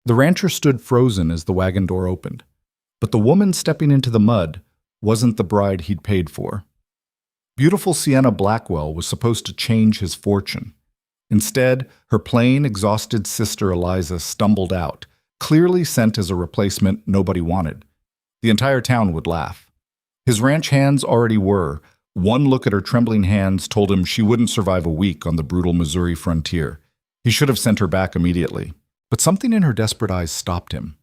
The rancher stood frozen as the wagon door opened. But the woman stepping into the mud wasn't the bride he'd paid for. Beautiful Sienna Blackwell was supposed to change his fortune. Instead, her plain, exhausted sister Eliza stumbled out, clearly sent as a replacement nobody wanted. The entire town would laugh. His ranch hands already were. One look at her trembling hands told him she wouldn't survive a week on the brutal Missouri frontier. He should have sent her back immediately. But something in her desperate eyes stopped him.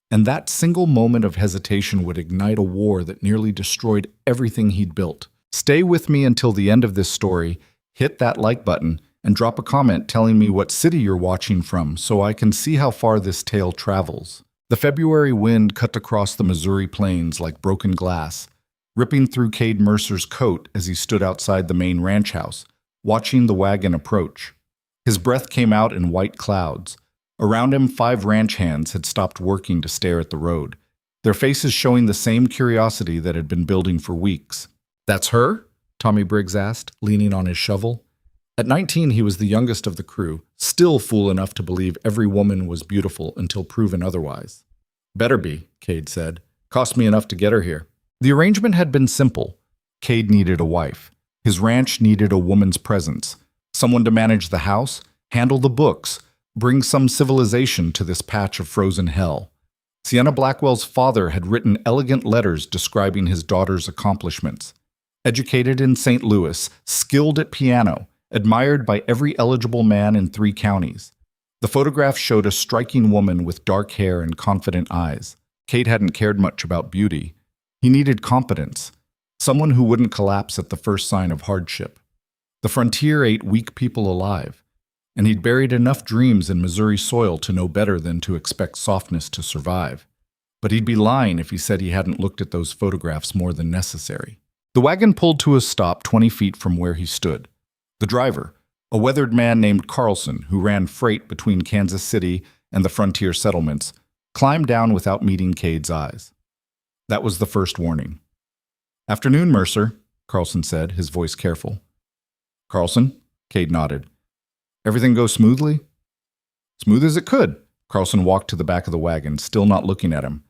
And that single moment of hesitation would ignite a war that nearly destroyed everything he'd built. Stay with me until the end of this story, hit that like button, and drop a comment telling me what city you're watching from so I can see how far this tale travels. The February wind cut across the Missouri plains like broken glass, ripping through Cade Mercer's coat as he stood outside the main ranch house, watching the wagon approach. His breath came out in white clouds. Around him, 5 ranch hands had stopped working to stare at the road, their faces showing the same curiosity that had been building for weeks. "That's her?" Tommy Briggs asked, leaning on his shovel. At 19, he was the youngest of the crew, still fool enough to believe every woman was beautiful until proven otherwise. "Better be," Cade said. "Cost me enough to get her here." The arrangement had been simple. Cade needed a wife. His ranch needed a woman's presence, someone to manage the house, handle the books, bring some civilization to this patch of frozen hell. Sienna Blackwell's father had written elegant letters describing his daughter's accomplishments. Educated in St. Louis, skilled at piano, admired by every eligible man in 3 counties. The photograph showed a striking woman with dark hair and confident eyes. Cade hadn't cared much about beauty. He needed competence, someone who wouldn't collapse at the first sign of hardship. The frontier ate weak people alive, and he'd buried enough dreams in Missouri soil to know better than to expect softness to survive. But he'd be lying if he said he hadn't looked at those photographs more than necessary. The wagon pulled to a stop 20 feet from where he stood. The driver, a weathered man named Carlson who ran freight between Kansas City and the frontier settlements, climbed down without meeting Cade's eyes. That was the first warning. "Afternoon, Mercer," Carlson said, his voice careful. "Carlson?" Cade nodded. "Everything go smoothly?" "Smooth as it could." Carlson walked to the back of the wagon, still not looking at him.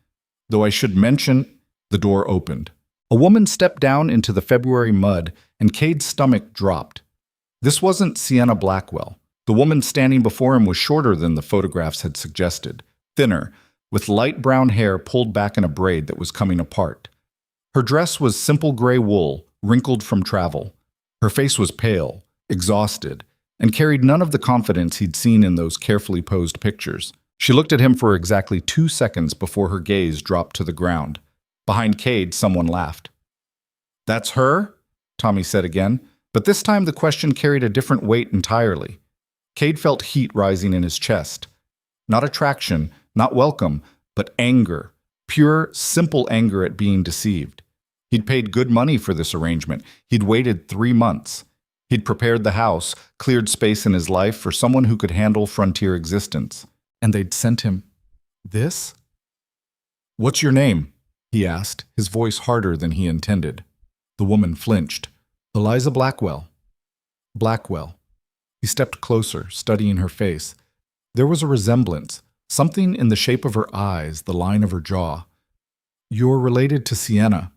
"Though I should mention—" The door opened. A woman stepped down into the February mud, and Cade's stomach dropped. This wasn't Sienna Blackwell. The woman standing before him was shorter than the photographs had suggested, thinner, with light brown hair pulled back in a braid that was coming apart. Her dress was simple gray wool, wrinkled from travel. Her face was pale, exhausted, and carried none of the confidence he'd seen in those carefully posed pictures. She looked at him for exactly 2 seconds before her gaze dropped to the ground. Behind Cade, someone laughed. "That's her?" Tommy said again, but this time the question carried a different weight entirely. Cade felt heat rising in his chest. Not attraction, not welcome, but anger. Pure, simple anger at being deceived. He'd paid good money for this arrangement. He'd waited 3 months. He'd prepared the house, cleared space in his life for someone who could handle frontier existence. And they'd sent him this? "What's your name?" he asked, his voice harder than he intended. The woman flinched. "Eliza Blackwell." Blackwell. He stepped closer, studying her face. There was a resemblance, something in the shape of her eyes, the line of her jaw. "You're related to Sienna,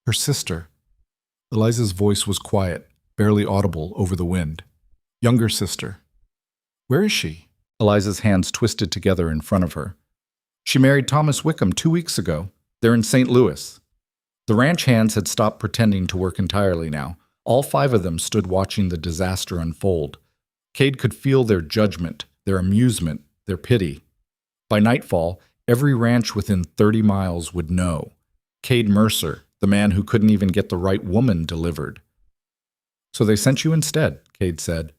her sister." Eliza's voice was quiet, barely audible over the wind. "Younger sister." "Where is she?" Eliza's hands twisted together in front of her. "She married Thomas Wickham 2 weeks ago. They're in St. Louis." The ranch hands had stopped pretending to work entirely now. All 5 of them stood watching the disaster unfold. Cade could feel their judgment, their amusement, their pity. By nightfall, every ranch within 30 miles would know. Cade Mercer, the man who couldn't even get the right woman delivered. "So they sent you instead," Cade said.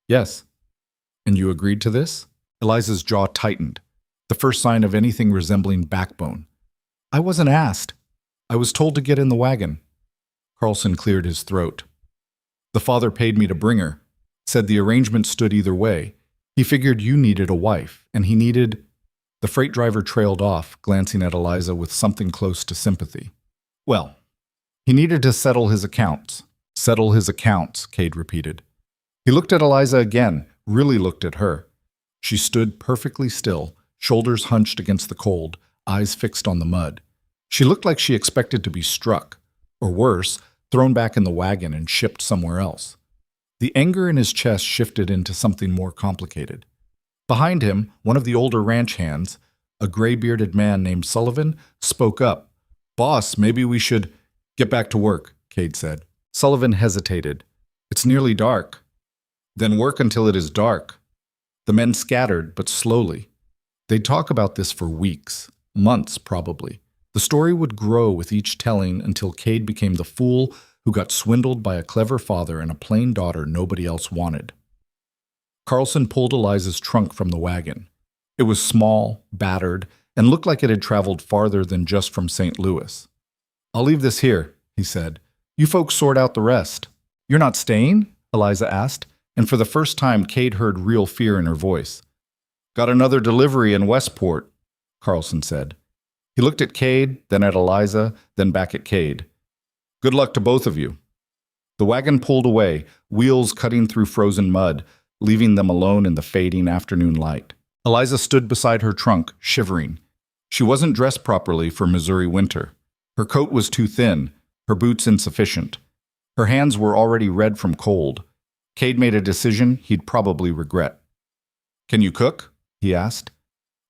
"Yes." "And you agreed to this?" Eliza's jaw tightened, the first sign of anything resembling backbone. "I wasn't asked. I was told to get in the wagon." Carlson cleared his throat. "The father paid me to bring her. Said the arrangement stood either way. He figured you needed a wife, and he needed—" The freight driver trailed off, glancing at Eliza with something close to sympathy. "Well, he needed to settle his accounts." "Settle his accounts," Cade repeated. He looked at Eliza again, really looked at her. She stood perfectly still, shoulders hunched against the cold, eyes fixed on the mud. She looked like she expected to be struck, or worse, thrown back in the wagon and shipped somewhere else. The anger in his chest shifted into something more complicated. Behind him, one of the older ranch hands, a gray-bearded man named Sullivan, spoke up. "Boss, maybe we should get back to work," Cade said. Sullivan hesitated. "It's nearly dark." "Then work until it is dark." The men scattered, but slowly. They'd talk about this for weeks, months probably. The story would grow with each telling until Cade became the fool who got swindled by a clever father and a plain daughter nobody else wanted. Carlson pulled Eliza's trunk from the wagon. It was small, battered, and looked like it had traveled farther than just from St. Louis. "I'll leave this here," he said. "You folks sort out the rest." "You're not staying?" Eliza asked, and for the first time Cade heard real fear in her voice. "Got another delivery in Westport," Carlson said. He looked at Cade, then at Eliza, then back at Cade. "Good luck to both of you." The wagon pulled away, wheels cutting through frozen mud, leaving them alone in the fading afternoon light. Eliza stood beside her trunk, shivering. She wasn't dressed properly for Missouri winter. Her coat was too thin, her boots insufficient. Her hands were already red from cold. Cade made a decision he'd probably regret. "Can you cook?" he asked.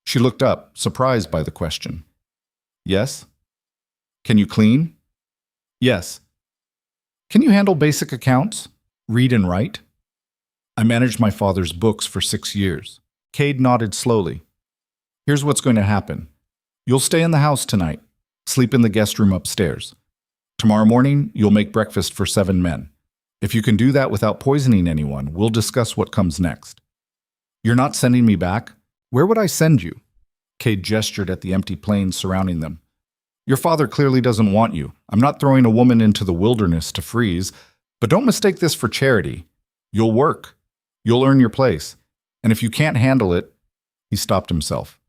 She looked up, surprised by the question. "Yes." "Can you clean?" "Yes." "Can you handle basic accounts? Read and write?" "I managed my father's books for 6 years." Cade nodded slowly. "Here's what's going to happen. You'll stay in the house tonight. Sleep in the guest room upstairs. Tomorrow morning, you'll make breakfast for 7 men. If you can do that without poisoning anyone, we'll discuss what comes next." "You're not sending me back? Where would I send you?" Cade gestured at the empty plains surrounding them. "Your father clearly doesn't want you. I'm not throwing a woman into the wilderness to freeze, but don't mistake this for charity. You'll work. You'll earn your place. And if you can't handle it," he stopped himself.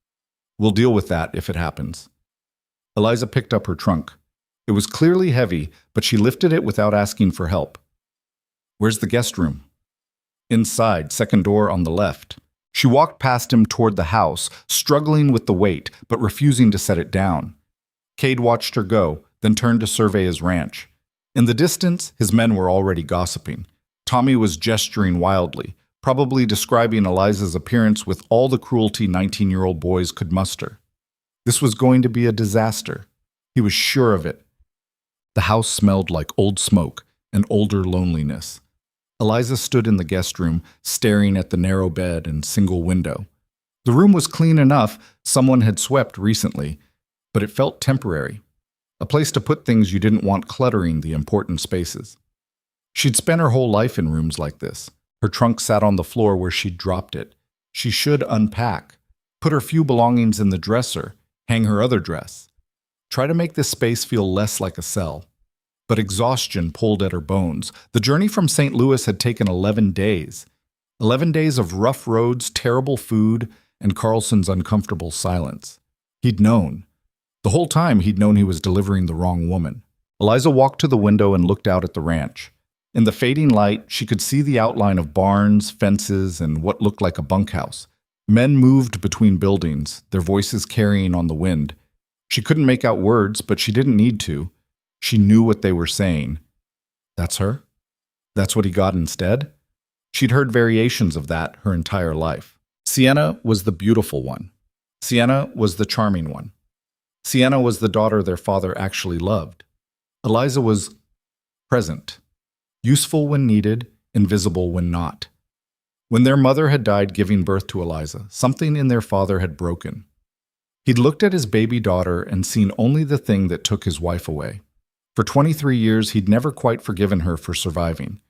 "We'll deal with that if it happens." Eliza picked up her trunk. It was clearly heavy, but she lifted it without asking for help. "Where's the guest room?" "Inside, second door on the left." She walked past him toward the house, struggling with the weight, but refusing to set it down. Cade watched her go, then turned to survey his ranch. In the distance, his men were already gossiping. Tommy was gesturing wildly, probably describing Eliza's appearance with all the cruelty 19-year-old boys could muster. This was going to be a disaster. He was sure of it. The house smelled like old smoke and older loneliness. Eliza stood in the guest room, staring at the narrow bed and single window. The room was clean enough, someone had swept recently, but it felt temporary. A place to put things you didn't want cluttering the important spaces. She'd spent her whole life in rooms like this. Her trunk sat on the floor where she'd dropped it. She should unpack, put her few belongings in the dresser, hang her other dress. Try to make this space feel less like a cell. But exhaustion pulled at her bones. The journey from St. Louis had taken 11 days. 11 days of rough roads, terrible food, and Carlson's uncomfortable silence. He'd known. The whole time he'd known he was delivering the wrong woman. Eliza walked to the window and looked out at the ranch. In the fading light, she could see the outline of barns, fences, and what looked like a bunkhouse. Men moved between buildings, their voices carrying on the wind. She couldn't make out words, but she didn't need to. She knew what they were saying. "That's her? That's what he got instead?" She'd heard variations of that her entire life. Sienna was the beautiful one. Sienna was the charming one. Sienna was the daughter their father actually loved. Eliza was present, useful when needed, invisible when not. When their mother had died giving birth to Eliza, something in their father had broken. He'd looked at his baby daughter and seen only the thing that took his wife away. For 23 years, he'd never quite forgiven her for surviving.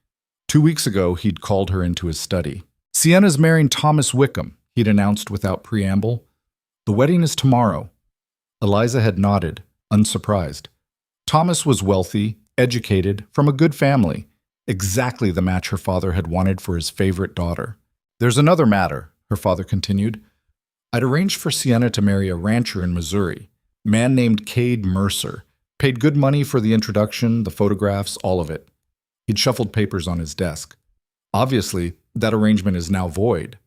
2 weeks ago, he'd called her into his study. "Sienna's marrying Thomas Wickham," he'd announced without preamble. "The wedding is tomorrow." Eliza had nodded, unsurprised. Thomas was wealthy, educated, from a good family, exactly the match her father had wanted for his favorite daughter. "There's another matter," her father continued. "I'd arranged for Sienna to marry a rancher in Missouri, a man named Cade Mercer. Paid good money for the introduction, the photographs, all of it." He'd shuffled papers on his desk. "Obviously, that arrangement is now void."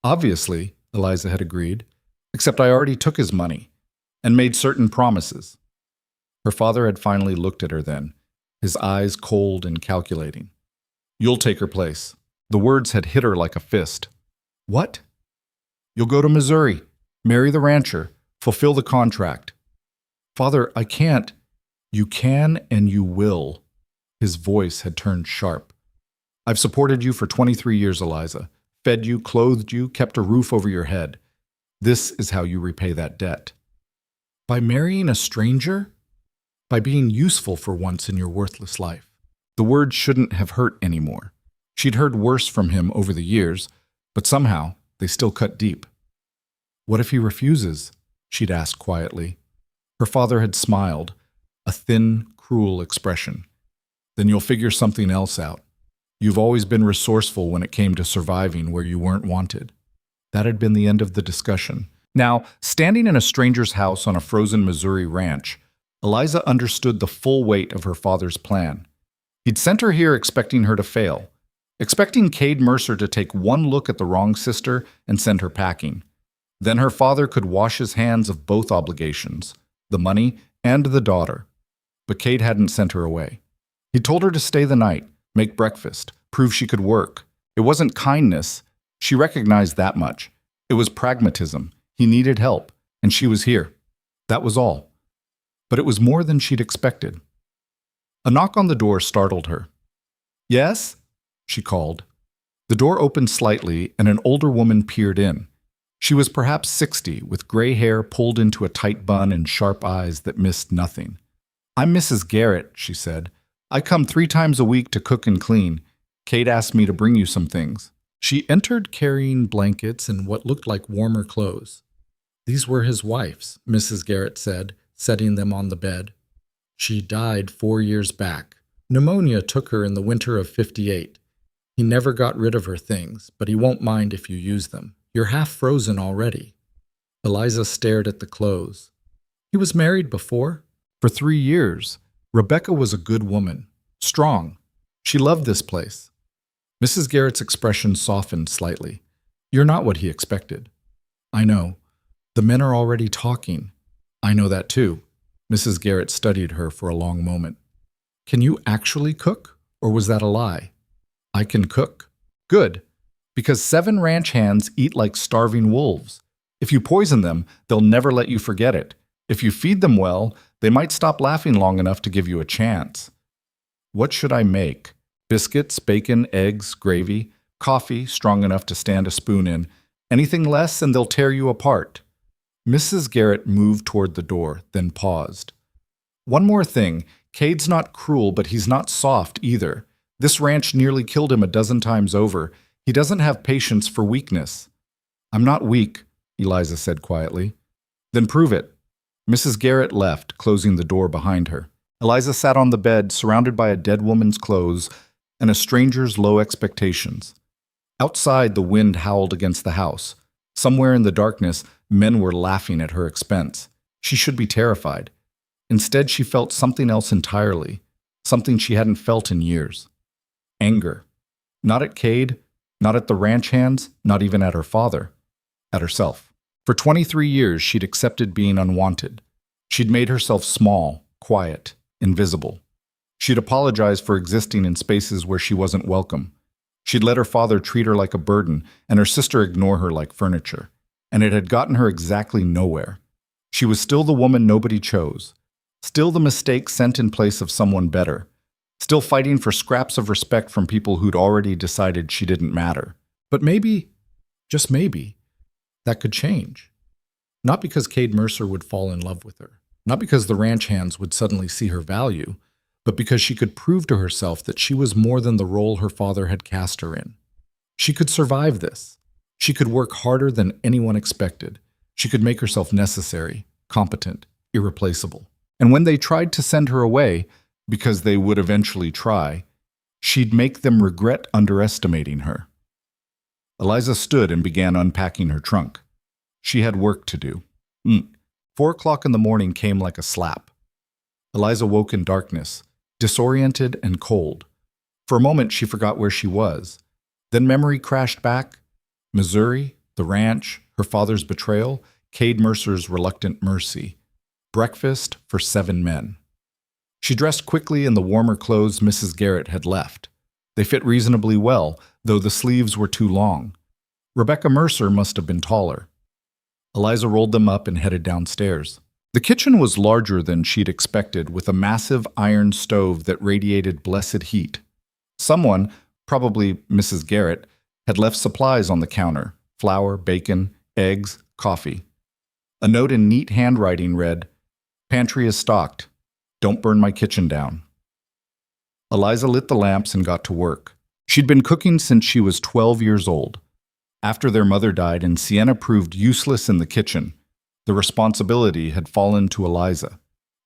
"Obviously," Eliza had agreed. Except I already took his money and made certain promises. Her father had finally looked at her then, his eyes cold and calculating. You'll take her place. The words had hit her like a fist. What? You'll go to Missouri, marry the rancher, fulfill the contract. Father, I can't. You can and you will. His voice had turned sharp. I've supported you for 23 years, Eliza. Fed you, clothed you, kept a roof over your head. This is how you repay that debt. By marrying a stranger? By being useful for once in your worthless life. The words shouldn't have hurt anymore. She'd heard worse from him over the years, but somehow they still cut deep. What if he refuses? She'd asked quietly. Her father had smiled, a thin, cruel expression. Then you'll figure something else out. You've always been resourceful when it came to surviving where you weren't wanted. That had been the end of the discussion. Now, standing in a stranger's house on a frozen Missouri ranch, Eliza understood the full weight of her father's plan. He'd sent her here expecting her to fail, expecting Cade Mercer to take one look at the wrong sister and send her packing. Then her father could wash his hands of both obligations, the money and the daughter. But Cade hadn't sent her away. He told her to stay the night, make breakfast, prove she could work. It wasn't kindness. She recognized that much. It was pragmatism. He needed help, and she was here. That was all. But it was more than she'd expected. A knock on the door startled her. Yes? She called. The door opened slightly, and an older woman peered in. She was perhaps 60, with gray hair pulled into a tight bun and sharp eyes that missed nothing. I'm Mrs. Garrett, she said. I come 3 times a week to cook and clean. Kate asked me to bring you some things. She entered carrying blankets and what looked like warmer clothes. These were his wife's, Mrs. Garrett said, setting them on the bed. She died 4 years back. Pneumonia took her in the winter of '58. He never got rid of her things, but he won't mind if you use them. You're half frozen already. Eliza stared at the clothes. He was married before. For 3 years. Rebecca was a good woman, strong. She loved this place. Mrs. Garrett's expression softened slightly. You're not what he expected. I know. The men are already talking. I know that too. Mrs. Garrett studied her for a long moment. Can you actually cook, or was that a lie? I can cook. Good, because 7 ranch hands eat like starving wolves. If you poison them, they'll never let you forget it. If you feed them well, they might stop laughing long enough to give you a chance. What should I make? Biscuits, bacon, eggs, gravy, coffee strong enough to stand a spoon in. Anything less and they'll tear you apart. Mrs. Garrett moved toward the door, then paused. One more thing. Cade's not cruel, but he's not soft either. This ranch nearly killed him a dozen times over. He doesn't have patience for weakness. I'm not weak, Eliza said quietly. Then prove it. Mrs. Garrett left, closing the door behind her. Eliza sat on the bed, surrounded by a dead woman's clothes and a stranger's low expectations. Outside, the wind howled against the house. Somewhere in the darkness, men were laughing at her expense. She should be terrified. Instead, she felt something else entirely, something she hadn't felt in years. Anger. Not at Cade, not at the ranch hands, not even at her father. At herself. For 23 years, she'd accepted being unwanted. She'd made herself small, quiet, invisible. She'd apologized for existing in spaces where she wasn't welcome. She'd let her father treat her like a burden and her sister ignore her like furniture. And it had gotten her exactly nowhere. She was still the woman nobody chose. Still the mistake sent in place of someone better. Still fighting for scraps of respect from people who'd already decided she didn't matter. But maybe, just maybe, that could change. Not because Cade Mercer would fall in love with her. Not because the ranch hands would suddenly see her value, but because she could prove to herself that she was more than the role her father had cast her in. She could survive this. She could work harder than anyone expected. She could make herself necessary, competent, irreplaceable. And when they tried to send her away, because they would eventually try, she'd make them regret underestimating her. Eliza stood and began unpacking her trunk. She had work to do. 4 o'clock in the morning came like a slap. Eliza woke in darkness, disoriented and cold. For a moment, she forgot where she was. Then memory crashed back. Missouri, the ranch, her father's betrayal. Cade Mercer's Reluctant Mercy, breakfast for 7 men. She dressed quickly in the warmer clothes Mrs. Garrett had left. They fit reasonably well, though the sleeves were too long. Rebecca Mercer must have been taller. Eliza rolled them up and headed downstairs. The kitchen was larger than she'd expected, with a massive iron stove that radiated blessed heat. Someone, probably Mrs. Garrett, had left supplies on the counter: flour, bacon, eggs, coffee. A note in neat handwriting read, "Pantry is stocked. Don't burn my kitchen down." Eliza lit the lamps and got to work. She'd been cooking since she was 12 years old. After their mother died and Sienna proved useless in the kitchen, the responsibility had fallen to Eliza.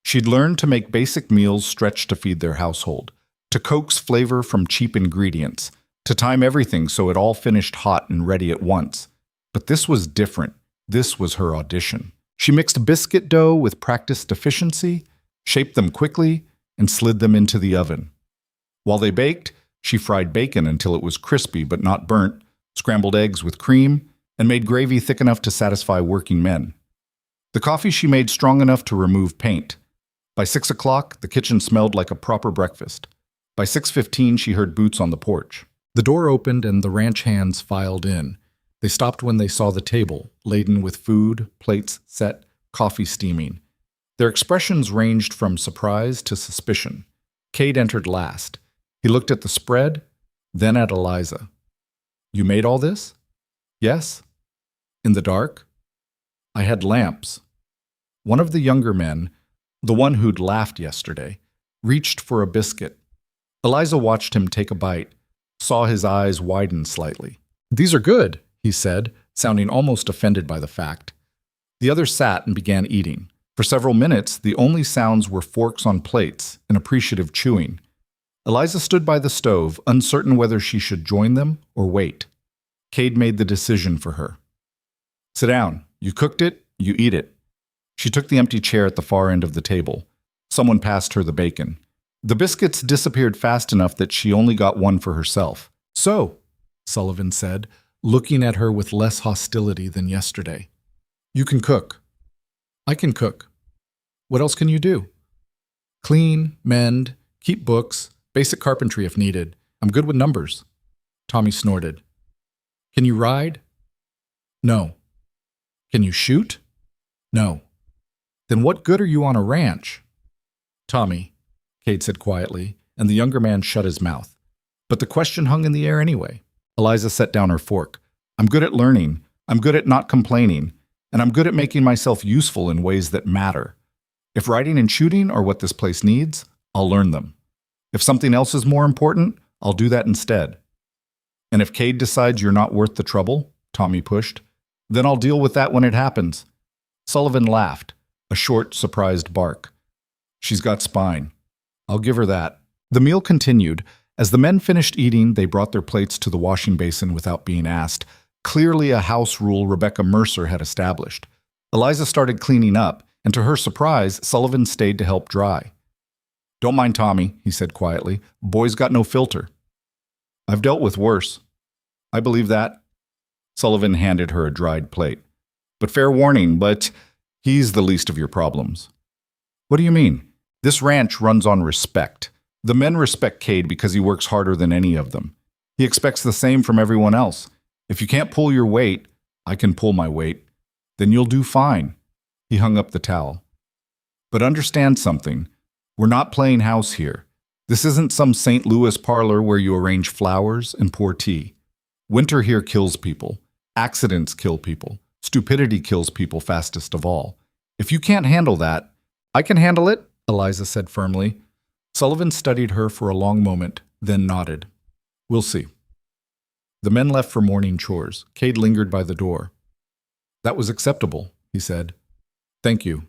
She'd learned to make basic meals stretch to feed their household, to coax flavor from cheap ingredients, to time everything so it all finished hot and ready at once. But this was different. This was her audition. She mixed biscuit dough with practiced efficiency, shaped them quickly, and slid them into the oven. While they baked, she fried bacon until it was crispy but not burnt, scrambled eggs with cream, and made gravy thick enough to satisfy working men. The coffee she made strong enough to remove paint. By 6 o'clock, the kitchen smelled like a proper breakfast. By 6:15, she heard boots on the porch. The door opened and the ranch hands filed in. They stopped when they saw the table, laden with food, plates set, coffee steaming. Their expressions ranged from surprise to suspicion. Cade entered last. He looked at the spread, then at Eliza. "You made all this?" "Yes." "In the dark?" "I had lamps." One of the younger men, the one who'd laughed yesterday, reached for a biscuit. Eliza watched him take a bite, saw his eyes widen slightly. "These are good," he said, sounding almost offended by the fact. The other sat and began eating. For several minutes, the only sounds were forks on plates and appreciative chewing. Eliza stood by the stove, uncertain whether she should join them or wait. Cade made the decision for her. "Sit down. You cooked it, you eat it." She took the empty chair at the far end of the table. Someone passed her the bacon. The biscuits disappeared fast enough that she only got one for herself. "So," Sullivan said, looking at her with less hostility than yesterday. "You can cook." "I can cook." "What else can you do?" "Clean, mend, keep books, basic carpentry if needed. I'm good with numbers." Tommy snorted. "Can you ride?" "No." "Can you shoot?" "No." "Then what good are you on a ranch?" "Tommy," Cade said quietly, and the younger man shut his mouth. But the question hung in the air anyway. Eliza set down her fork. "I'm good at learning. I'm good at not complaining. And I'm good at making myself useful in ways that matter. If riding and shooting are what this place needs, I'll learn them. If something else is more important, I'll do that instead. And if Cade decides you're not worth the trouble," Tommy pushed, "then I'll deal with that when it happens." Sullivan laughed, a short, surprised bark. "She's got spine. I'll give her that." The meal continued. As the men finished eating, they brought their plates to the washing basin without being asked, clearly a house rule Rebecca Mercer had established. Eliza started cleaning up, and to her surprise, Sullivan stayed to help dry. "Don't mind Tommy," he said quietly. "Boy's got no filter." "I've dealt with worse." "I believe that." Sullivan handed her a dried plate. "But fair warning, but he's the least of your problems." "What do you mean?" "This ranch runs on respect. The men respect Cade because he works harder than any of them. He expects the same from everyone else. If you can't pull your weight, I can pull my weight. Then you'll do fine." He hung up the towel. "But understand something. We're not playing house here. This isn't some St. Louis parlor where you arrange flowers and pour tea. Winter here kills people. Accidents kill people. Stupidity kills people fastest of all. If you can't handle that—" "I can handle it," Eliza said firmly. Sullivan studied her for a long moment, then nodded. "We'll see." The men left for morning chores. Cade lingered by the door. "That was acceptable," he said. "Thank you."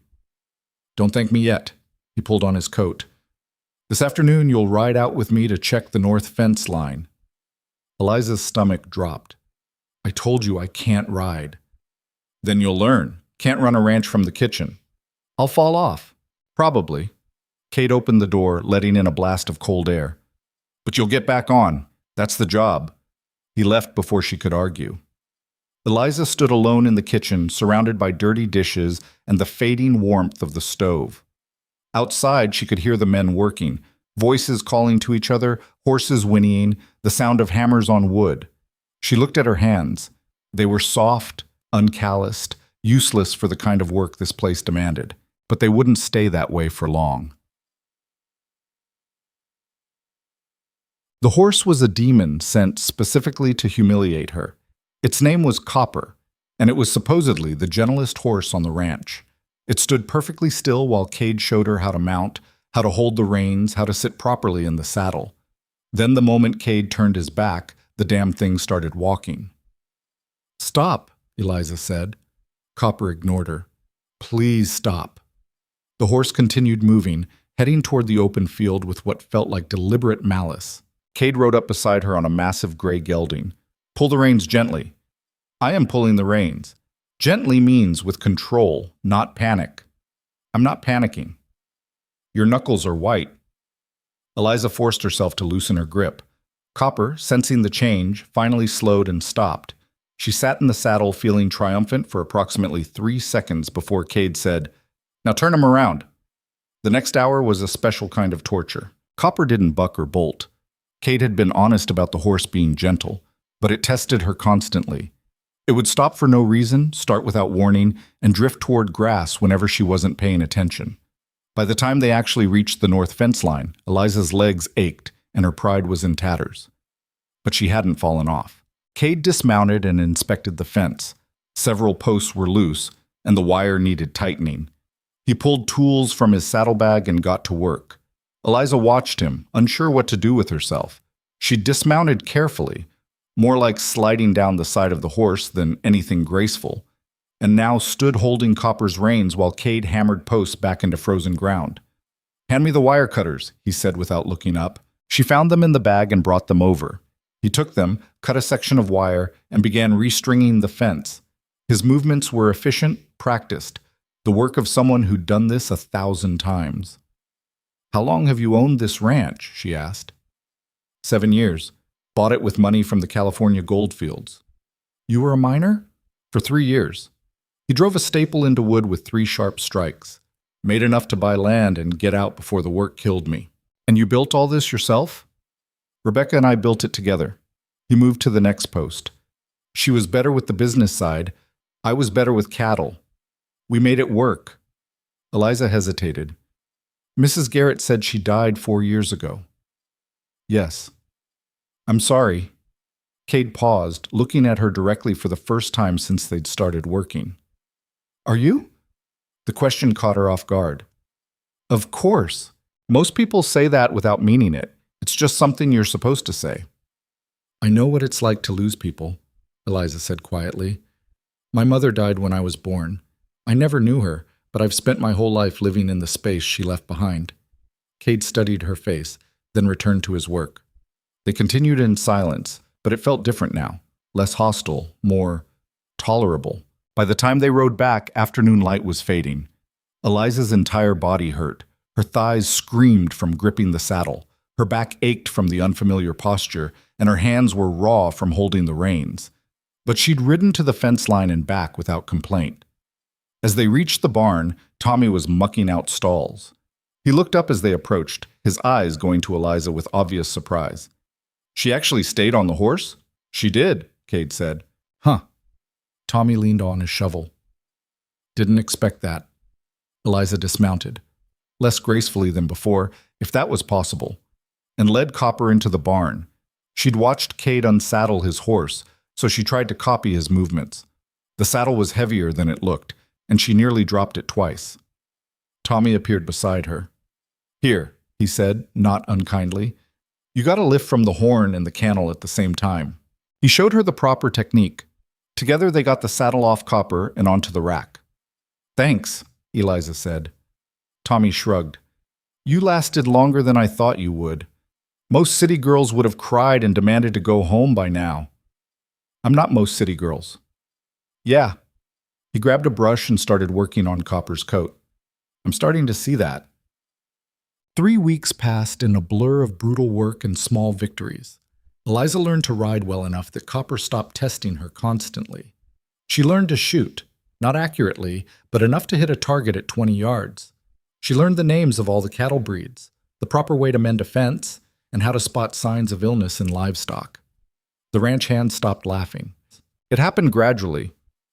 "Don't thank me yet." He pulled on his coat. "This afternoon you'll ride out with me to check the north fence line." Eliza's stomach dropped. "I told you I can't ride." "Then you'll learn. Can't run a ranch from the kitchen." "I'll fall off." "Probably." Cade opened the door, letting in a blast of cold air. "But you'll get back on. That's the job." He left before she could argue. Eliza stood alone in the kitchen, surrounded by dirty dishes and the fading warmth of the stove. Outside, she could hear the men working, voices calling to each other, horses whinnying, the sound of hammers on wood. She looked at her hands. They were soft, uncalloused, useless for the kind of work this place demanded, but they wouldn't stay that way for long. The horse was a demon sent specifically to humiliate her. Its name was Copper, and it was supposedly the gentlest horse on the ranch. It stood perfectly still while Cade showed her how to mount, how to hold the reins, how to sit properly in the saddle. Then the moment Cade turned his back, the damn thing started walking. "Stop," Eliza said. Copper ignored her. "Please stop." The horse continued moving, heading toward the open field with what felt like deliberate malice. Cade rode up beside her on a massive gray gelding. "Pull the reins gently." "I am pulling the reins." "Gently" means with control, not panic. "I'm not panicking." "Your knuckles are white." Eliza forced herself to loosen her grip. Copper, sensing the change, finally slowed and stopped. She sat in the saddle feeling triumphant for approximately 3 seconds before Cade said, "Now turn him around." The next hour was a special kind of torture. Copper didn't buck or bolt. Cade had been honest about the horse being gentle, but it tested her constantly. It would stop for no reason, start without warning, and drift toward grass whenever she wasn't paying attention. By the time they actually reached the north fence line, Eliza's legs ached and her pride was in tatters. But she hadn't fallen off. Cade dismounted and inspected the fence. Several posts were loose, and the wire needed tightening. He pulled tools from his saddlebag and got to work. Eliza watched him, unsure what to do with herself. She dismounted carefully, more like sliding down the side of the horse than anything graceful, and now stood holding Copper's reins while Cade hammered posts back into frozen ground. "Hand me the wire cutters," he said without looking up. She found them in the bag and brought them over. He took them, cut a section of wire, and began restringing the fence. His movements were efficient, practiced, the work of someone who'd done this 1,000 times. "How long have you owned this ranch?" she asked. 7 years. Bought it with money from the California goldfields." "You were a miner?" "For 3 years. He drove a staple into wood with 3 sharp strikes. Made enough to buy land and get out before the work killed me." "And you built all this yourself?" "Rebecca and I built it together." He moved to the next post. "She was better with the business side. I was better with cattle. We made it work." Eliza hesitated. "Mrs. Garrett said she died 4 years ago." "Yes." "I'm sorry." Cade paused, looking at her directly for the first time since they'd started working. "Are you?" The question caught her off guard. "Of course. Most people say that without meaning it. It's just something you're supposed to say." "I know what it's like to lose people," Eliza said quietly. "My mother died when I was born. I never knew her, but I've spent my whole life living in the space she left behind." Cade studied her face, then returned to his work. They continued in silence, but it felt different now, less hostile, more tolerable. By the time they rode back, afternoon light was fading. Eliza's entire body hurt. Her thighs screamed from gripping the saddle. Her back ached from the unfamiliar posture, and her hands were raw from holding the reins. But she'd ridden to the fence line and back without complaint. As they reached the barn, Tommy was mucking out stalls. He looked up as they approached, his eyes going to Eliza with obvious surprise. "She actually stayed on the horse?" "She did," Cade said. "Huh." Tommy leaned on his shovel. "Didn't expect that." Eliza dismounted, less gracefully than before, if that was possible, and led Copper into the barn. She'd watched Cade unsaddle his horse, so she tried to copy his movements. The saddle was heavier than it looked, and she nearly dropped it twice. Tommy appeared beside her. "Here," he said, not unkindly. "You gotta lift from the horn and the cantle at the same time." He showed her the proper technique. Together they got the saddle off Copper and onto the rack. "Thanks," Eliza said. Tommy shrugged. "You lasted longer than I thought you would. Most city girls would have cried and demanded to go home by now." "I'm not most city girls." "Yeah." He grabbed a brush and started working on Copper's coat. "I'm starting to see that." 3 weeks passed in a blur of brutal work and small victories. Eliza learned to ride well enough that Copper stopped testing her constantly. She learned to shoot, not accurately, but enough to hit a target at 20 yards. She learned the names of all the cattle breeds, the proper way to mend a fence, and how to spot signs of illness in livestock. The ranch hands stopped laughing. It happened gradually.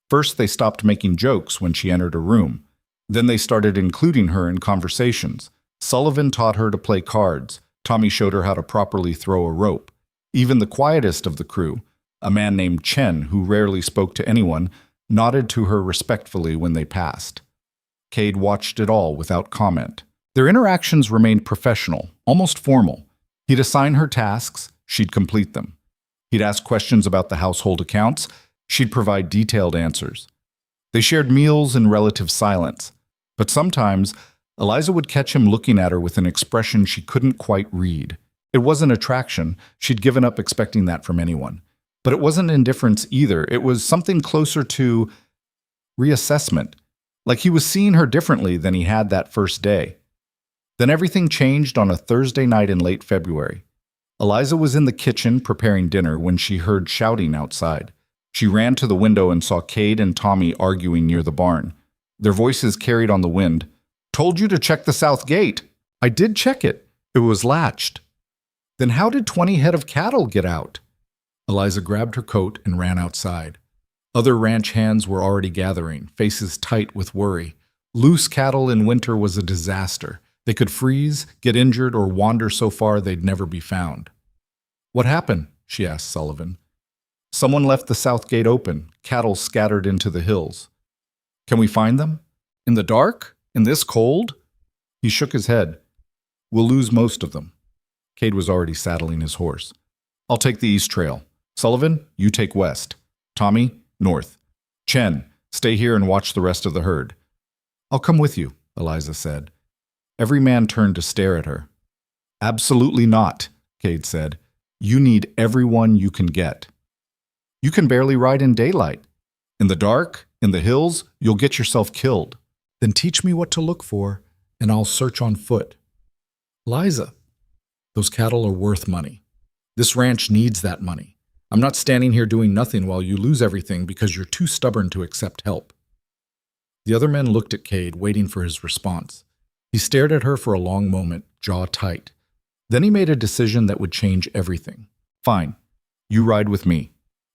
First, they stopped making jokes when she entered a room. Then they started including her in conversations. Sullivan taught her to play cards. Tommy showed her how to properly throw a rope. Even the quietest of the crew, a man named Chen, who rarely spoke to anyone, nodded to her respectfully when they passed. Cade watched it all without comment. Their interactions remained professional, almost formal. He'd assign her tasks, she'd complete them. He'd ask questions about the household accounts, she'd provide detailed answers. They shared meals in relative silence, but sometimes Eliza would catch him looking at her with an expression she couldn't quite read. It wasn't attraction, she'd given up expecting that from anyone. But it wasn't indifference either, it was something closer to reassessment, like he was seeing her differently than he had that first day. Then everything changed on a Thursday night in late February. Eliza was in the kitchen preparing dinner when she heard shouting outside. She ran to the window and saw Cade and Tommy arguing near the barn. Their voices carried on the wind. "Told you to check the south gate." "I did check it. It was latched." "Then how did 20 head of cattle get out?" Eliza grabbed her coat and ran outside. Other ranch hands were already gathering, faces tight with worry. Loose cattle in winter was a disaster. They could freeze, get injured, or wander so far they'd never be found. "What happened?" she asked Sullivan. "Someone left the south gate open, cattle scattered into the hills." "Can we find them? In the dark? In this cold?" He shook his head. "We'll lose most of them." Cade was already saddling his horse. "I'll take the east trail. Sullivan, you take west. Tommy, north. Chen, stay here and watch the rest of the herd." "I'll come with you," Eliza said. Every man turned to stare at her. "Absolutely not," Cade said. "You need everyone you can get. You can barely ride in daylight. In the dark, in the hills, you'll get yourself killed." "Then teach me what to look for, and I'll search on foot." "Liza, those cattle are worth money. This ranch needs that money. I'm not standing here doing nothing while you lose everything because you're too stubborn to accept help." The other men looked at Cade, waiting for his response. He stared at her for a long moment, jaw tight. Then he made a decision that would change everything. "Fine. You ride with me.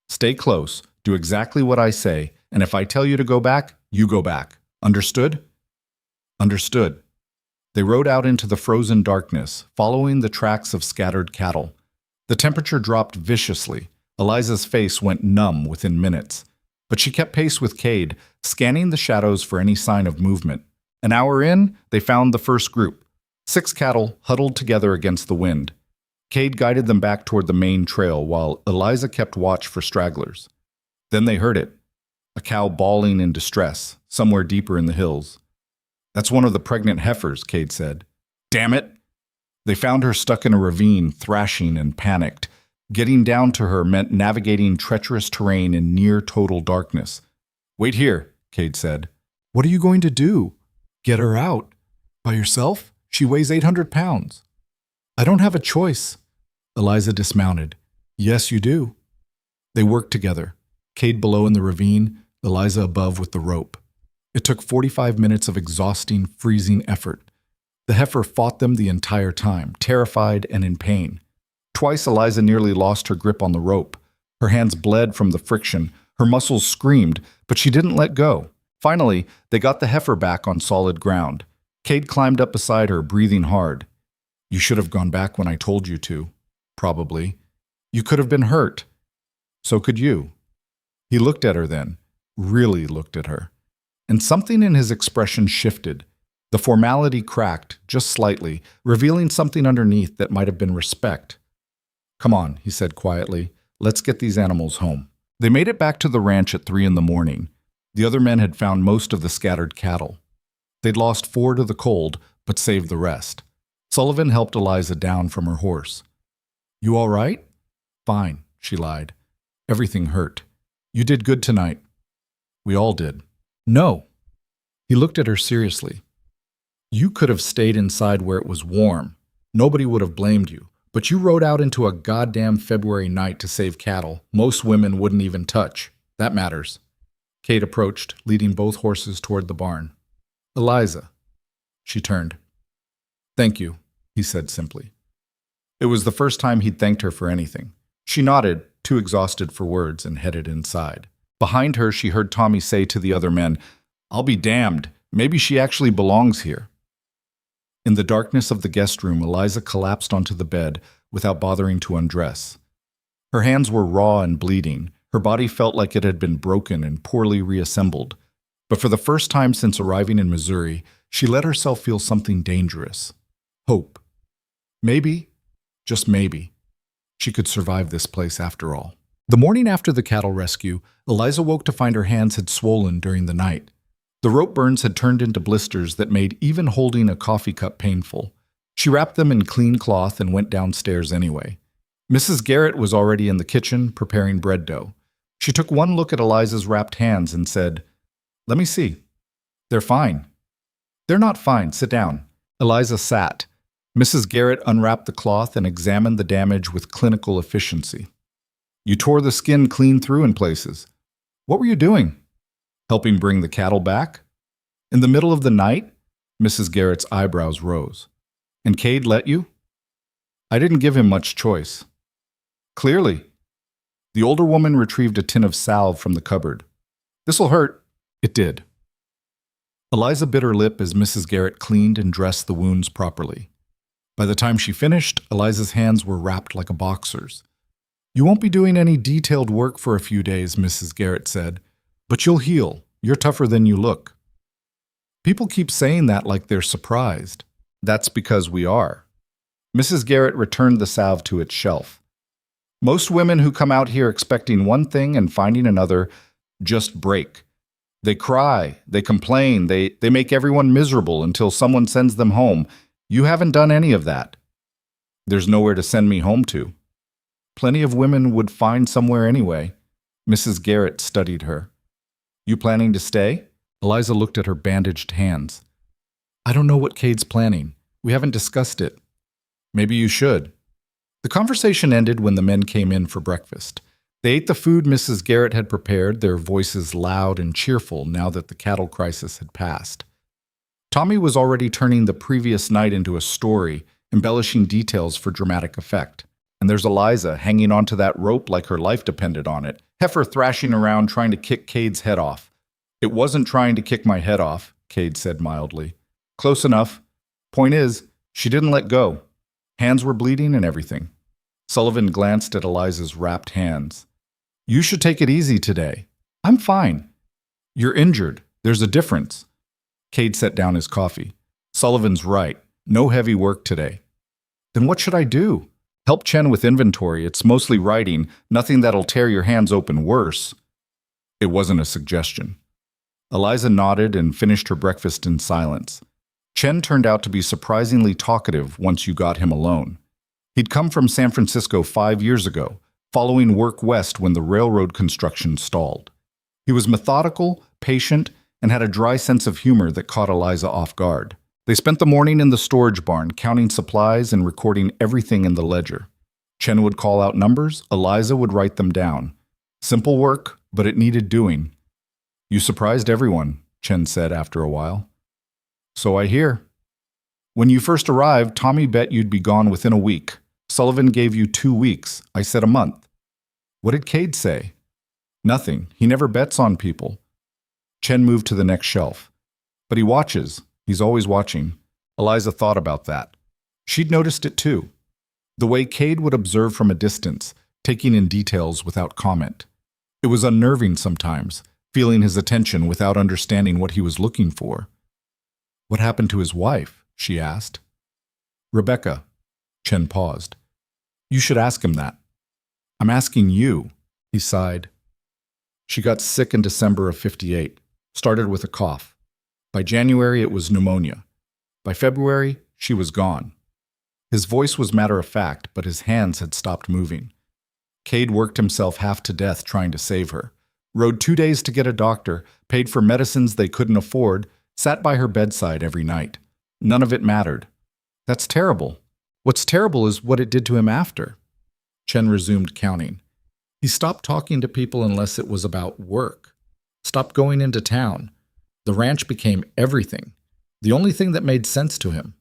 Stay close, do exactly what I say, and if I tell you to go back, you go back. Understood?" "Understood." They rode out into the frozen darkness, following the tracks of scattered cattle. The temperature dropped viciously. Eliza's face went numb within minutes. But she kept pace with Cade, scanning the shadows for any sign of movement. An hour in, they found the first group. 6 cattle huddled together against the wind. Cade guided them back toward the main trail while Eliza kept watch for stragglers. Then they heard it. A cow bawling in distress, somewhere deeper in the hills. "That's one of the pregnant heifers," Cade said. "Damn it!" They found her stuck in a ravine, thrashing and panicked. Getting down to her meant navigating treacherous terrain in near-total darkness. "Wait here," Cade said. "What are you going to do?" "Get her out." "By yourself? She weighs 800 pounds. "I don't have a choice." Eliza dismounted. "Yes, you do." They worked together, Cade below in the ravine, Eliza above with the rope. It took 45 minutes of exhausting, freezing effort. The heifer fought them the entire time, terrified and in pain. Twice Eliza nearly lost her grip on the rope. Her hands bled from the friction, her muscles screamed, but she didn't let go. Finally, they got the heifer back on solid ground. Cade climbed up beside her, breathing hard. "You should have gone back when I told you to." "Probably. You could have been hurt." "So could you." He looked at her then, really looked at her. And something in his expression shifted. The formality cracked, just slightly, revealing something underneath that might have been respect. "Come on," he said quietly. "Let's get these animals home." They made it back to the ranch at 3 a.m. The other men had found most of the scattered cattle. They'd lost 4 to the cold, but saved the rest. Sullivan helped Eliza down from her horse. "You all right?" "Fine," she lied. "Everything hurt. You did good tonight." "We all did." "No." He looked at her seriously. "You could have stayed inside where it was warm. Nobody would have blamed you. But you rode out into a goddamn February night to save cattle most women wouldn't even touch. That matters." Kate approached, leading both horses toward the barn. Eliza. She turned. Thank you, he said simply. It was the first time he'd thanked her for anything. She nodded, too exhausted for words, and headed inside. Behind her, she heard Tommy say to the other men, I'll be damned. Maybe she actually belongs here. In the darkness of the guest room, Eliza collapsed onto the bed without bothering to undress. Her hands were raw and bleeding. Her body felt like it had been broken and poorly reassembled. But for the first time since arriving in Missouri, she let herself feel something dangerous. Hope. Maybe, just maybe, she could survive this place after all. The morning after the cattle rescue, Eliza woke to find her hands had swollen during the night. The rope burns had turned into blisters that made even holding a coffee cup painful. She wrapped them in clean cloth and went downstairs anyway. Mrs. Garrett was already in the kitchen preparing bread dough. She took one look at Eliza's wrapped hands and said, Let me see. They're fine. They're not fine. Sit down. Eliza sat. Mrs. Garrett unwrapped the cloth and examined the damage with clinical efficiency. You tore the skin clean through in places. What were you doing? Helping bring the cattle back? In the middle of the night? Mrs. Garrett's eyebrows rose. And Cade let you? I didn't give him much choice. Clearly. The older woman retrieved a tin of salve from the cupboard. This'll hurt. It did. Eliza bit her lip as Mrs. Garrett cleaned and dressed the wounds properly. By the time she finished, Eliza's hands were wrapped like a boxer's. You won't be doing any detailed work for a few days, Mrs. Garrett said. But you'll heal. You're tougher than you look. People keep saying that like they're surprised. That's because we are. Mrs. Garrett returned the salve to its shelf. Most women who come out here expecting one thing and finding another just break. They cry, they complain, they make everyone miserable until someone sends them home. You haven't done any of that. There's nowhere to send me home to. Plenty of women would find somewhere anyway. Mrs. Garrett studied her. You planning to stay? Eliza looked at her bandaged hands. I don't know what Cade's planning. We haven't discussed it. Maybe you should. The conversation ended when the men came in for breakfast. They ate the food Mrs. Garrett had prepared, their voices loud and cheerful now that the cattle crisis had passed. Tommy was already turning the previous night into a story, embellishing details for dramatic effect. And there's Eliza hanging onto that rope like her life depended on it, Heifer thrashing around trying to kick Cade's head off. It wasn't trying to kick my head off, Cade said mildly. Close enough. Point is, she didn't let go. Hands were bleeding and everything. Sullivan glanced at Eliza's wrapped hands. You should take it easy today. I'm fine. You're injured. There's a difference. Cade set down his coffee. Sullivan's right. No heavy work today. Then what should I do? Help Chen with inventory. It's mostly writing, nothing that'll tear your hands open worse. It wasn't a suggestion. Eliza nodded and finished her breakfast in silence. Chen turned out to be surprisingly talkative once you got him alone. He'd come from San Francisco 5 years ago, following work west when the railroad construction stalled. He was methodical, patient, and had a dry sense of humor that caught Eliza off guard. They spent the morning in the storage barn, counting supplies and recording everything in the ledger. Chen would call out numbers, Eliza would write them down. Simple work, but it needed doing. You surprised everyone, Chen said after a while. So I hear. When you first arrived, Tommy bet you'd be gone within a week. Sullivan gave you 2 weeks. I said a month. What did Cade say? Nothing. He never bets on people. Chen moved to the next shelf. But he watches. He's always watching. Eliza thought about that. She'd noticed it too. The way Cade would observe from a distance, taking in details without comment. It was unnerving sometimes, feeling his attention without understanding what he was looking for. What happened to his wife? She asked. Rebecca. Chen paused. You should ask him that. I'm asking you, he sighed. She got sick in December of '58, started with a cough. By January, it was pneumonia. By February, she was gone. His voice was matter-of-fact, but his hands had stopped moving. Cade worked himself half to death trying to save her, rode 2 days to get a doctor, paid for medicines they couldn't afford, sat by her bedside every night. None of it mattered. That's terrible. What's terrible is what it did to him after. Chen resumed counting. He stopped talking to people unless it was about work. stopped going into town. The ranch became everything, the only thing that made sense to him.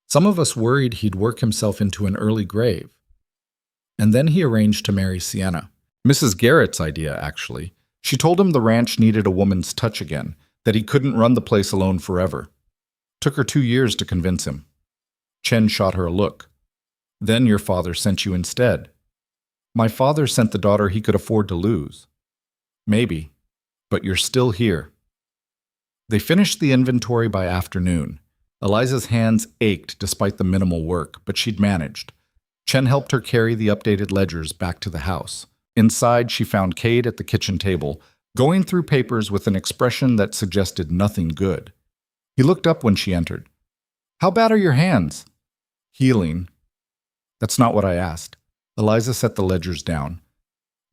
Some of us worried he'd work himself into an early grave. And then he arranged to marry Sienna. Mrs. Garrett's idea, actually. She told him the ranch needed a woman's touch again, that he couldn't run the place alone forever. Took her 2 years to convince him. Chen shot her a look. Then your father sent you instead. My father sent the daughter he could afford to lose. Maybe, but you're still here. They finished the inventory by afternoon. Eliza's hands ached despite the minimal work, but she'd managed. Chen helped her carry the updated ledgers back to the house. Inside, she found Cade at the kitchen table, going through papers with an expression that suggested nothing good. He looked up when she entered. How bad are your hands? Healing. That's not what I asked. Eliza set the ledgers down.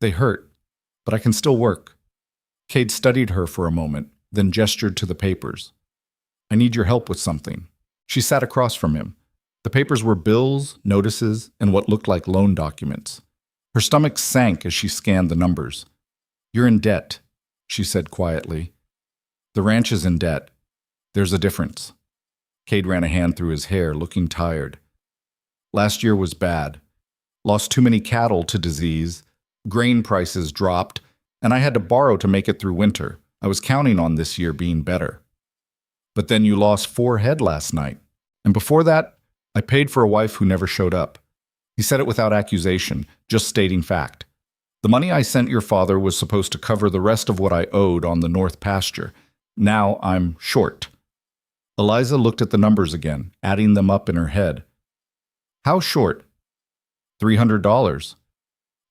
They hurt, but I can still work. Cade studied her for a moment, then gestured to the papers. I need your help with something. She sat across from him. The papers were bills, notices, and what looked like loan documents. Her stomach sank as she scanned the numbers. You're in debt, she said quietly. The ranch is in debt. There's a difference. Cade ran a hand through his hair, looking tired. Last year was bad. Lost too many cattle to disease. Grain prices dropped, and I had to borrow to make it through winter. I was counting on this year being better. But then you lost 4 head last night. And before that, I paid for a wife who never showed up. He said it without accusation, just stating fact. The money I sent your father was supposed to cover the rest of what I owed on the north pasture. Now I'm short. Eliza looked at the numbers again, adding them up in her head. How short? $300.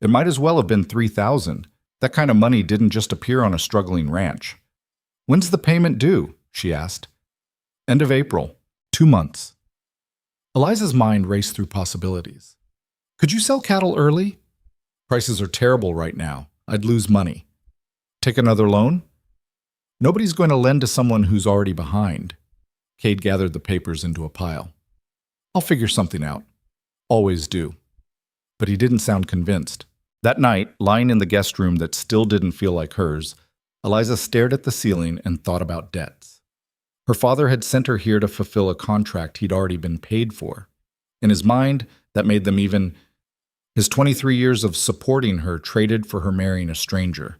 It might as well have been $3,000. That kind of money didn't just appear on a struggling ranch. When's the payment due? She asked. End of April. 2 months. Eliza's mind raced through possibilities. Could you sell cattle early? Prices are terrible right now. I'd lose money. Take another loan? Nobody's going to lend to someone who's already behind. Cade gathered the papers into a pile. I'll figure something out. Always do. But he didn't sound convinced. That night, lying in the guest room that still didn't feel like hers, Eliza stared at the ceiling and thought about debts. Her father had sent her here to fulfill a contract he'd already been paid for. In his mind, that made them even. His 23 years of supporting her traded for her marrying a stranger.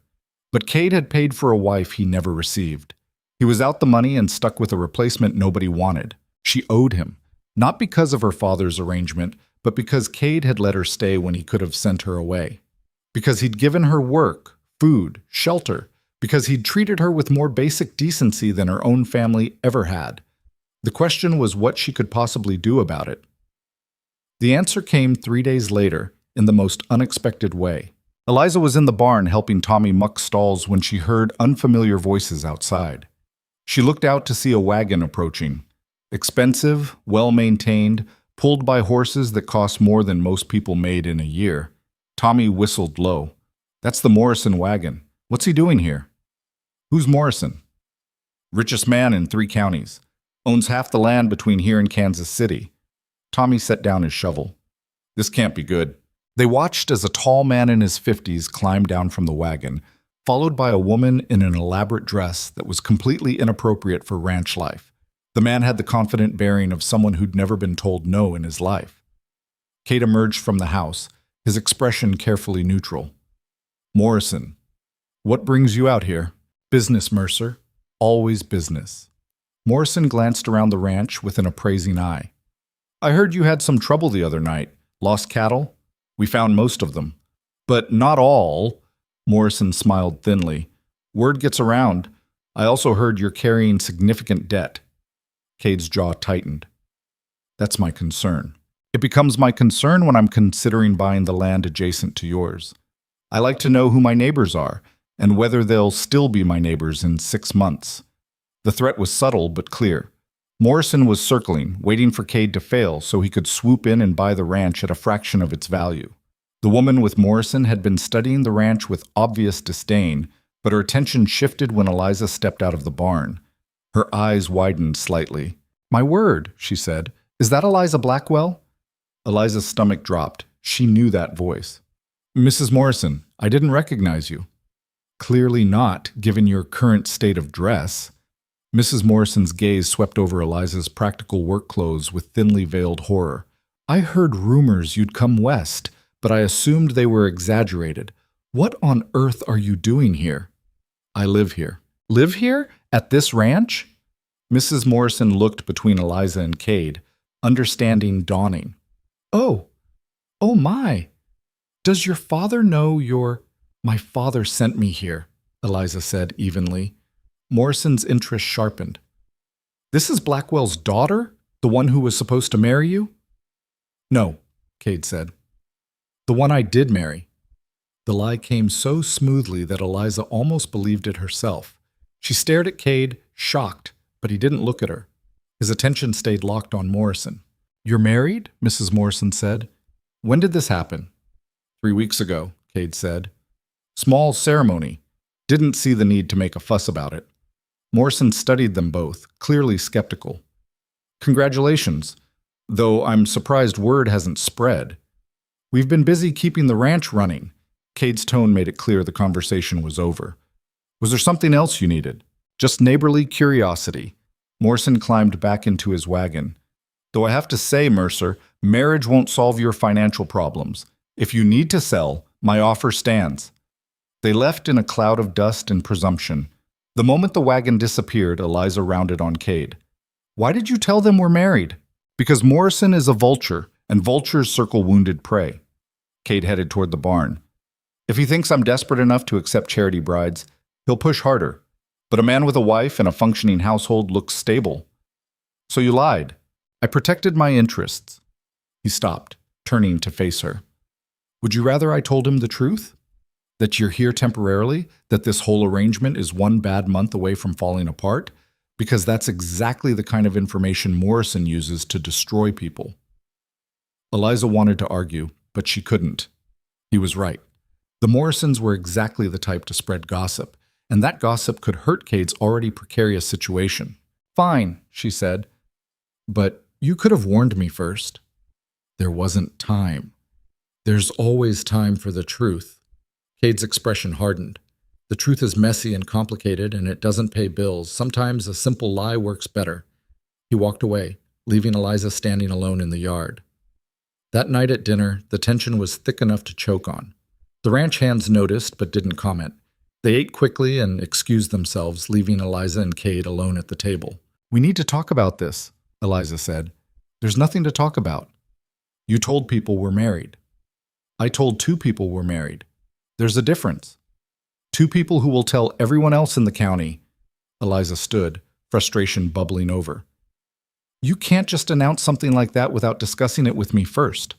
But Cade had paid for a wife he never received. He was out the money and stuck with a replacement nobody wanted. She owed him, not because of her father's arrangement, but because Cade had let her stay when he could have sent her away. Because he'd given her work, food, shelter, because he'd treated her with more basic decency than her own family ever had. The question was what she could possibly do about it. The answer came 3 days later, in the most unexpected way. Eliza was in the barn helping Tommy muck stalls when she heard unfamiliar voices outside. She looked out to see a wagon approaching. Expensive, well-maintained, pulled by horses that cost more than most people made in a year. Tommy whistled low. That's the Morrison wagon. What's he doing here? Who's Morrison? Richest man in 3 counties. Owns half the land between here and Kansas City. Tommy set down his shovel. This can't be good. They watched as a tall man in his 50s climbed down from the wagon, followed by a woman in an elaborate dress that was completely inappropriate for ranch life. The man had the confident bearing of someone who'd never been told no in his life. Cade emerged from the house, his expression carefully neutral. Morrison, what brings you out here? Business, Mercer. Always business. Morrison glanced around the ranch with an appraising eye. I heard you had some trouble the other night. Lost cattle? We found most of them. But not all. Morrison smiled thinly. Word gets around. I also heard you're carrying significant debt. Cade's jaw tightened. That's my concern. It becomes my concern when I'm considering buying the land adjacent to yours. I like to know who my neighbors are, and whether they'll still be my neighbors in 6 months. The threat was subtle but clear. Morrison was circling, waiting for Cade to fail so he could swoop in and buy the ranch at a fraction of its value. The woman with Morrison had been studying the ranch with obvious disdain, but her attention shifted when Eliza stepped out of the barn. Her eyes widened slightly. My word, she said. Is that Eliza Blackwell? Eliza's stomach dropped. She knew that voice. Mrs. Morrison, I didn't recognize you. Clearly not, given your current state of dress. Mrs. Morrison's gaze swept over Eliza's practical work clothes with thinly veiled horror. I heard rumors you'd come west, but I assumed they were exaggerated. What on earth are you doing here? I live here. Live here? At this ranch? Mrs. Morrison looked between Eliza and Cade, understanding dawning. Oh my. Does your father know you're— My father sent me here, Eliza said evenly. Morrison's interest sharpened. This is Blackwell's daughter? The one who was supposed to marry you? No, Cade said. The one I did marry. The lie came so smoothly that Eliza almost believed it herself. She stared at Cade, shocked, but he didn't look at her. His attention stayed locked on Morrison. You're married? Mrs. Morrison said. When did this happen? 3 weeks ago, Cade said. Small ceremony. Didn't see the need to make a fuss about it. Morrison studied them both, clearly skeptical. Congratulations, though I'm surprised word hasn't spread. We've been busy keeping the ranch running. Cade's tone made it clear the conversation was over. Was there something else you needed? Just neighborly curiosity. Morrison climbed back into his wagon. Though I have to say, Mercer, marriage won't solve your financial problems. If you need to sell, my offer stands. They left in a cloud of dust and presumption. The moment the wagon disappeared, Eliza rounded on Cade. Why did you tell them we're married? Because Morrison is a vulture, and vultures circle wounded prey. Cade headed toward the barn. If he thinks I'm desperate enough to accept charity brides, he'll push harder. But a man with a wife and a functioning household looks stable. So you lied. I protected my interests. He stopped, turning to face her. Would you rather I told him the truth? That you're here temporarily? That this whole arrangement is one bad month away from falling apart? Because that's exactly the kind of information Morrison uses to destroy people. Eliza wanted to argue, but she couldn't. He was right. The Morrisons were exactly the type to spread gossip, and that gossip could hurt Cade's already precarious situation. Fine, she said. But you could have warned me first. There wasn't time. There's always time for the truth. Cade's expression hardened. The truth is messy and complicated, and it doesn't pay bills. Sometimes a simple lie works better. He walked away, leaving Eliza standing alone in the yard. That night at dinner, the tension was thick enough to choke on. The ranch hands noticed but didn't comment. They ate quickly and excused themselves, leaving Eliza and Cade alone at the table. We need to talk about this, Eliza said. There's nothing to talk about. You told people we're married. I told 2 people we're married. There's a difference. 2 people who will tell everyone else in the county. Eliza stood, frustration bubbling over. You can't just announce something like that without discussing it with me first.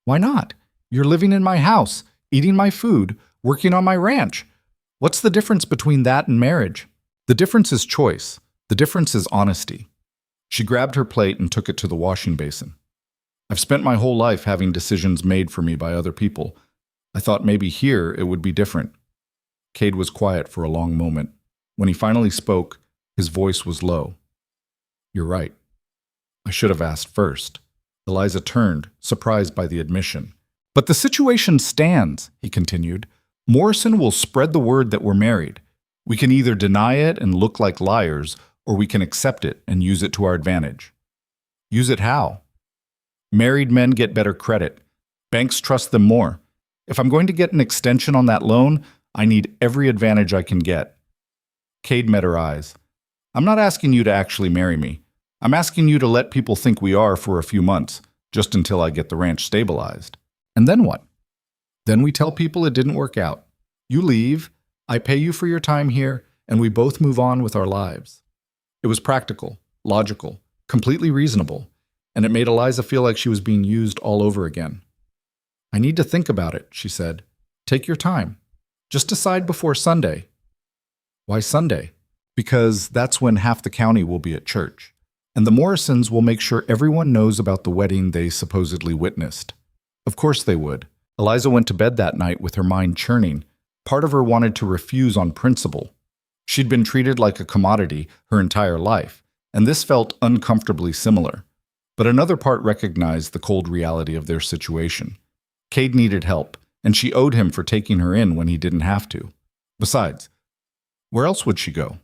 Why not? You're living in my house, eating my food, working on my ranch. What's the difference between that and marriage? The difference is choice. The difference is honesty. She grabbed her plate and took it to the washing basin. I've spent my whole life having decisions made for me by other people. I thought maybe here it would be different. Cade was quiet for a long moment. When he finally spoke, his voice was low. You're right. I should have asked first. Eliza turned, surprised by the admission. But the situation stands, he continued. Morrison will spread the word that we're married. We can either deny it and look like liars, or we can accept it and use it to our advantage. Use it how? Married men get better credit. Banks trust them more. If I'm going to get an extension on that loan, I need every advantage I can get. Cade met her eyes. I'm not asking you to actually marry me. I'm asking you to let people think we are for a few months, just until I get the ranch stabilized. And then what? Then we tell people it didn't work out. You leave, I pay you for your time here, and we both move on with our lives. It was practical, logical, completely reasonable, and it made Eliza feel like she was being used all over again. I need to think about it, she said. Take your time. Just decide before Sunday. Why Sunday? Because that's when half the county will be at church, and the Morrisons will make sure everyone knows about the wedding they supposedly witnessed. Of course they would. Eliza went to bed that night with her mind churning. Part of her wanted to refuse on principle. She'd been treated like a commodity her entire life, and this felt uncomfortably similar. But another part recognized the cold reality of their situation. Cade needed help, and she owed him for taking her in when he didn't have to. Besides, where else would she go?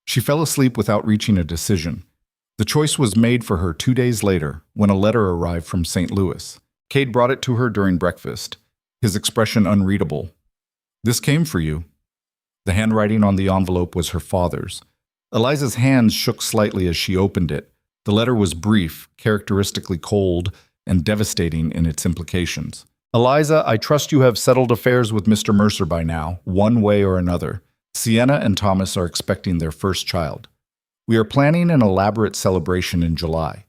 She fell asleep without reaching a decision. The choice was made for her 2 days later when a letter arrived from St. Louis. Cade brought it to her during breakfast, his expression unreadable. "This came for you." The handwriting on the envelope was her father's. Eliza's hands shook slightly as she opened it. The letter was brief, characteristically cold, and devastating in its implications. "Eliza, I trust you have settled affairs with Mr. Mercer by now, one way or another. Sienna and Thomas are expecting their first child. We are planning an elaborate celebration in July.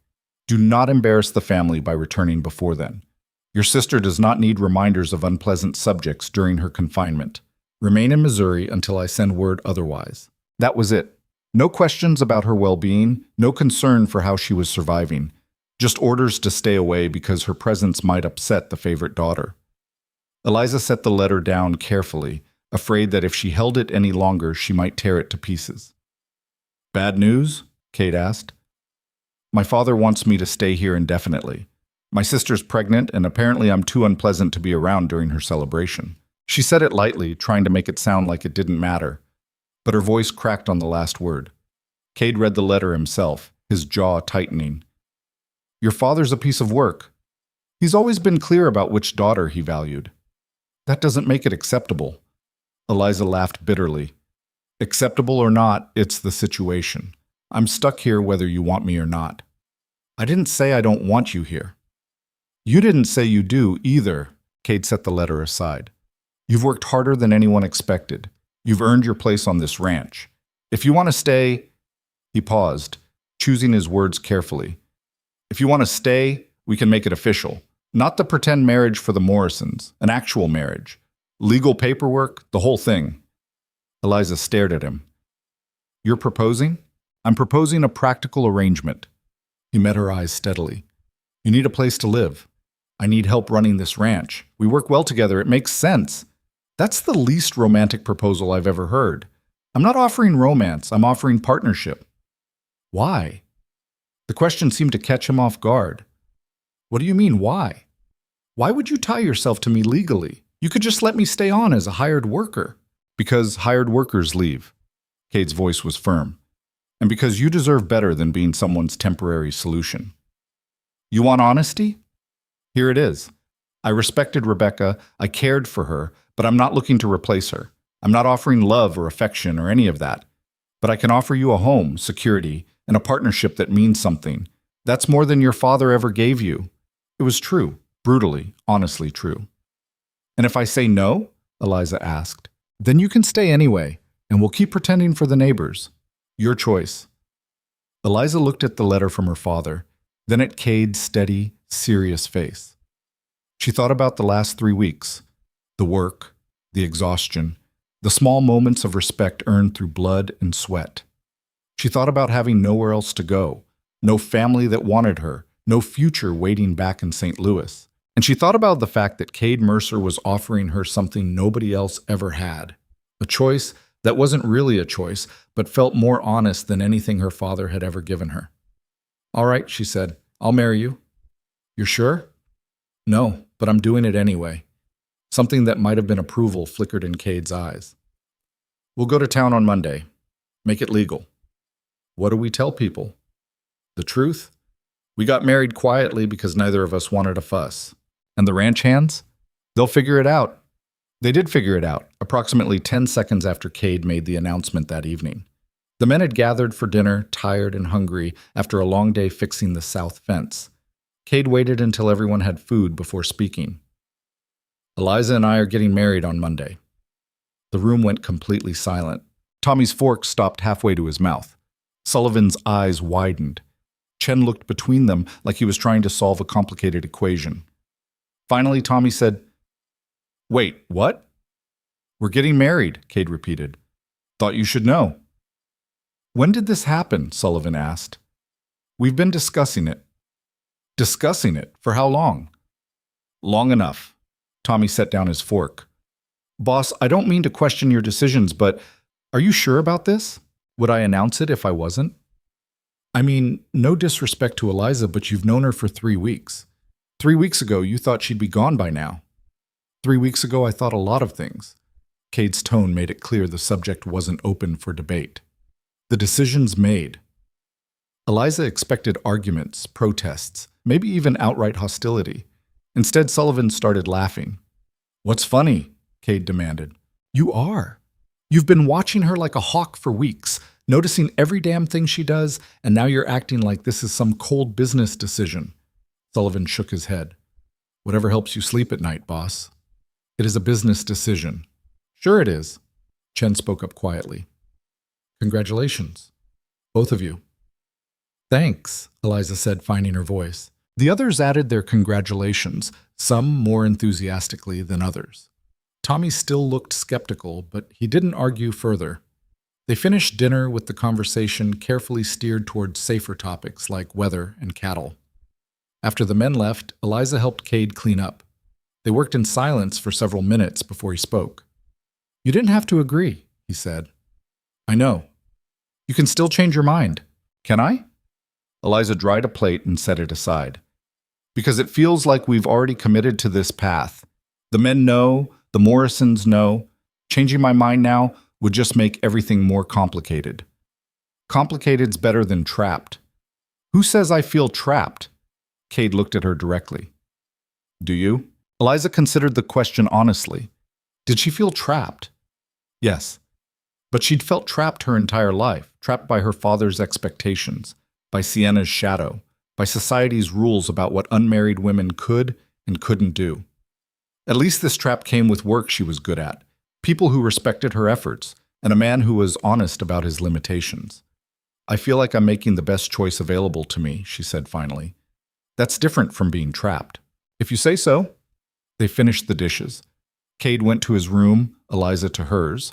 Do not embarrass the family by returning before then. Your sister does not need reminders of unpleasant subjects during her confinement. Remain in Missouri until I send word otherwise." That was it. No questions about her well-being, no concern for how she was surviving. Just orders to stay away because her presence might upset the favorite daughter. Eliza set the letter down carefully, afraid that if she held it any longer, she might tear it to pieces. "Bad news?" Cade asked. "My father wants me to stay here indefinitely. My sister's pregnant, and apparently I'm too unpleasant to be around during her celebration." She said it lightly, trying to make it sound like it didn't matter, but her voice cracked on the last word. Cade read the letter himself, his jaw tightening. "Your father's a piece of work. He's always been clear about which daughter he valued. That doesn't make it acceptable." Eliza laughed bitterly. "Acceptable or not, it's the situation. I'm stuck here whether you want me or not." "I didn't say I don't want you here." "You didn't say you do either." Cade set the letter aside. "You've worked harder than anyone expected. You've earned your place on this ranch. If you want to stay—" He paused, choosing his words carefully. "If you want to stay, we can make it official. Not the pretend marriage for the Morrisons, an actual marriage. Legal paperwork, the whole thing." Eliza stared at him. "You're proposing?" "I'm proposing a practical arrangement." He met her eyes steadily. "You need a place to live. I need help running this ranch. We work well together. It makes sense." That's the least romantic proposal I've ever heard. "I'm not offering romance. I'm offering partnership." "Why?" The question seemed to catch him off guard. "What do you mean, why? Why would you tie yourself to me legally? You could just let me stay on as a hired worker." "Because hired workers leave." Cade's voice was firm. "And because you deserve better than being someone's temporary solution." "You want honesty? Here it is. I respected Rebecca, I cared for her, but I'm not looking to replace her. I'm not offering love or affection or any of that. But I can offer you a home, security, and a partnership that means something. That's more than your father ever gave you." It was true, brutally, honestly true. "And if I say no?" Eliza asked. "Then you can stay anyway, and we'll keep pretending for the neighbors. Your choice." Eliza looked at the letter from her father, then at Cade's steady, serious face. She thought about the last 3 weeks, the work, the exhaustion, the small moments of respect earned through blood and sweat. She thought about having nowhere else to go, no family that wanted her, no future waiting back in St. Louis. And she thought about the fact that Cade Mercer was offering her something nobody else ever had, a choice that wasn't really a choice, but felt more honest than anything her father had ever given her. "All right," she said, "I'll marry you." "You're sure?" "No, but I'm doing it anyway." Something that might have been approval flickered in Cade's eyes. "We'll go to town on Monday. Make it legal." "What do we tell people?" "The truth. We got married quietly because neither of us wanted a fuss." "And the ranch hands? They'll figure it out." They did figure it out, approximately 10 seconds after Cade made the announcement that evening. The men had gathered for dinner, tired and hungry, after a long day fixing the south fence. Cade waited until everyone had food before speaking. "Eliza and I are getting married on Monday." The room went completely silent. Tommy's fork stopped halfway to his mouth. Sullivan's eyes widened. Chen looked between them like he was trying to solve a complicated equation. Finally, Tommy said, "Wait, what?" "We're getting married," Cade repeated. "Thought you should know." "When did this happen?" Sullivan asked. "We've been discussing it." "Discussing it? For how long?" "Long enough." Tommy set down his fork. "Boss, I don't mean to question your decisions, but are you sure about this? Would I announce it if I wasn't? I mean, no disrespect to Eliza, but you've known her for 3 weeks. 3 weeks ago, you thought she'd be gone by now. 3 weeks ago, I thought a lot of things. Cade's tone made it clear the subject wasn't open for debate. The decision's made. Eliza expected arguments, protests, maybe even outright hostility. Instead, Sullivan started laughing. "What's funny?" Cade demanded. "You are. You've been watching her like a hawk for weeks, noticing every damn thing she does, and now you're acting like this is some cold business decision." Sullivan shook his head. "Whatever helps you sleep at night, boss. It is a business decision." "Sure it is." Chen spoke up quietly. "Congratulations, both of you." "Thanks," Eliza said, finding her voice. The others added their congratulations, some more enthusiastically than others. Tommy still looked skeptical, but he didn't argue further. They finished dinner with the conversation carefully steered towards safer topics like weather and cattle. After the men left, Eliza helped Cade clean up. They worked in silence for several minutes before he spoke. "You didn't have to agree," he said. "I know. You can still change your mind. Can I?" Eliza dried a plate and set it aside. "Because it feels like we've already committed to this path. The men know, the Morrisons know. Changing my mind now would just make everything more complicated. Complicated's better than trapped." "Who says I feel trapped?" Cade looked at her directly. "Do you?" Eliza considered the question honestly. Did she feel trapped? Yes. But she'd felt trapped her entire life, trapped by her father's expectations, by Sienna's shadow, by society's rules about what unmarried women could and couldn't do. At least this trap came with work she was good at, people who respected her efforts, and a man who was honest about his limitations. "I feel like I'm making the best choice available to me," she said finally. "That's different from being trapped." "If you say so." They finished the dishes. Cade went to his room, Eliza to hers,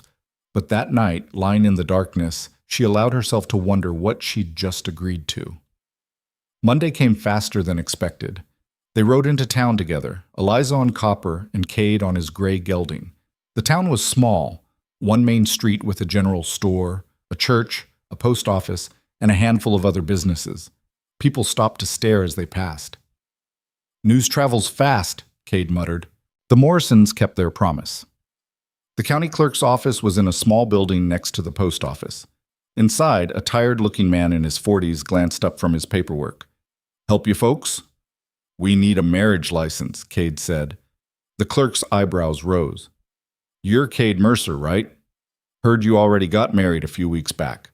but that night, lying in the darkness, she allowed herself to wonder what she'd just agreed to. Monday came faster than expected. They rode into town together, Eliza on Copper and Cade on his gray gelding. The town was small, one main street with a general store, a church, a post office, and a handful of other businesses. People stopped to stare as they passed. "News travels fast," Cade muttered. The Morrisons kept their promise. The county clerk's office was in a small building next to the post office. Inside, a tired-looking man in his 40s glanced up from his paperwork. "Help you folks?" "We need a marriage license," Cade said. The clerk's eyebrows rose. "You're Cade Mercer, right? Heard you already got married a few weeks back."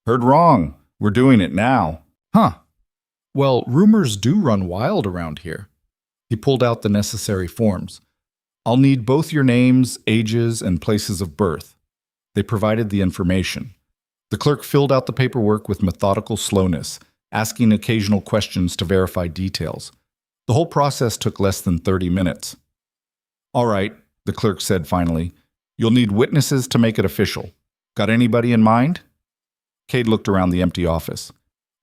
"Heard wrong. We're doing it now." "Huh. Well, rumors do run wild around here." He pulled out the necessary forms. "I'll need both your names, ages, and places of birth." They provided the information. The clerk filled out the paperwork with methodical slowness, asking occasional questions to verify details. The whole process took less than 30 minutes. "All right," the clerk said finally. "You'll need witnesses to make it official. Got anybody in mind?" Cade looked around the empty office.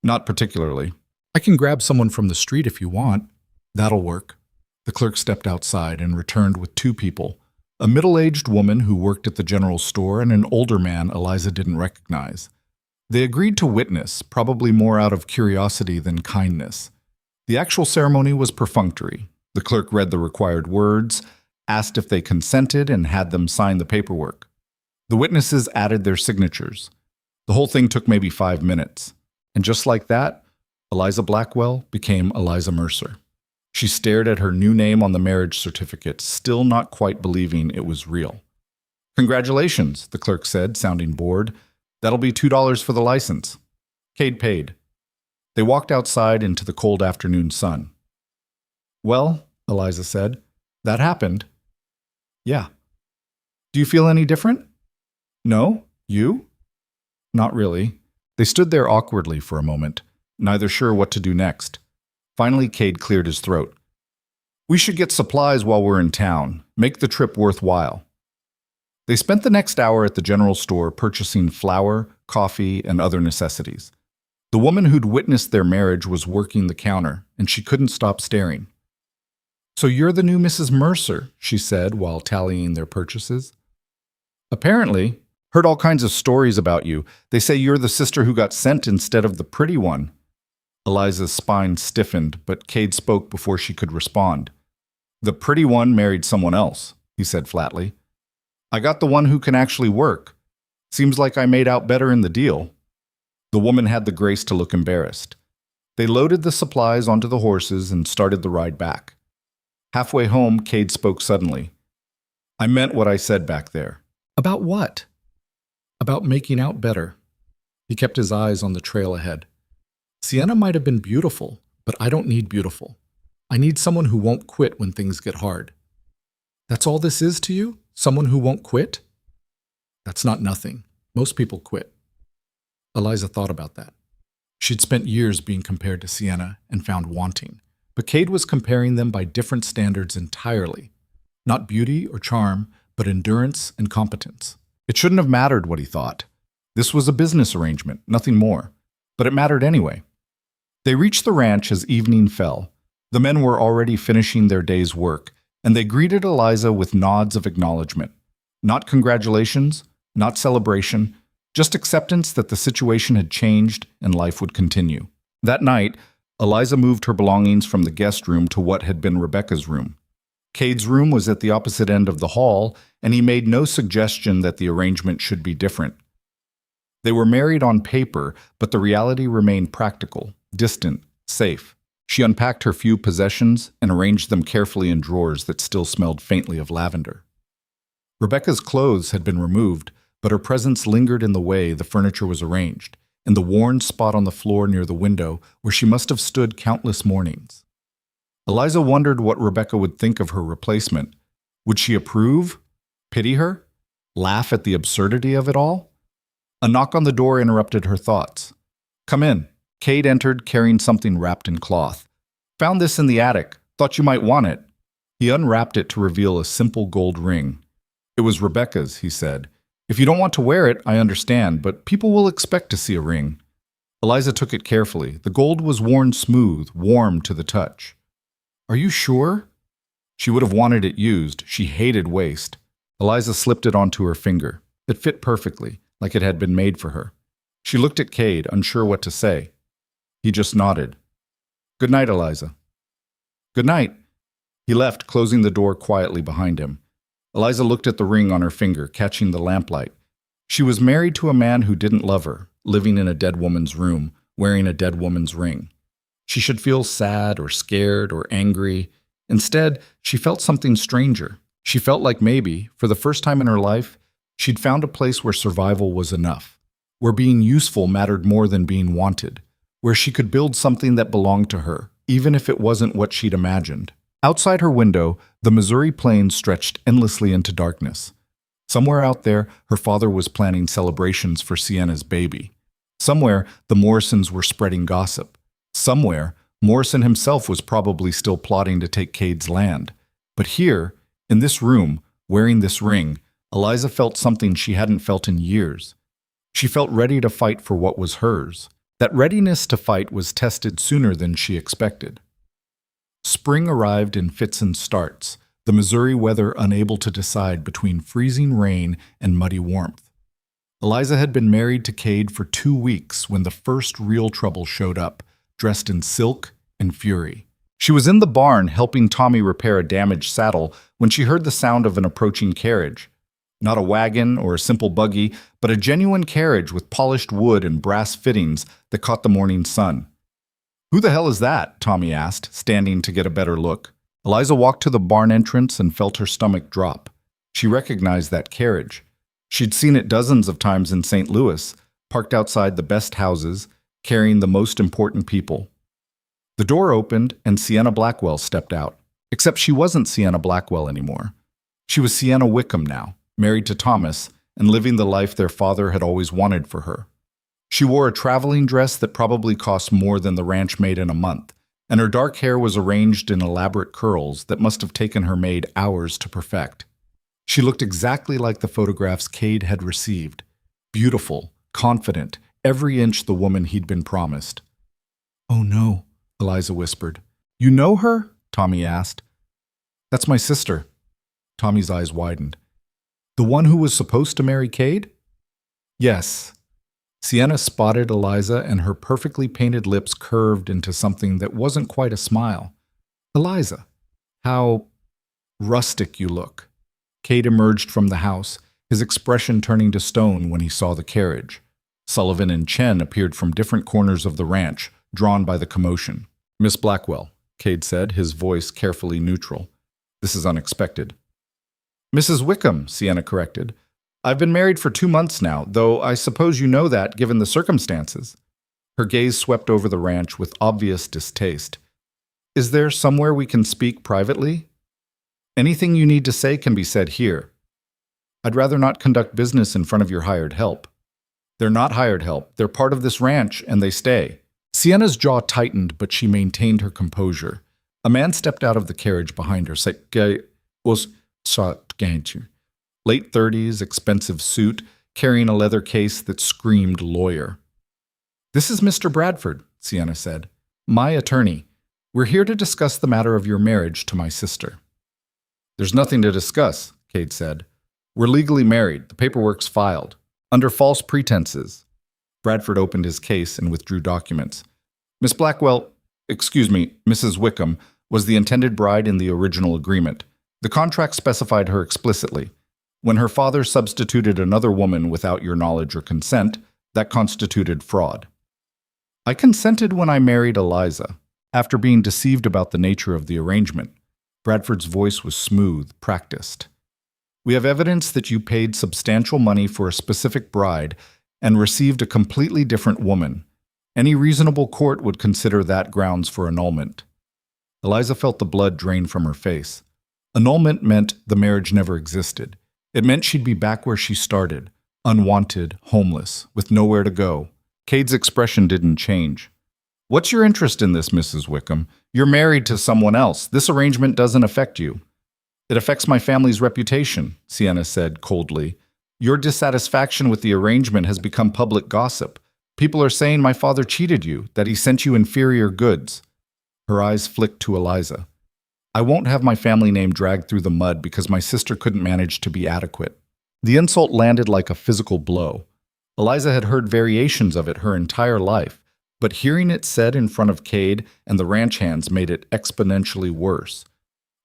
"Not particularly. I can grab someone from the street if you want." "That'll work." The clerk stepped outside and returned with two people, a middle-aged woman who worked at the general store and an older man Eliza didn't recognize. They agreed to witness, probably more out of curiosity than kindness. The actual ceremony was perfunctory. The clerk read the required words, asked if they consented, and had them sign the paperwork. The witnesses added their signatures. The whole thing took maybe 5 minutes. And just like that, Eliza Blackwell became Eliza Mercer. She stared at her new name on the marriage certificate, still not quite believing it was real. "Congratulations," the clerk said, sounding bored. "That'll be $2 for the license." Cade paid. They walked outside into the cold afternoon sun. "Well," Eliza said, "that happened." "Yeah." "Do you feel any different?" "No. You?" "Not really." They stood there awkwardly for a moment, neither sure what to do next. Finally, Cade cleared his throat. "We should get supplies while we're in town. Make the trip worthwhile." They spent the next hour at the general store purchasing flour, coffee, and other necessities. The woman who'd witnessed their marriage was working the counter, and she couldn't stop staring. "So you're the new Mrs. Mercer," she said while tallying their purchases. "Apparently. Heard all kinds of stories about you. They say you're the sister who got sent instead of the pretty one." Eliza's spine stiffened, but Cade spoke before she could respond. "The pretty one married someone else," he said flatly. I got the one who can actually work. Seems like I made out better in the deal. The woman had the grace to look embarrassed. They loaded the supplies onto the horses and started the ride back. Halfway home, Cade spoke suddenly. I meant what I said back there. About what? About making out better. He kept his eyes on the trail ahead. Sienna might have been beautiful, but I don't need beautiful. I need someone who won't quit when things get hard. That's all this is to you? Someone who won't quit? That's not nothing. Most people quit. Eliza thought about that. She'd spent years being compared to Sienna and found wanting, but Cade was comparing them by different standards entirely. Not beauty or charm, but endurance and competence. It shouldn't have mattered what he thought. This was a business arrangement, nothing more. But it mattered anyway. They reached the ranch as evening fell. The men were already finishing their day's work, and they greeted Eliza with nods of acknowledgement. Not congratulations, not celebration, just acceptance that the situation had changed and life would continue. That night, Eliza moved her belongings from the guest room to what had been Rebecca's room. Cade's room was at the opposite end of the hall, and he made no suggestion that the arrangement should be different. They were married on paper, but the reality remained practical, distant, safe. She unpacked her few possessions and arranged them carefully in drawers that still smelled faintly of lavender. Rebecca's clothes had been removed, but her presence lingered in the way the furniture was arranged, in the worn spot on the floor near the window where she must have stood countless mornings. Eliza wondered what Rebecca would think of her replacement. Would she approve? Pity her? Laugh at the absurdity of it all? A knock on the door interrupted her thoughts. Come in. Cade entered carrying something wrapped in cloth. Found this in the attic. Thought you might want it. He unwrapped it to reveal a simple gold ring. It was Rebecca's, he said. If you don't want to wear it, I understand, but people will expect to see a ring. Eliza took it carefully. The gold was worn smooth, warm to the touch. Are you sure? She would have wanted it used. She hated waste. Eliza slipped it onto her finger. It fit perfectly, like it had been made for her. She looked at Cade, unsure what to say. He just nodded. Good night, Eliza. Good night. He left, closing the door quietly behind him. Eliza looked at the ring on her finger, catching the lamplight. She was married to a man who didn't love her, living in a dead woman's room, wearing a dead woman's ring. She should feel sad or scared or angry. Instead, she felt something stranger. She felt like maybe, for the first time in her life, she'd found a place where survival was enough, where being useful mattered more than being wanted, where she could build something that belonged to her, even if it wasn't what she'd imagined. Outside her window, the Missouri plains stretched endlessly into darkness. Somewhere out there, her father was planning celebrations for Sienna's baby. Somewhere, the Morrisons were spreading gossip. Somewhere, Morrison himself was probably still plotting to take Cade's land. But here, in this room, wearing this ring, Eliza felt something she hadn't felt in years. She felt ready to fight for what was hers. That readiness to fight was tested sooner than she expected. Spring arrived in fits and starts, the Missouri weather unable to decide between freezing rain and muddy warmth. Eliza had been married to Cade for 2 weeks when the first real trouble showed up, dressed in silk and fury. She was in the barn helping Tommy repair a damaged saddle when she heard the sound of an approaching carriage. Not a wagon or a simple buggy, but a genuine carriage with polished wood and brass fittings that caught the morning sun. Who the hell is that? Tommy asked, standing to get a better look. Eliza walked to the barn entrance and felt her stomach drop. She recognized that carriage. She'd seen it dozens of times in St. Louis, parked outside the best houses, carrying the most important people. The door opened and Sienna Blackwell stepped out. Except she wasn't Sienna Blackwell anymore. She was Sienna Wickham now, married to Thomas, and living the life their father had always wanted for her. She wore a traveling dress that probably cost more than the ranch made in a month, and her dark hair was arranged in elaborate curls that must have taken her maid hours to perfect. She looked exactly like the photographs Cade had received. Beautiful, confident, every inch the woman he'd been promised. "Oh no," Eliza whispered. "You know her?" Tommy asked. "That's my sister." Tommy's eyes widened. "The one who was supposed to marry Cade?" "Yes." Sienna spotted Eliza and her perfectly painted lips curved into something that wasn't quite a smile. "Eliza, how rustic you look." Cade emerged from the house, his expression turning to stone when he saw the carriage. Sullivan and Chen appeared from different corners of the ranch, drawn by the commotion. "Miss Blackwell," Cade said, his voice carefully neutral. "This is unexpected." "Mrs. Wickham," Sienna corrected. "I've been married for 2 months now, though I suppose you know that, given the circumstances." Her gaze swept over the ranch with obvious distaste. "Is there somewhere we can speak privately?" "Anything you need to say can be said here." "I'd rather not conduct business in front of your hired help." "They're not hired help. They're part of this ranch, and they stay." Sienna's jaw tightened, but she maintained her composure. A man stepped out of the carriage behind her. Late 30s, expensive suit, carrying a leather case that screamed lawyer. "This is Mr. Bradford," Sienna said. "My attorney. We're here to discuss the matter of your marriage to my sister." "There's nothing to discuss," Cade said. "We're legally married. The paperwork's filed. Under false pretenses." Bradford opened his case and withdrew documents. "Miss Blackwell, Mrs. Wickham, was the intended bride in the original agreement. The contract specified her explicitly. When her father substituted another woman without your knowledge or consent, that constituted fraud." "I consented when I married Eliza, after being deceived about the nature of the arrangement." Bradford's voice was smooth, practiced. "We have evidence that you paid substantial money for a specific bride and received a completely different woman. Any reasonable court would consider that grounds for annulment." Eliza felt the blood drain from her face. Annulment meant the marriage never existed. It meant she'd be back where she started, unwanted, homeless, with nowhere to go. Cade's expression didn't change. "What's your interest in this, Mrs. Wickham? You're married to someone else. This arrangement doesn't affect you." "It affects my family's reputation," Sienna said coldly. "Your dissatisfaction with the arrangement has become public gossip. People are saying my father cheated you, that he sent you inferior goods." Her eyes flicked to Eliza. "I won't have my family name dragged through the mud because my sister couldn't manage to be adequate." The insult landed like a physical blow. Eliza had heard variations of it her entire life, but hearing it said in front of Cade and the ranch hands made it exponentially worse.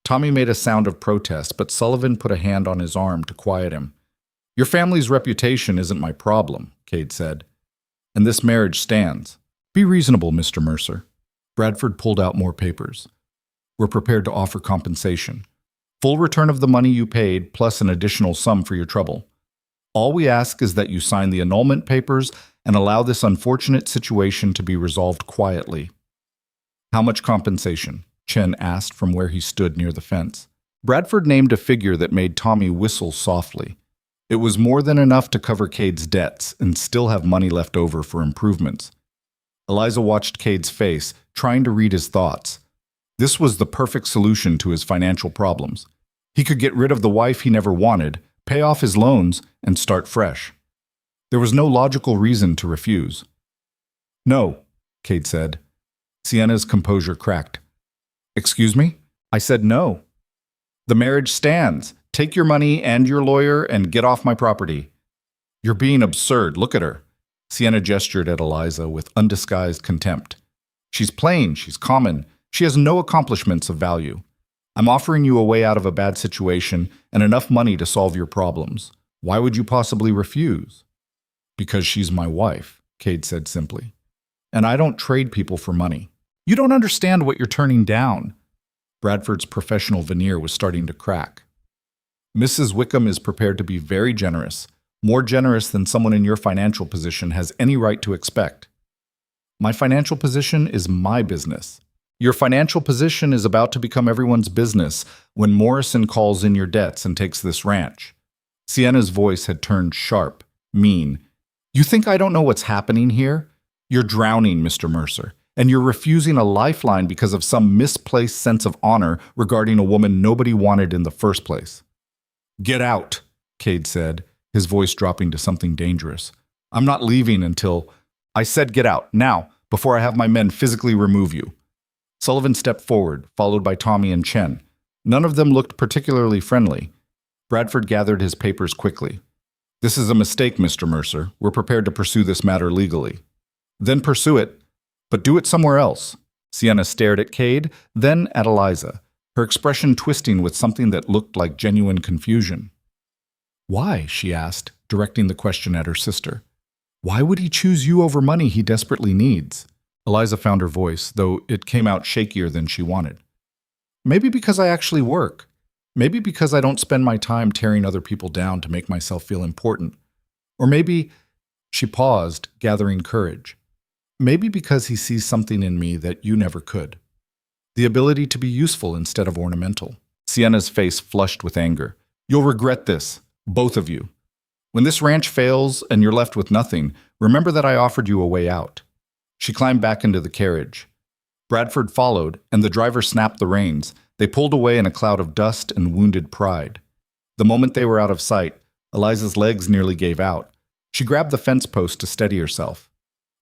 Tommy made a sound of protest, but Sullivan put a hand on his arm to quiet him. "Your family's reputation isn't my problem," Cade said. "And this marriage stands. Be reasonable, Mr. Mercer." Bradford pulled out more papers. "We're prepared to offer compensation. Full return of the money you paid, plus an additional sum for your trouble. All we ask is that you sign the annulment papers and allow this unfortunate situation to be resolved quietly." "How much compensation?" Chen asked from where he stood near the fence. Bradford named a figure that made Tommy whistle softly. It was more than enough to cover Cade's debts and still have money left over for improvements. Eliza watched Cade's face, trying to read his thoughts. This was the perfect solution to his financial problems. He could get rid of the wife he never wanted, pay off his loans, and start fresh. There was no logical reason to refuse. "No," Cade said. Sienna's composure cracked. "Excuse me? I said no. The marriage stands. Take your money and your lawyer and get off my property." "You're being absurd. Look at her." Sienna gestured at Eliza with undisguised contempt. "She's plain. She's common. She has no accomplishments of value. I'm offering you a way out of a bad situation and enough money to solve your problems. Why would you possibly refuse?" "Because she's my wife," Cade said simply. "And I don't trade people for money." "You don't understand what you're turning down." Bradford's professional veneer was starting to crack. "Mrs. Wickham is prepared to be very generous, more generous than someone in your financial position has any right to expect." "My financial position is my business. Your financial position is about to become everyone's business when Morrison calls in your debts and takes this ranch." Sienna's voice had turned sharp, mean. "You think I don't know what's happening here? You're drowning, Mr. Mercer, and you're refusing a lifeline because of some misplaced sense of honor regarding a woman nobody wanted in the first place." "Get out," Cade said, his voice dropping to something dangerous. "I'm not leaving until—" "I said get out, now, before I have my men physically remove you." Sullivan stepped forward, followed by Tommy and Chen. None of them looked particularly friendly. Bradford gathered his papers quickly. "This is a mistake, Mr. Mercer. We're prepared to pursue this matter legally." "Then pursue it, but do it somewhere else." Sienna stared at Cade, then at Eliza, her expression twisting with something that looked like genuine confusion. Why? She asked, directing the question at her sister. Why would he choose you over money he desperately needs? Eliza found her voice, though it came out shakier than she wanted. Maybe because I actually work. Maybe because I don't spend my time tearing other people down to make myself feel important. Or maybe, she paused, gathering courage. Maybe because he sees something in me that you never could. The ability to be useful instead of ornamental. Sienna's face flushed with anger. You'll regret this, both of you. When this ranch fails and you're left with nothing, remember that I offered you a way out. She climbed back into the carriage. Bradford followed, and the driver snapped the reins. They pulled away in a cloud of dust and wounded pride. The moment they were out of sight, Eliza's legs nearly gave out. She grabbed the fence post to steady herself.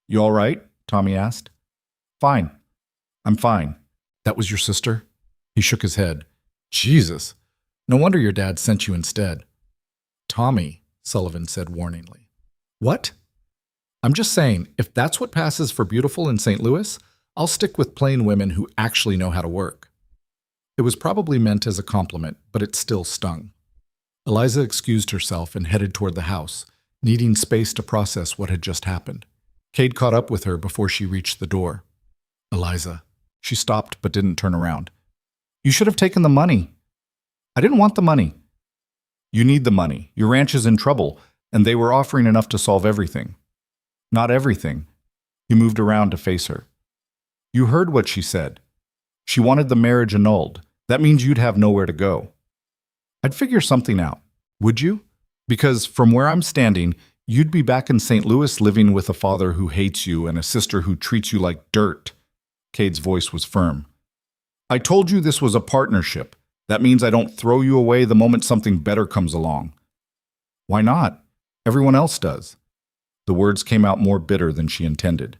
You all right? Tommy asked. Fine. I'm fine. That was your sister? He shook his head. Jesus. No wonder your dad sent you instead. Tommy, Sullivan said warningly. What? I'm just saying, if that's what passes for beautiful in St. Louis, I'll stick with plain women who actually know how to work. It was probably meant as a compliment, but it still stung. Eliza excused herself and headed toward the house, needing space to process what had just happened. Cade caught up with her before she reached the door. Eliza. She stopped but didn't turn around. You should have taken the money. I didn't want the money. You need the money. Your ranch is in trouble, and they were offering enough to solve everything. Not everything. He moved around to face her. You heard what she said. She wanted the marriage annulled. That means you'd have nowhere to go. I'd figure something out. Would you? Because from where I'm standing, you'd be back in St. Louis living with a father who hates you and a sister who treats you like dirt. Cade's voice was firm. I told you this was a partnership. That means I don't throw you away the moment something better comes along. Why not? Everyone else does. The words came out more bitter than she intended.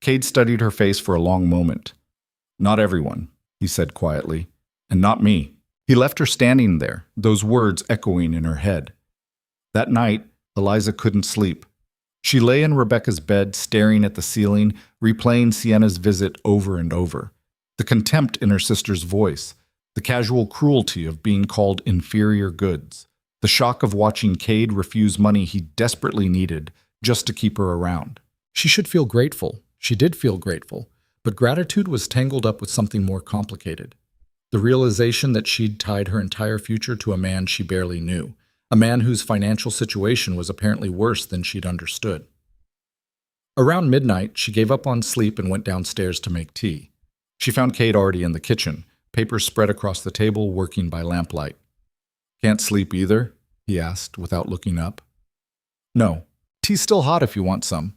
Cade studied her face for a long moment. Not everyone, he said quietly, and not me. He left her standing there, those words echoing in her head. That night, Eliza couldn't sleep. She lay in Rebecca's bed, staring at the ceiling, replaying Sienna's visit over and over. The contempt in her sister's voice, the casual cruelty of being called inferior goods, the shock of watching Cade refuse money he desperately needed just to keep her around. She should feel grateful. She did feel grateful, but gratitude was tangled up with something more complicated. The realization that she'd tied her entire future to a man she barely knew, a man whose financial situation was apparently worse than she'd understood. Around midnight, she gave up on sleep and went downstairs to make tea. She found Cade already in the kitchen, papers spread across the table, working by lamplight. Can't sleep either? He asked, without looking up. No. Tea's still hot if you want some.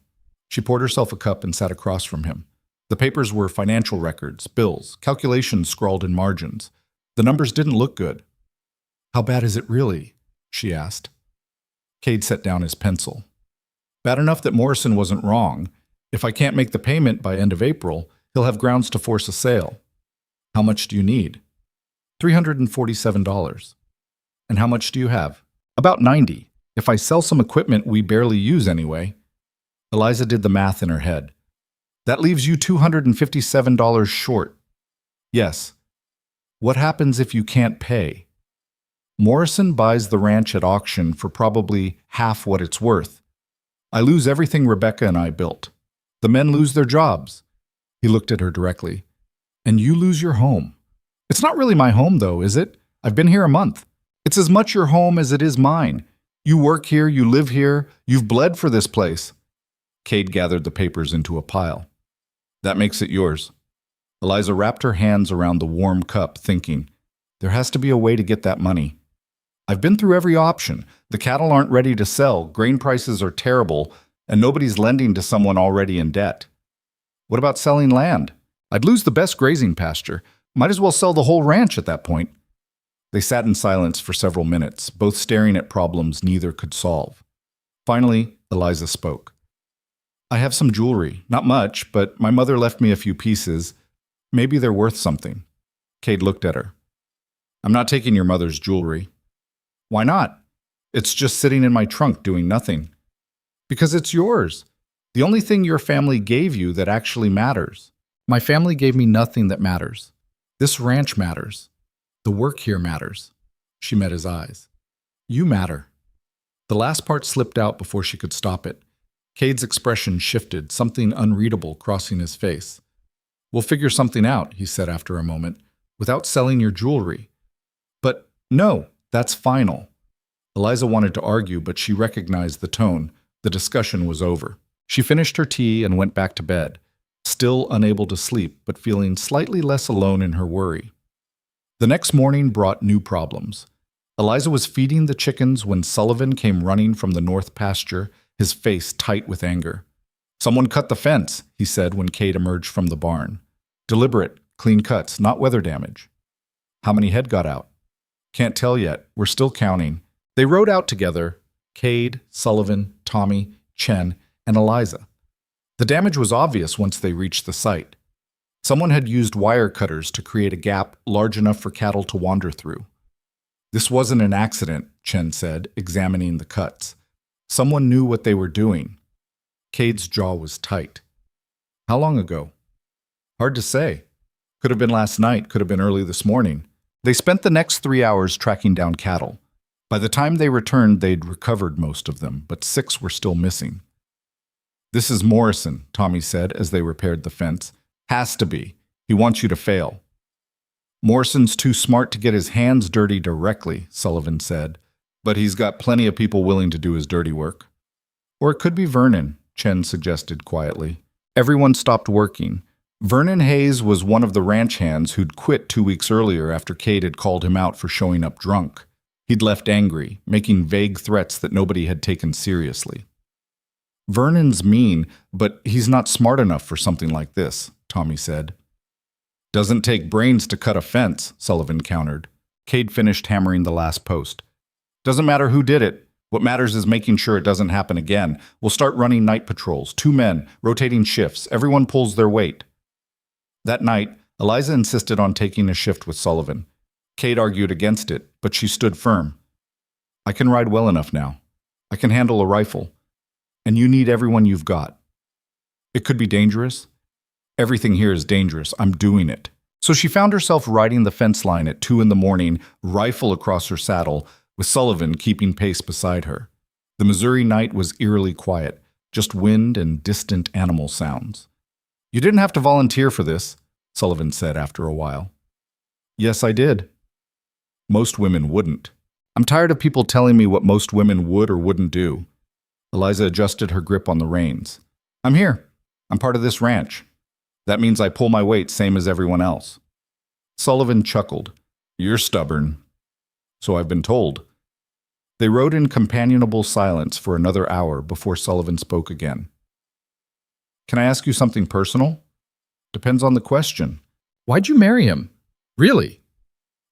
She poured herself a cup and sat across from him. The papers were financial records, bills, calculations scrawled in margins. The numbers didn't look good. How bad is it really? She asked. Cade set down his pencil. Bad enough that Morrison wasn't wrong. If I can't make the payment by end of April, he'll have grounds to force a sale. How much do you need? $347. And how much do you have? About 90. If I sell some equipment we barely use anyway. Eliza did the math in her head. That leaves you $257 short. Yes. What happens if you can't pay? Morrison buys the ranch at auction for probably half what it's worth. I lose everything Rebecca and I built. The men lose their jobs. He looked at her directly. And you lose your home. It's not really my home, though, is it? I've been here a month. It's as much your home as it is mine. You work here, you live here, you've bled for this place. Cade gathered the papers into a pile. That makes it yours. Eliza wrapped her hands around the warm cup, thinking, there has to be a way to get that money. I've been through every option. The cattle aren't ready to sell, grain prices are terrible, and nobody's lending to someone already in debt. What about selling land? I'd lose the best grazing pasture. Might as well sell the whole ranch at that point. They sat in silence for several minutes, both staring at problems neither could solve. Finally, Eliza spoke. I have some jewelry. Not much, but my mother left me a few pieces. Maybe they're worth something. Cade looked at her. I'm not taking your mother's jewelry. Why not? It's just sitting in my trunk doing nothing. Because it's yours. The only thing your family gave you that actually matters. My family gave me nothing that matters. This ranch matters. The work here matters. She met his eyes. You matter. The last part slipped out before she could stop it. Cade's expression shifted, something unreadable crossing his face. "We'll figure something out," he said after a moment, "without selling your jewelry." "But no, that's final." Eliza wanted to argue, but she recognized the tone. The discussion was over. She finished her tea and went back to bed, still unable to sleep, but feeling slightly less alone in her worry. The next morning brought new problems. Eliza was feeding the chickens when Sullivan came running from the north pasture, his face tight with anger. "Someone cut the fence," he said when Cade emerged from the barn. "Deliberate, clean cuts, not weather damage." "How many head got out?" "Can't tell yet. We're still counting." They rode out together, Cade, Sullivan, Tommy, Chen, and Eliza. The damage was obvious once they reached the site. Someone had used wire cutters to create a gap large enough for cattle to wander through. "This wasn't an accident," Chen said, examining the cuts. "Someone knew what they were doing." Cade's jaw was tight. "How long ago?" "Hard to say. Could have been last night, could have been early this morning." They spent the next 3 hours tracking down cattle. By the time they returned, they'd recovered most of them, but 6 were still missing. "This is Morrison," Tommy said as they repaired the fence. "Has to be. He wants you to fail." "Morrison's too smart to get his hands dirty directly," Sullivan said, "but he's got plenty of people willing to do his dirty work." "Or it could be Vernon," Chen suggested quietly. Everyone stopped working. Vernon Hayes was one of the ranch hands who'd quit 2 weeks earlier after Cade had called him out for showing up drunk. He'd left angry, making vague threats that nobody had taken seriously. "Vernon's mean, but he's not smart enough for something like this," Tommy said. "Doesn't take brains to cut a fence," Sullivan countered. Cade finished hammering the last post. "Doesn't matter who did it. What matters is making sure it doesn't happen again. We'll start running night patrols, 2 men, rotating shifts. Everyone pulls their weight." That night, Eliza insisted on taking a shift with Sullivan. Cade argued against it, but she stood firm. "I can ride well enough now. I can handle a rifle. And you need everyone you've got. It could be dangerous. Everything here is dangerous. I'm doing it." So she found herself riding the fence line at 2 a.m, rifle across her saddle, with Sullivan keeping pace beside her. The Missouri night was eerily quiet, just wind and distant animal sounds. "You didn't have to volunteer for this," Sullivan said after a while. "Yes, I did." "Most women wouldn't. I'm tired of people telling me what most women would or wouldn't do." Eliza adjusted her grip on the reins. "I'm here. I'm part of this ranch. That means I pull my weight same as everyone else." Sullivan chuckled. "You're stubborn." "So I've been told." They rode in companionable silence for another hour before Sullivan spoke again. "Can I ask you something personal?" "Depends on the question." "Why'd you marry him? Really?"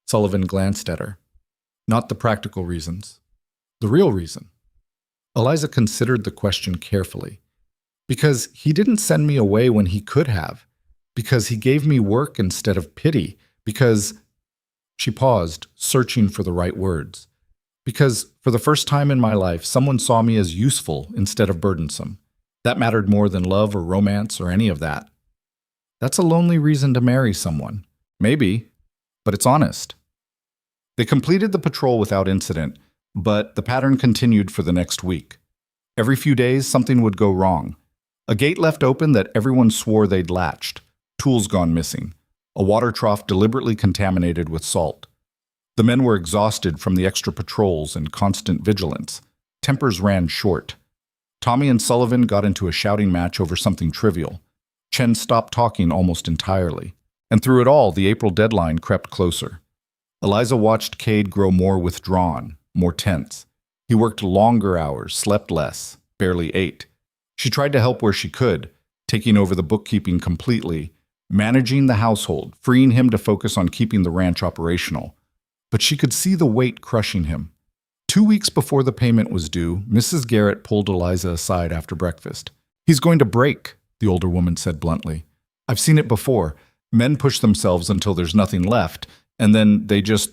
Sullivan glanced at her. "Not the practical reasons. The real reason." Eliza considered the question carefully. "Because he didn't send me away when he could have. Because he gave me work instead of pity. Because—" She paused, searching for the right words. "Because, for the first time in my life, someone saw me as useful instead of burdensome. That mattered more than love or romance or any of that." "That's a lonely reason to marry someone." "Maybe, but it's honest." They completed the patrol without incident, but the pattern continued for the next week. Every few days, something would go wrong. A gate left open that everyone swore they'd latched. Tools gone missing. A water trough deliberately contaminated with salt. The men were exhausted from the extra patrols and constant vigilance. Tempers ran short. Tommy and Sullivan got into a shouting match over something trivial. Chen stopped talking almost entirely. And through it all, the April deadline crept closer. Eliza watched Cade grow more withdrawn, more tense. He worked longer hours, slept less, barely ate. She tried to help where she could, taking over the bookkeeping completely, managing the household, freeing him to focus on keeping the ranch operational. But she could see the weight crushing him. 2 weeks before the payment was due, Mrs. Garrett pulled Eliza aside after breakfast. "He's going to break," the older woman said bluntly. "I've seen it before. Men push themselves until there's nothing left, and then they just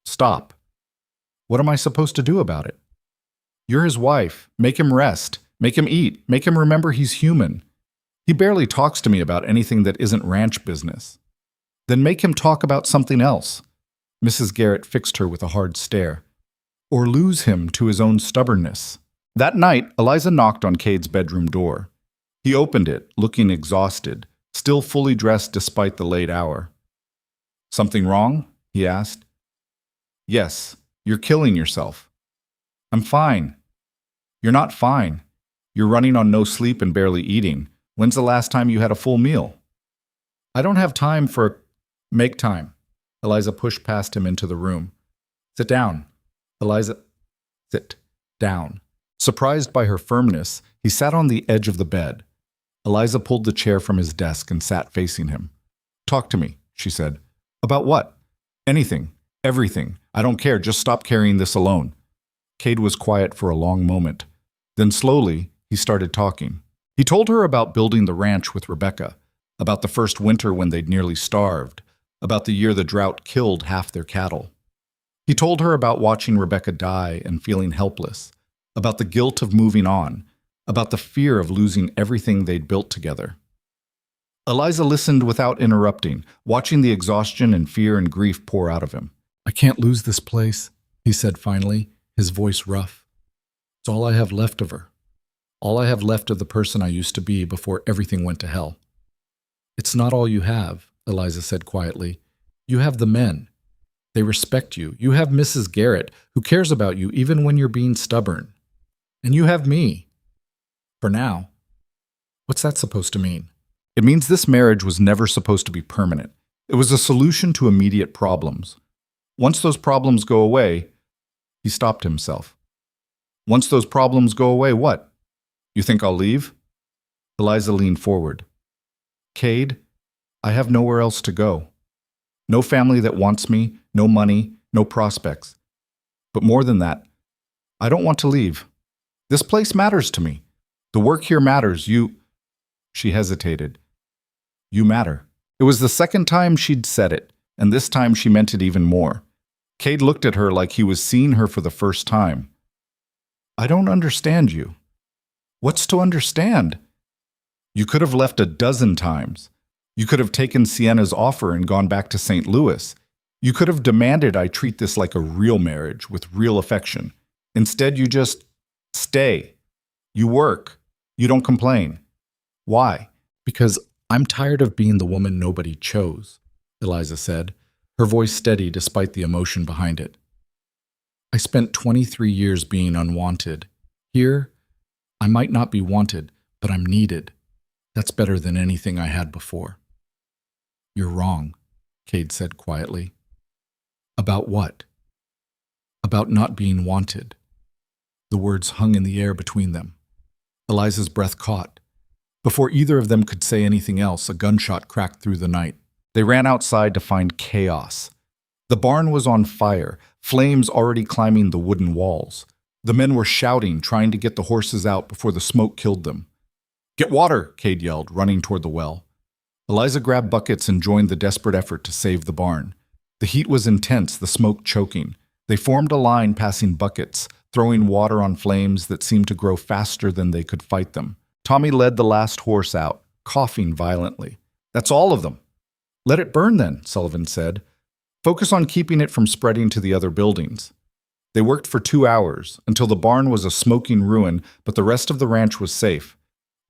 stop. What am I supposed to do about it?" "You're his wife. Make him rest. Make him eat. Make him remember he's human. He barely talks to me about anything that isn't ranch business." "Then make him talk about something else." Mrs. Garrett fixed her with a hard stare. or lose him to his own stubbornness. That night, Eliza knocked on Cade's bedroom door. He opened it, looking exhausted, still fully dressed despite the late hour. "Something wrong?" he asked. "Yes, you're killing yourself." "I'm fine." "You're not fine. You're running on no sleep and barely eating. When's the last time you had a full meal?" "I don't have time for—" "Make time." Eliza pushed past him into the room. "Sit down." Eliza, "Sit down." Surprised by her firmness, he sat on the edge of the bed. Eliza pulled the chair from his desk and sat facing him. "Talk to me," she said. "About what?" "Anything. Everything. I don't care. Just stop carrying this alone." Cade was quiet for a long moment. Then slowly, he started talking. He told her about building the ranch with Rebecca, about the first winter when they'd nearly starved, about the year the drought killed half their cattle. He told her about watching Rebecca die and feeling helpless, about the guilt of moving on, about the fear of losing everything they'd built together. Eliza listened without interrupting, watching the exhaustion and fear and grief pour out of him. "I can't lose this place," he said finally, his voice rough. "It's all I have left of her. All I have left of the person I used to be before everything went to hell." "It's not all you have," Eliza said quietly. "You have the men. They respect you. You have Mrs. Garrett, who cares about you even when you're being stubborn. And you have me. For now." "What's that supposed to mean?" "It means this marriage was never supposed to be permanent. It was a solution to immediate problems. Once those problems go away—" He stopped himself. "Once those problems go away, what? You think I'll leave?" Eliza leaned forward. "Cade, I have nowhere else to go. No family that wants me, no money, no prospects. But more than that, I don't want to leave. This place matters to me. The work here matters. You—" She hesitated. "You matter." It was the second time she'd said it, and this time she meant it even more. Cade looked at her like he was seeing her for the first time. "I don't understand you." "What's to understand? You could have left a dozen times. You could have taken Sienna's offer and gone back to St. Louis. You could have demanded I treat this like a real marriage with real affection. Instead, you just stay. You work. You don't complain. Why?" "Because I'm tired of being the woman nobody chose," Eliza said, her voice steady despite the emotion behind it. "I spent 23 years being unwanted. Here, I might not be wanted, but I'm needed. That's better than anything I had before." "You're wrong," Cade said quietly. "About what?" "About not being wanted." The words hung in the air between them. Eliza's breath caught. Before either of them could say anything else, a gunshot cracked through the night. They ran outside to find chaos. The barn was on fire, flames already climbing the wooden walls. The men were shouting, trying to get the horses out before the smoke killed them. "Get water!" Cade yelled, running toward the well. Eliza grabbed buckets and joined the desperate effort to save the barn. The heat was intense, the smoke choking. They formed a line passing buckets, throwing water on flames that seemed to grow faster than they could fight them. Tommy led the last horse out, coughing violently. "That's all of them." "Let it burn then," Sullivan said. "Focus on keeping it from spreading to the other buildings." They worked for 2 hours, until the barn was a smoking ruin, but the rest of the ranch was safe.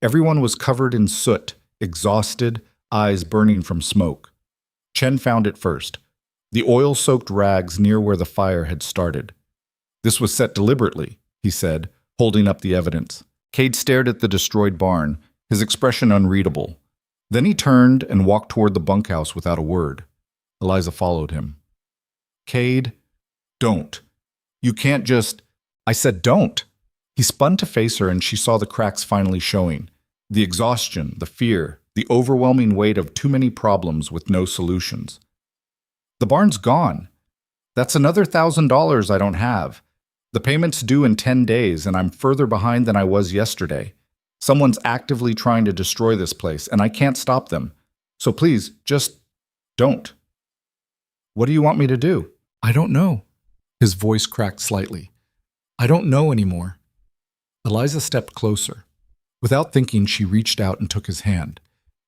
Everyone was covered in soot, exhausted, eyes burning from smoke. Chen found it first, the oil-soaked rags near where the fire had started. "This was set deliberately," he said, holding up the evidence. Cade stared at the destroyed barn, his expression unreadable. Then he turned and walked toward the bunkhouse without a word. Eliza followed him. "Cade, don't. You can't just—" "I said don't." He spun to face her and she saw the cracks finally showing. The exhaustion, the fear, the overwhelming weight of too many problems with no solutions. "The barn's gone. That's another $1,000 I don't have. The payment's due in 10 days, and I'm further behind than I was yesterday. Someone's actively trying to destroy this place, and I can't stop them. So please, just don't." "What do you want me to do?" "I don't know." His voice cracked slightly. "I don't know anymore." Eliza stepped closer. Without thinking, she reached out and took his hand.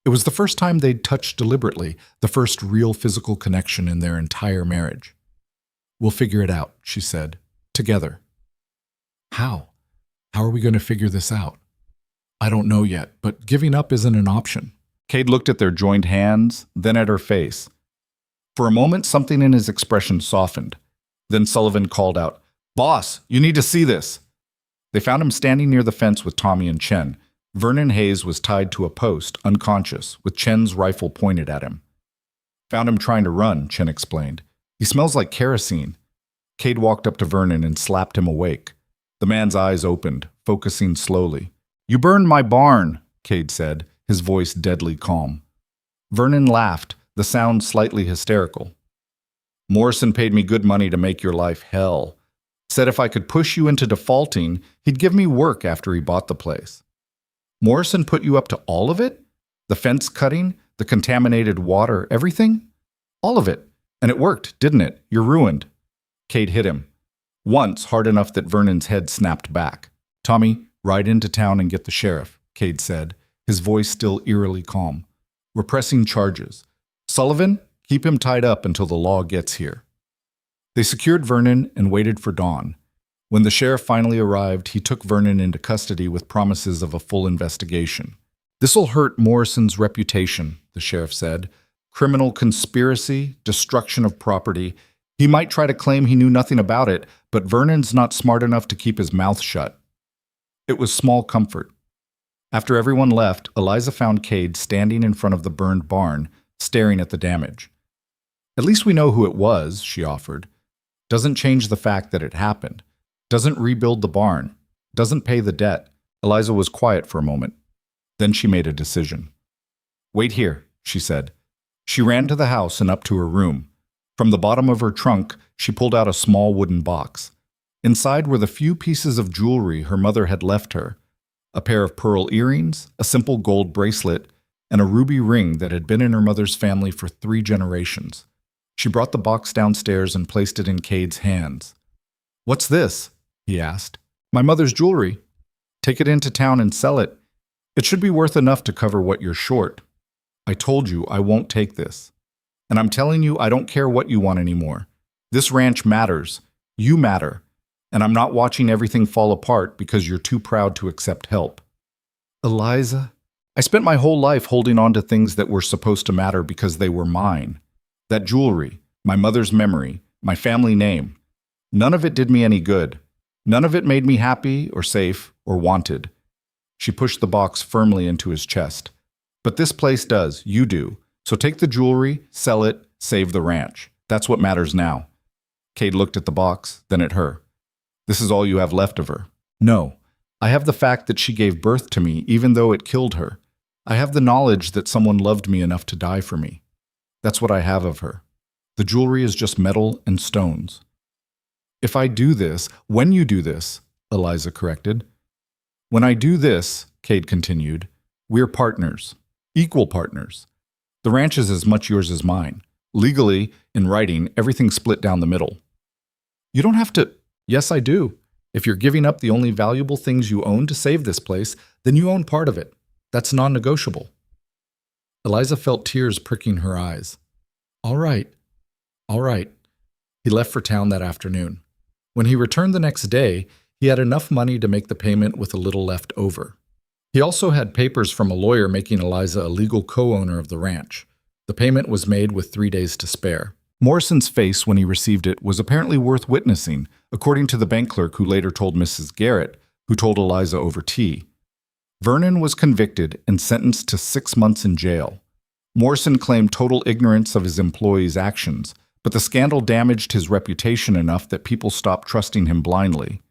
It was the first time they'd touched deliberately, the first real physical connection in their entire marriage. "We'll figure it out," she said. Together. How? How are we going to figure this out? I don't know yet, but giving up isn't an option. Cade looked at their joined hands, then at her face. For a moment, something in his expression softened. Then Sullivan called out, "Boss, you need to see this." They found him standing near the fence with Tommy and Chen. Vernon Hayes was tied to a post, unconscious, with Chen's rifle pointed at him. "Found him trying to run," Chen explained. "He smells like kerosene." Cade walked up to Vernon and slapped him awake. The man's eyes opened, focusing slowly. "You burned my barn," Cade said, his voice deadly calm. Vernon laughed, the sound slightly hysterical. "Morrison paid me good money to make your life hell. Said if I could push you into defaulting, he'd give me work after he bought the place." "Morrison put you up to all of it? The fence cutting, the contaminated water, everything?" "All of it. And it worked, didn't it? You're ruined." Cade hit him. Once, hard enough that Vernon's head snapped back. "Tommy, ride into town and get the sheriff," Cade said, his voice still eerily calm. "We're pressing charges. Sullivan, keep him tied up until the law gets here." They secured Vernon and waited for dawn. When the sheriff finally arrived, he took Vernon into custody with promises of a full investigation. "This'll hurt Morrison's reputation," the sheriff said. "Criminal conspiracy, destruction of property. He might try to claim he knew nothing about it, but Vernon's not smart enough to keep his mouth shut." It was small comfort. After everyone left, Eliza found Cade standing in front of the burned barn, staring at the damage. "At least we know who it was," she offered. "Doesn't change the fact that it happened. Doesn't rebuild the barn. Doesn't pay the debt." Eliza was quiet for a moment. Then she made a decision. "Wait here," she said. She ran to the house and up to her room. From the bottom of her trunk, she pulled out a small wooden box. Inside were the few pieces of jewelry her mother had left her: a pair of pearl earrings, a simple gold bracelet, and a ruby ring that had been in her mother's family for 3 generations. She brought the box downstairs and placed it in Cade's hands. "What's this?" he asked. "My mother's jewelry. Take it into town and sell it. It should be worth enough to cover what you're short." "I told you I won't take this. And I'm telling you I don't care what you want anymore. This ranch matters. You matter. And I'm not watching everything fall apart because you're too proud to accept help." "Eliza, I spent my whole life holding on to things that were supposed to matter because they were mine. That jewelry, my mother's memory, my family name. None of it did me any good. None of it made me happy or safe or wanted." She pushed the box firmly into his chest. "But this place does. You do. So take the jewelry, sell it, save the ranch. That's what matters now." Cade looked at the box, then at her. "This is all you have left of her." "No. I have the fact that she gave birth to me even though it killed her. I have the knowledge that someone loved me enough to die for me. That's what I have of her. The jewelry is just metal and stones." "If I do this, when you do this," Eliza corrected. "When I do this," Cade continued, "we're partners. Equal partners. The ranch is as much yours as mine. Legally, in writing, everything's split down the middle." "You don't have to—" "Yes, I do. If you're giving up the only valuable things you own to save this place, then you own part of it. That's non-negotiable." Eliza felt tears pricking her eyes. All right. He left for town that afternoon. When he returned the next day, he had enough money to make the payment with a little left over. He also had papers from a lawyer making Eliza a legal co-owner of the ranch. The payment was made with 3 days to spare. Morrison's face when he received it was apparently worth witnessing, according to the bank clerk who later told Mrs. Garrett, who told Eliza over tea. Vernon was convicted and sentenced to 6 months in jail. Morrison claimed total ignorance of his employees' actions, but the scandal damaged his reputation enough that people stopped trusting him blindly.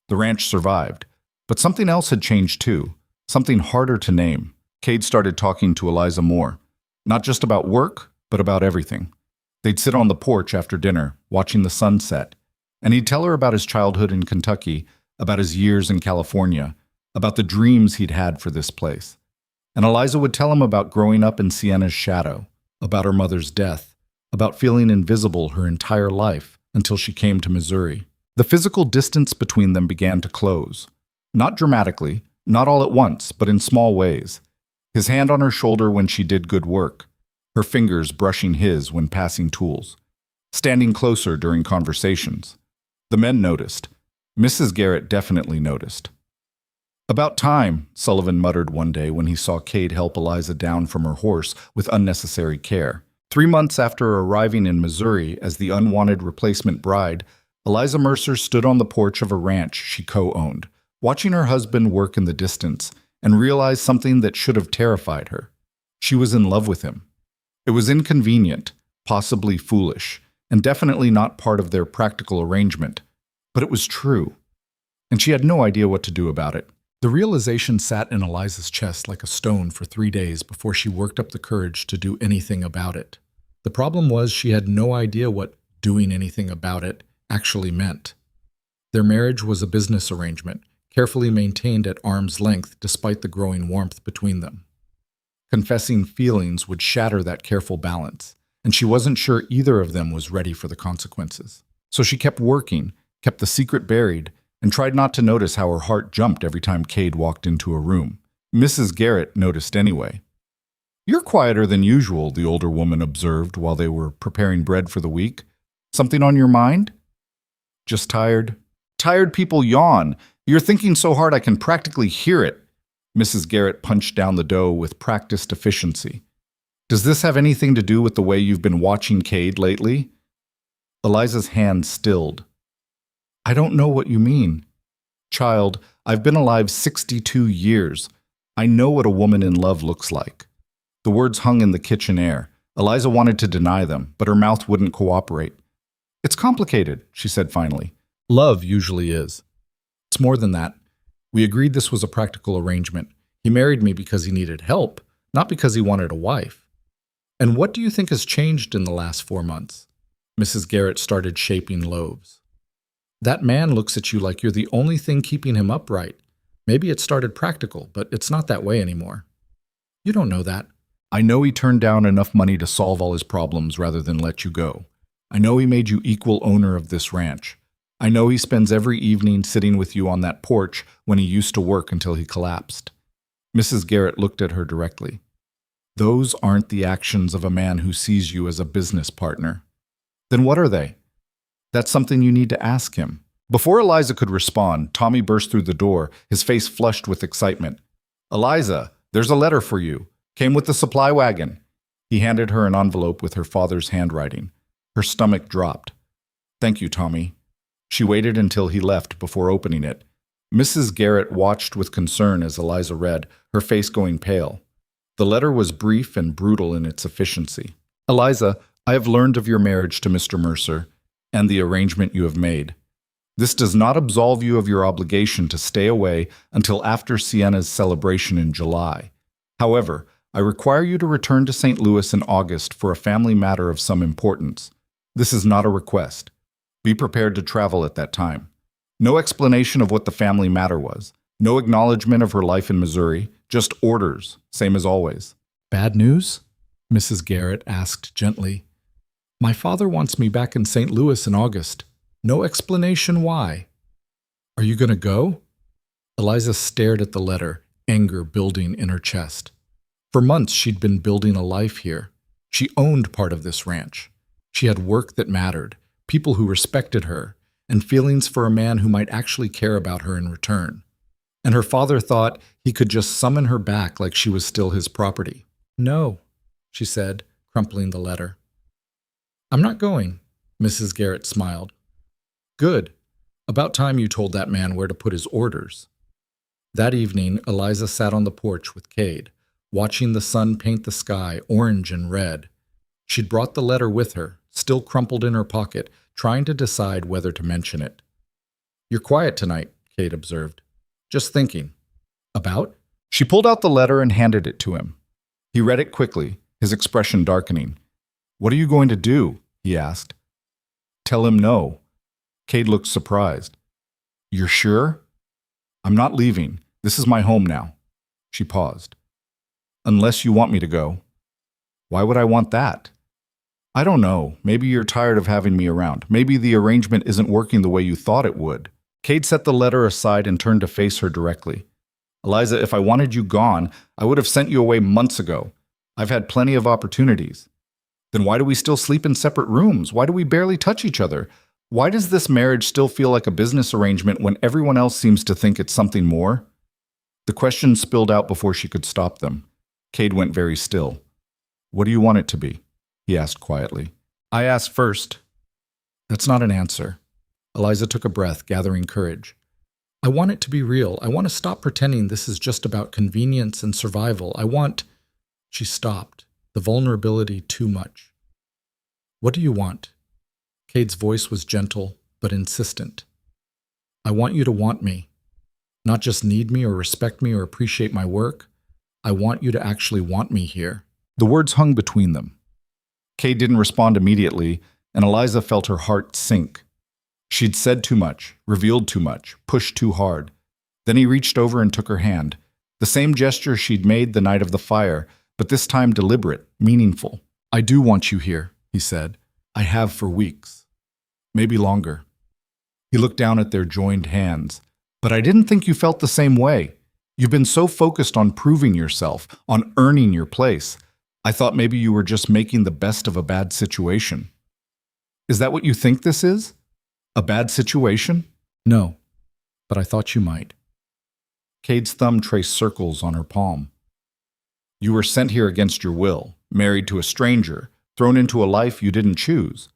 The ranch survived, but something else had changed too, something harder to name. Cade started talking to Eliza more, not just about work, but about everything. They'd sit on the porch after dinner, watching the sun set, and he'd tell her about his childhood in Kentucky, about his years in California, about the dreams he'd had for this place. And Eliza would tell him about growing up in Sienna's shadow, about her mother's death, about feeling invisible her entire life until she came to Missouri. The physical distance between them began to close. Not dramatically, not all at once, but in small ways. His hand on her shoulder when she did good work, her fingers brushing his when passing tools, standing closer during conversations. The men noticed. Mrs. Garrett definitely noticed. About time, Sullivan muttered one day when he saw Cade help Eliza down from her horse with unnecessary care. 3 months after arriving in Missouri as the unwanted replacement bride, Eliza Mercer stood on the porch of a ranch she co-owned, watching her husband work in the distance, and realized something that should have terrified her. She was in love with him. It was inconvenient, possibly foolish, and definitely not part of their practical arrangement, but it was true, and she had no idea what to do about it. The realization sat in Eliza's chest like a stone for 3 days before she worked up the courage to do anything about it. The problem was she had no idea what doing anything about it actually meant. Their marriage was a business arrangement, carefully maintained at arm's length despite the growing warmth between them. Confessing feelings would shatter that careful balance, and she wasn't sure either of them was ready for the consequences. So she kept working, kept the secret buried, and tried not to notice how her heart jumped every time Cade walked into a room. Mrs. Garrett noticed anyway. "You're quieter than usual," the older woman observed while they were preparing bread for the week. "Something on your mind?" "Just tired." "Tired people yawn. You're thinking so hard I can practically hear it." Mrs. Garrett punched down the dough with practiced efficiency. "Does this have anything to do with the way you've been watching Cade lately?" Eliza's hand stilled. "I don't know what you mean." "Child, I've been alive 62 years. I know what a woman in love looks like." The words hung in the kitchen air. Eliza wanted to deny them, but her mouth wouldn't cooperate. "It's complicated," she said finally. "Love usually is. It's more than that. We agreed this was a practical arrangement. He married me because he needed help, not because he wanted a wife. And what do you think has changed in the last 4 months?" Mrs. Garrett started shaping loaves. "That man looks at you like you're the only thing keeping him upright. Maybe it started practical, but it's not that way anymore." "You don't know that." "I know he turned down enough money to solve all his problems rather than let you go. I know he made you equal owner of this ranch. I know he spends every evening sitting with you on that porch when he used to work until he collapsed." Mrs. Garrett looked at her directly. "Those aren't the actions of a man who sees you as a business partner." "Then what are they?" "That's something you need to ask him." Before Eliza could respond, Tommy burst through the door, his face flushed with excitement. "Eliza, there's a letter for you. Came with the supply wagon." He handed her an envelope with her father's handwriting. Her stomach dropped. "Thank you, Tommy." She waited until he left before opening it. Mrs. Garrett watched with concern as Eliza read, her face going pale. The letter was brief and brutal in its efficiency. "Eliza, I have learned of your marriage to Mr. Mercer and the arrangement you have made. This does not absolve you of your obligation to stay away until after Sienna's celebration in July. However, I require you to return to St. Louis in August for a family matter of some importance. This is not a request. Be prepared to travel at that time." No explanation of what the family matter was. No acknowledgement of her life in Missouri. Just orders, same as always. "Bad news?" Mrs. Garrett asked gently. "My father wants me back in St. Louis in August. No explanation why." "Are you going to go?" Eliza stared at the letter, anger building in her chest. For months she'd been building a life here. She owned part of this ranch. She had work that mattered, people who respected her, and feelings for a man who might actually care about her in return. And her father thought he could just summon her back like she was still his property. "No," she said, crumpling the letter. "I'm not going," Mrs. Garrett smiled. "Good. About time you told that man where to put his orders." That evening, Eliza sat on the porch with Cade, watching the sun paint the sky orange and red. She'd brought the letter with her, still crumpled in her pocket, trying to decide whether to mention it. "You're quiet tonight," Cade observed. "Just thinking." "About?" She pulled out the letter and handed it to him. He read it quickly, his expression darkening. "What are you going to do?" he asked. "Tell him no." Cade looked surprised. "You're sure?" "I'm not leaving. This is my home now." She paused. "Unless you want me to go." "Why would I want that?" "I don't know. Maybe you're tired of having me around. Maybe the arrangement isn't working the way you thought it would." Cade set the letter aside and turned to face her directly. "Eliza, if I wanted you gone, I would have sent you away months ago. I've had plenty of opportunities." "Then why do we still sleep in separate rooms? Why do we barely touch each other? Why does this marriage still feel like a business arrangement when everyone else seems to think it's something more? The questions spilled out before she could stop them. Cade went very still. What do you want it to be? He asked quietly. I asked first. That's not an answer. Eliza took a breath, gathering courage. I want it to be real. I want to stop pretending this is just about convenience and survival. I want... She stopped, the vulnerability too much. What do you want? Cade's voice was gentle, but insistent. I want you to want me. Not just need me or respect me or appreciate my work. I want you to actually want me here. The words hung between them. Cade didn't respond immediately, and Eliza felt her heart sink. She'd said too much, revealed too much, pushed too hard. Then he reached over and took her hand. The same gesture she'd made the night of the fire, but this time deliberate, meaningful. I do want you here, he said. I have for weeks. Maybe longer. He looked down at their joined hands. But I didn't think you felt the same way. You've been so focused on proving yourself, on earning your place. I thought maybe you were just making the best of a bad situation. Is that what you think this is? A bad situation? No, but I thought you might. Cade's thumb traced circles on her palm. You were sent here against your will, married to a stranger, thrown into a life you didn't choose.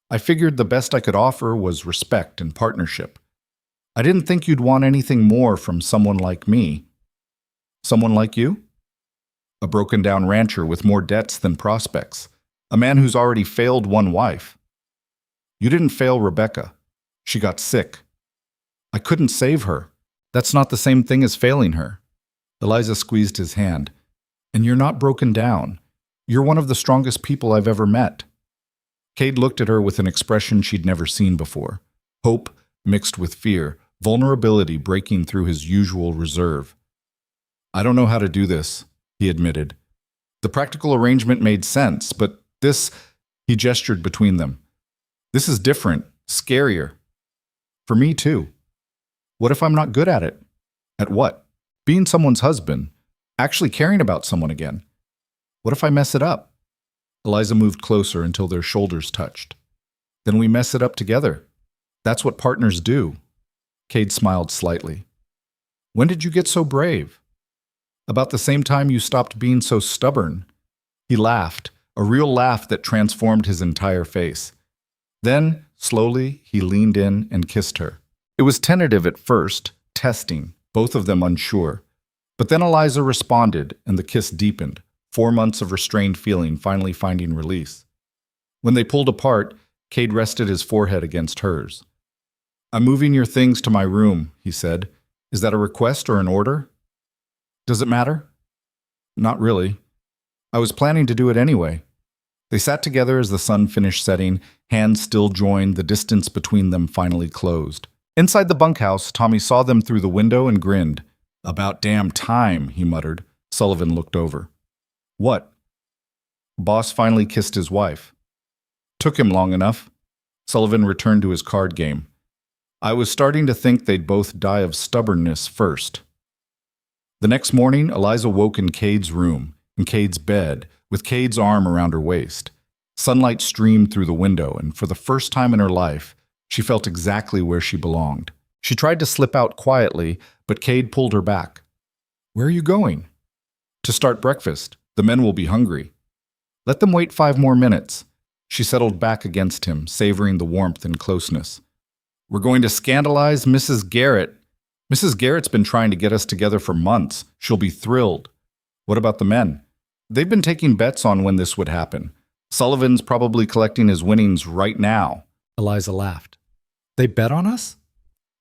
I figured the best I could offer was respect and partnership. I didn't think you'd want anything more from someone like me. Someone like you? A broken-down rancher with more debts than prospects. A man who's already failed one wife. You didn't fail Rebecca. She got sick. I couldn't save her. That's not the same thing as failing her. Eliza squeezed his hand. And you're not broken down. You're one of the strongest people I've ever met. Cade looked at her with an expression she'd never seen before. Hope mixed with fear, vulnerability breaking through his usual reserve. I don't know how to do this, he admitted. The practical arrangement made sense, but this, he gestured between them. This is different, scarier. For me too. What if I'm not good at it? At what? Being someone's husband. Actually caring about someone again. What if I mess it up? Eliza moved closer until their shoulders touched. Then we mess it up together. That's what partners do. Cade smiled slightly. When did you get so brave? About the same time you stopped being so stubborn. He laughed, a real laugh that transformed his entire face. Then, slowly, he leaned in and kissed her. It was tentative at first, testing, both of them unsure. But then Eliza responded, and the kiss deepened, 4 months of restrained feeling finally finding release. When they pulled apart, Cade rested his forehead against hers. I'm moving your things to my room, he said. Is that a request or an order? Does it matter? Not really. I was planning to do it anyway. They sat together as the sun finished setting, hands still joined, the distance between them finally closed. Inside the bunkhouse, Tommy saw them through the window and grinned. About damn time, he muttered. Sullivan looked over. What? Boss finally kissed his wife. Took him long enough. Sullivan returned to his card game. I was starting to think they'd both die of stubbornness first. The next morning, Eliza woke in Cade's room, in Cade's bed, with Cade's arm around her waist. Sunlight streamed through the window, and for the first time in her life, she felt exactly where she belonged. She tried to slip out quietly, but Cade pulled her back. Where are you going? To start breakfast. The men will be hungry. Let them wait 5 more minutes. She settled back against him, savoring the warmth and closeness. We're going to scandalize Mrs. Garrett. Mrs. Garrett's been trying to get us together for months. She'll be thrilled. What about the men? They've been taking bets on when this would happen. Sullivan's probably collecting his winnings right now. Eliza laughed. They bet on us?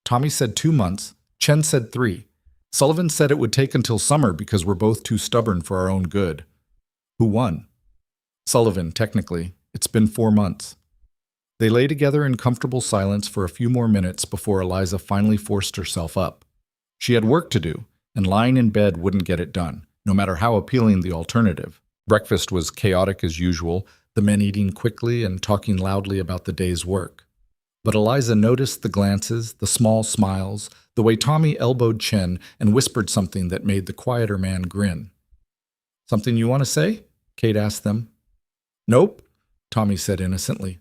Tommy said 2 months. Chen said 3. Sullivan said it would take until summer because we're both too stubborn for our own good. Who won? Sullivan, technically. It's been 4 months. They lay together in comfortable silence for a few more minutes before Eliza finally forced herself up. She had work to do, and lying in bed wouldn't get it done, no matter how appealing the alternative. Breakfast was chaotic as usual, the men eating quickly and talking loudly about the day's work. But Eliza noticed the glances, the small smiles, the way Tommy elbowed Chen and whispered something that made the quieter man grin. Something you want to say? Cade asked them. Nope, Tommy said innocently.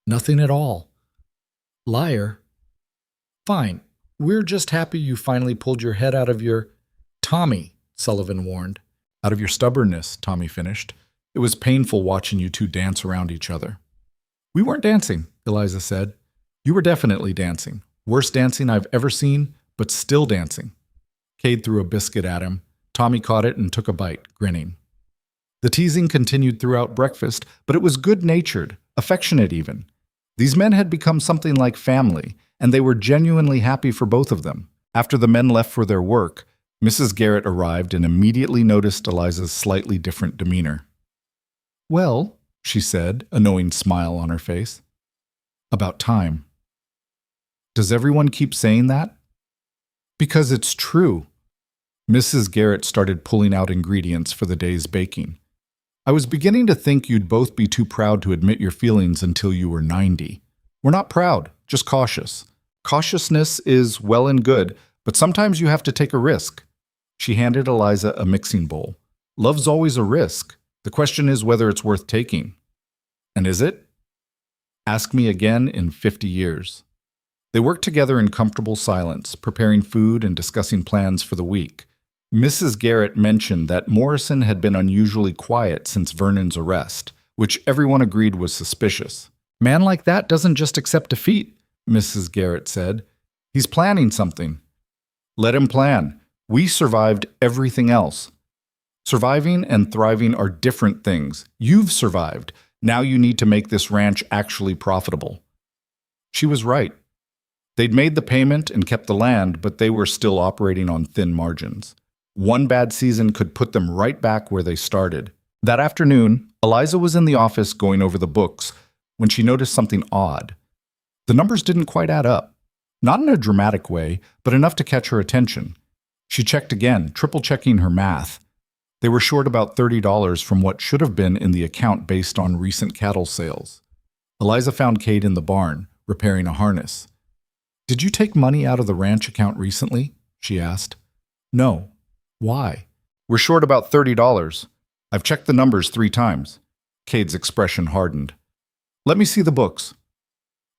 Nothing at all. Liar. Fine. We're just happy you finally pulled your head out of your— Tommy, Sullivan warned. Out of your stubbornness, Tommy finished. It was painful watching you two dance around each other. We weren't dancing, Eliza said. You were definitely dancing. Worst dancing I've ever seen, but still dancing. Cade threw a biscuit at him. Tommy caught it and took a bite, grinning. The teasing continued throughout breakfast, but it was good-natured, affectionate even. These men had become something like family, and they were genuinely happy for both of them. After the men left for their work, Mrs. Garrett arrived and immediately noticed Eliza's slightly different demeanor. Well, she said, a knowing smile on her face. About time. Does everyone keep saying that? Because it's true. Mrs. Garrett started pulling out ingredients for the day's baking. I was beginning to think you'd both be too proud to admit your feelings until you were 90. We're not proud, just cautious. Cautiousness is well and good, but sometimes you have to take a risk. She handed Eliza a mixing bowl. Love's always a risk. The question is whether it's worth taking. And is it? Ask me again in 50 years. They worked together in comfortable silence, preparing food and discussing plans for the week. Mrs. Garrett mentioned that Morrison had been unusually quiet since Vernon's arrest, which everyone agreed was suspicious. Man like that doesn't just accept defeat, Mrs. Garrett said. He's planning something. Let him plan. We survived everything else. Surviving and thriving are different things. You've survived. Now you need to make this ranch actually profitable. She was right. They'd made the payment and kept the land, but they were still operating on thin margins. One bad season could put them right back where they started. That afternoon, Eliza was in the office going over the books when she noticed something odd. The numbers didn't quite add up. Not in a dramatic way, but enough to catch her attention. She checked again, triple-checking her math. They were short about $30 from what should have been in the account based on recent cattle sales. Eliza found Cade in the barn, repairing a harness. Did you take money out of the ranch account recently? She asked. No. Why? We're short about $30. I've checked the numbers 3 times. Cade's expression hardened. Let me see the books.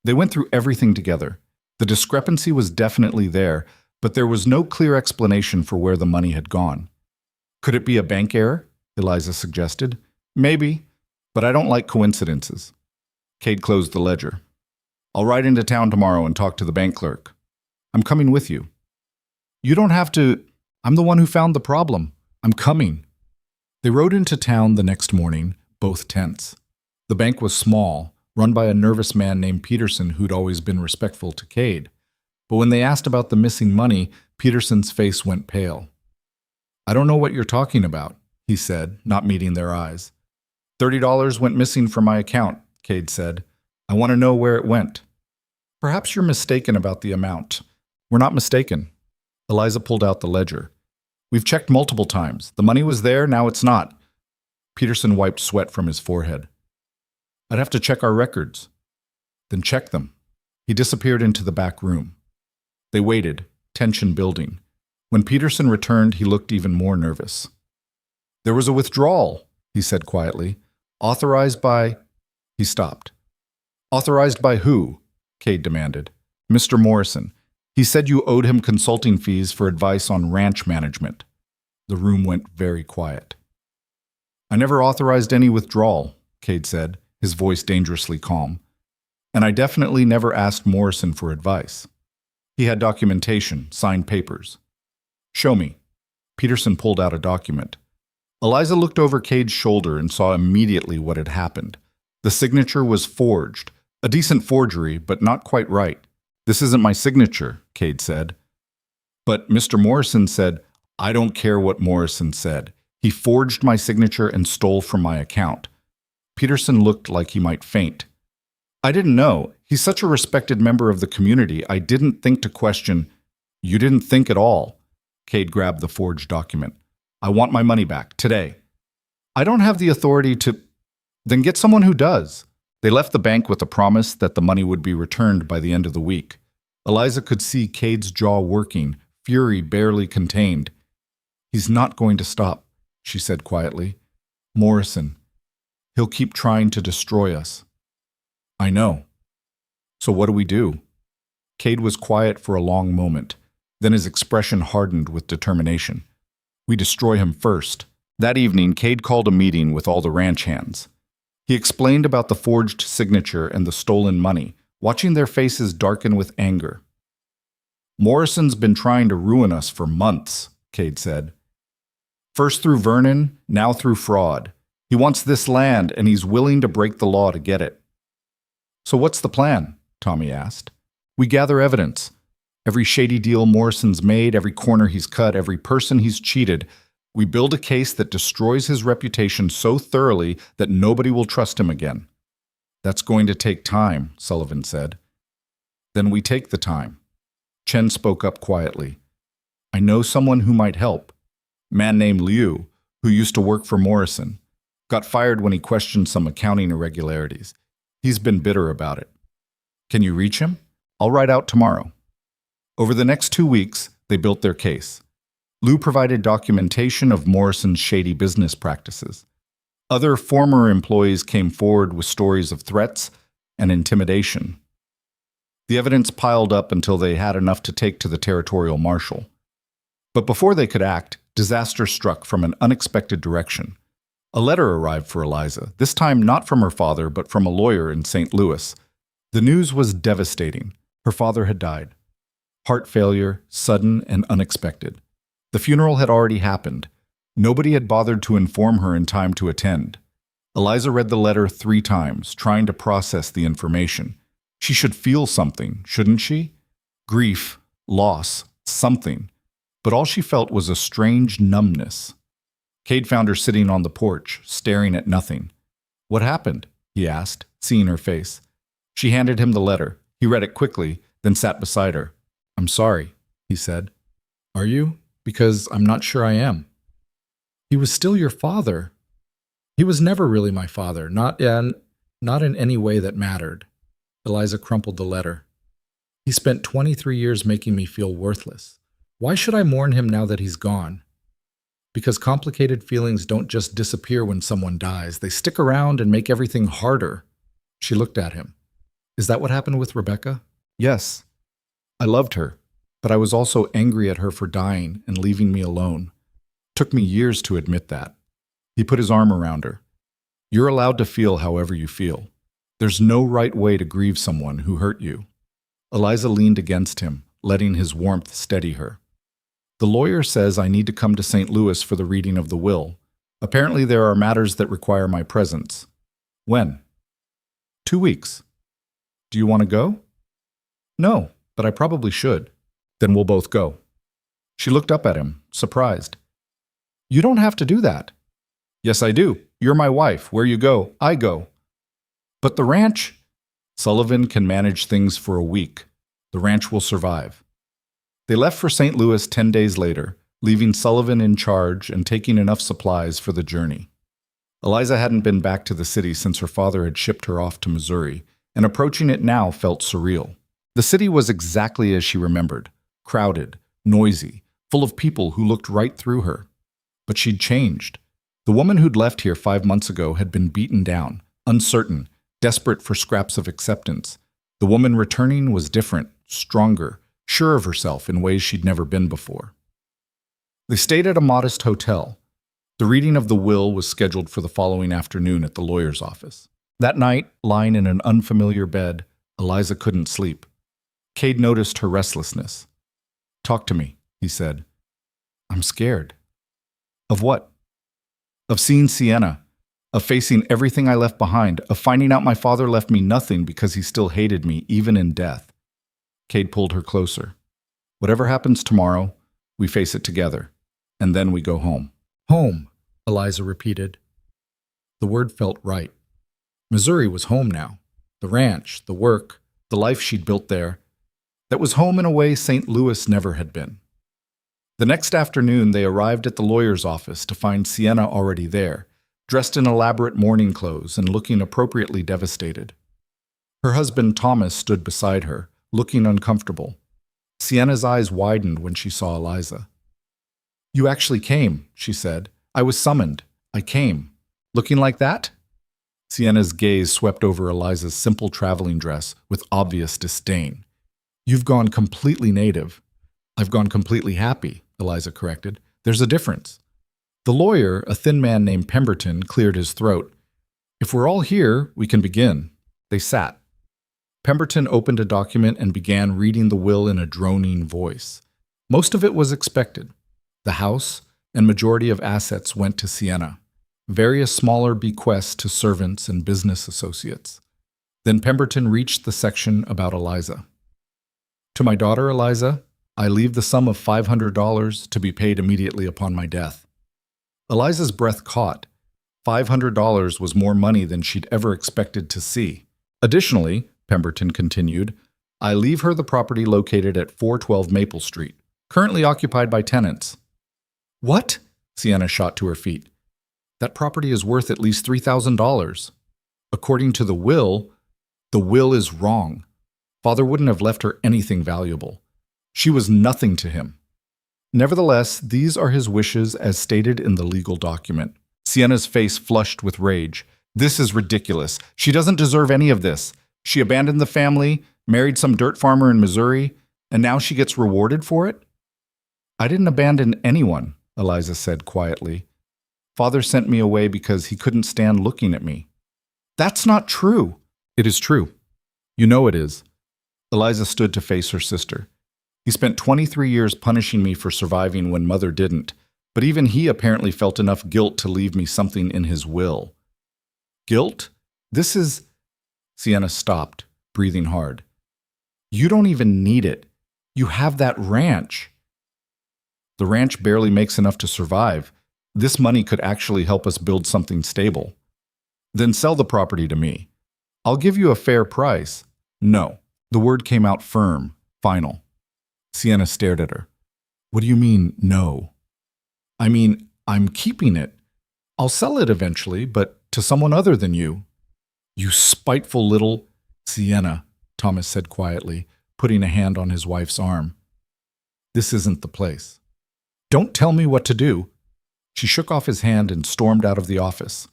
They went through everything together. The discrepancy was definitely there, but there was no clear explanation for where the money had gone. Could it be a bank error? Eliza suggested. Maybe, but I don't like coincidences. Cade closed the ledger. I'll ride into town tomorrow and talk to the bank clerk. I'm coming with you. You don't have to. I'm the one who found the problem. I'm coming. They rode into town the next morning, both tense. The bank was small, run by a nervous man named Peterson who'd always been respectful to Cade. But when they asked about the missing money, Peterson's face went pale. I don't know what you're talking about, he said, not meeting their eyes. $30 went missing from my account, Cade said. I want to know where it went. Perhaps you're mistaken about the amount. We're not mistaken. Eliza pulled out the ledger. We've checked multiple times. The money was there, now it's not. Peterson wiped sweat from his forehead. I'd have to check our records. Then check them. He disappeared into the back room. They waited, tension building. When Peterson returned, he looked even more nervous. There was a withdrawal, he said quietly. Authorized by— He stopped. Authorized by who? Cade demanded. Mr. Morrison. He said you owed him consulting fees for advice on ranch management. The room went very quiet. I never authorized any withdrawal, Cade said, his voice dangerously calm. And I definitely never asked Morrison for advice. He had documentation, signed papers. Show me. Peterson pulled out a document. Eliza looked over Cade's shoulder and saw immediately what had happened. The signature was forged, a decent forgery, but not quite right. This isn't my signature, Cade said. But Mr. Morrison said, I don't care what Morrison said. He forged my signature and stole from my account. Peterson looked like he might faint. I didn't know. He's such a respected member of the community, I didn't think to question. You didn't think at all. Cade grabbed the forged document. I want my money back, today. I don't have the authority to— Then get someone who does. They left the bank with a promise that the money would be returned by the end of the week. Eliza could see Cade's jaw working, fury barely contained. He's not going to stop, she said quietly. Morrison. He'll keep trying to destroy us. I know. So what do we do? Cade was quiet for a long moment. Then his expression hardened with determination. We destroy him first. That evening, Cade called a meeting with all the ranch hands. He explained about the forged signature and the stolen money, watching their faces darken with anger. Morrison's been trying to ruin us for months, Cade said. First through Vernon, now through fraud. He wants this land, and he's willing to break the law to get it. So what's the plan? Tommy asked. We gather evidence. Every shady deal Morrison's made, every corner he's cut, every person he's cheated. We build a case that destroys his reputation so thoroughly that nobody will trust him again. That's going to take time, Sullivan said. Then we take the time. Chen spoke up quietly. I know someone who might help. A man named Liu, who used to work for Morrison. Got fired when he questioned some accounting irregularities. He's been bitter about it. Can you reach him? I'll ride out tomorrow. Over the next 2 weeks, they built their case. Liu provided documentation of Morrison's shady business practices. Other former employees came forward with stories of threats and intimidation. The evidence piled up until they had enough to take to the territorial marshal. But before they could act, disaster struck from an unexpected direction. A letter arrived for Eliza, this time not from her father, but from a lawyer in St. Louis. The news was devastating. Her father had died. Heart failure, sudden and unexpected. The funeral had already happened. Nobody had bothered to inform her in time to attend. Eliza read the letter 3 times, trying to process the information. She should feel something, shouldn't she? Grief, loss, something. But all she felt was a strange numbness. Cade found her sitting on the porch, staring at nothing. What happened? He asked, seeing her face. She handed him the letter. He read it quickly, then sat beside her. I'm sorry, he said. Are you? Because I'm not sure I am. He was still your father. He was never really my father, not in any way that mattered. Eliza crumpled the letter. He spent 23 years making me feel worthless. Why should I mourn him now that he's gone? Because complicated feelings don't just disappear when someone dies. They stick around and make everything harder. She looked at him. Is that what happened with Rebecca? Yes. I loved her, but I was also angry at her for dying and leaving me alone. Took me years to admit that. He put his arm around her. You're allowed to feel however you feel. There's no right way to grieve someone who hurt you. Eliza leaned against him, letting his warmth steady her. The lawyer says I need to come to St. Louis for the reading of the will. Apparently there are matters that require my presence. When? 2 weeks. Do you want to go? No, but I probably should. Then we'll both go. She looked up at him, surprised. You don't have to do that. Yes, I do. You're my wife. Where you go, I go. But the ranch? Sullivan can manage things for a week. The ranch will survive. They left for St. Louis 10 days later, leaving Sullivan in charge and taking enough supplies for the journey. Eliza hadn't been back to the city since her father had shipped her off to Missouri, and approaching it now felt surreal. The city was exactly as she remembered, crowded, noisy, full of people who looked right through her. But she'd changed. The woman who'd left here 5 months ago had been beaten down, uncertain, desperate for scraps of acceptance. The woman returning was different, stronger, sure of herself in ways she'd never been before. They stayed at a modest hotel. The reading of the will was scheduled for the following afternoon at the lawyer's office. That night, lying in an unfamiliar bed, Eliza couldn't sleep. Cade noticed her restlessness. Talk to me, he said. I'm scared. Of what? Of seeing Sienna, of facing everything I left behind, of finding out my father left me nothing because he still hated me, even in death. Cade pulled her closer. Whatever happens tomorrow, we face it together, and then we go home. Home, Eliza repeated. The word felt right. Missouri was home now. The ranch, the work, the life she'd built there. That was home in a way St. Louis never had been. The next afternoon, they arrived at the lawyer's office to find Sienna already there, dressed in elaborate mourning clothes and looking appropriately devastated. Her husband Thomas stood beside her, looking uncomfortable. Sienna's eyes widened when she saw Eliza. You actually came, she said. I was summoned. I came. Looking like that? Sienna's gaze swept over Eliza's simple traveling dress with obvious disdain. You've gone completely native. I've gone completely happy, Eliza corrected. There's a difference. The lawyer, a thin man named Pemberton, cleared his throat. If we're all here, we can begin. They sat. Pemberton opened a document and began reading the will in a droning voice. Most of it was expected. The house and majority of assets went to Sienna. Various smaller bequests to servants and business associates. Then Pemberton reached the section about Eliza. To my daughter Eliza, I leave the sum of $500 to be paid immediately upon my death. Eliza's breath caught. $500 was more money than she'd ever expected to see. Additionally, Pemberton continued, I leave her the property located at 412 Maple Street, currently occupied by tenants. What? Sienna shot to her feet. That property is worth at least $3,000. According to the will is wrong. Father wouldn't have left her anything valuable. She was nothing to him. Nevertheless, these are his wishes as stated in the legal document. Sienna's face flushed with rage. This is ridiculous. She doesn't deserve any of this. She abandoned the family, married some dirt farmer in Missouri, and now she gets rewarded for it? I didn't abandon anyone, Eliza said quietly. Father sent me away because he couldn't stand looking at me. That's not true. It is true. You know it is. Eliza stood to face her sister. He spent 23 years punishing me for surviving when Mother didn't, but even he apparently felt enough guilt to leave me something in his will. Guilt? This is... Sienna stopped, breathing hard. You don't even need it. You have that ranch. The ranch barely makes enough to survive. This money could actually help us build something stable. Then sell the property to me. I'll give you a fair price. No. The word came out firm, final. Sienna stared at her. What do you mean, no? I mean, I'm keeping it. I'll sell it eventually, but to someone other than you. You spiteful little... Sienna, Thomas said quietly, putting a hand on his wife's arm. This isn't the place. Don't tell me what to do. She shook off his hand and stormed out of the office.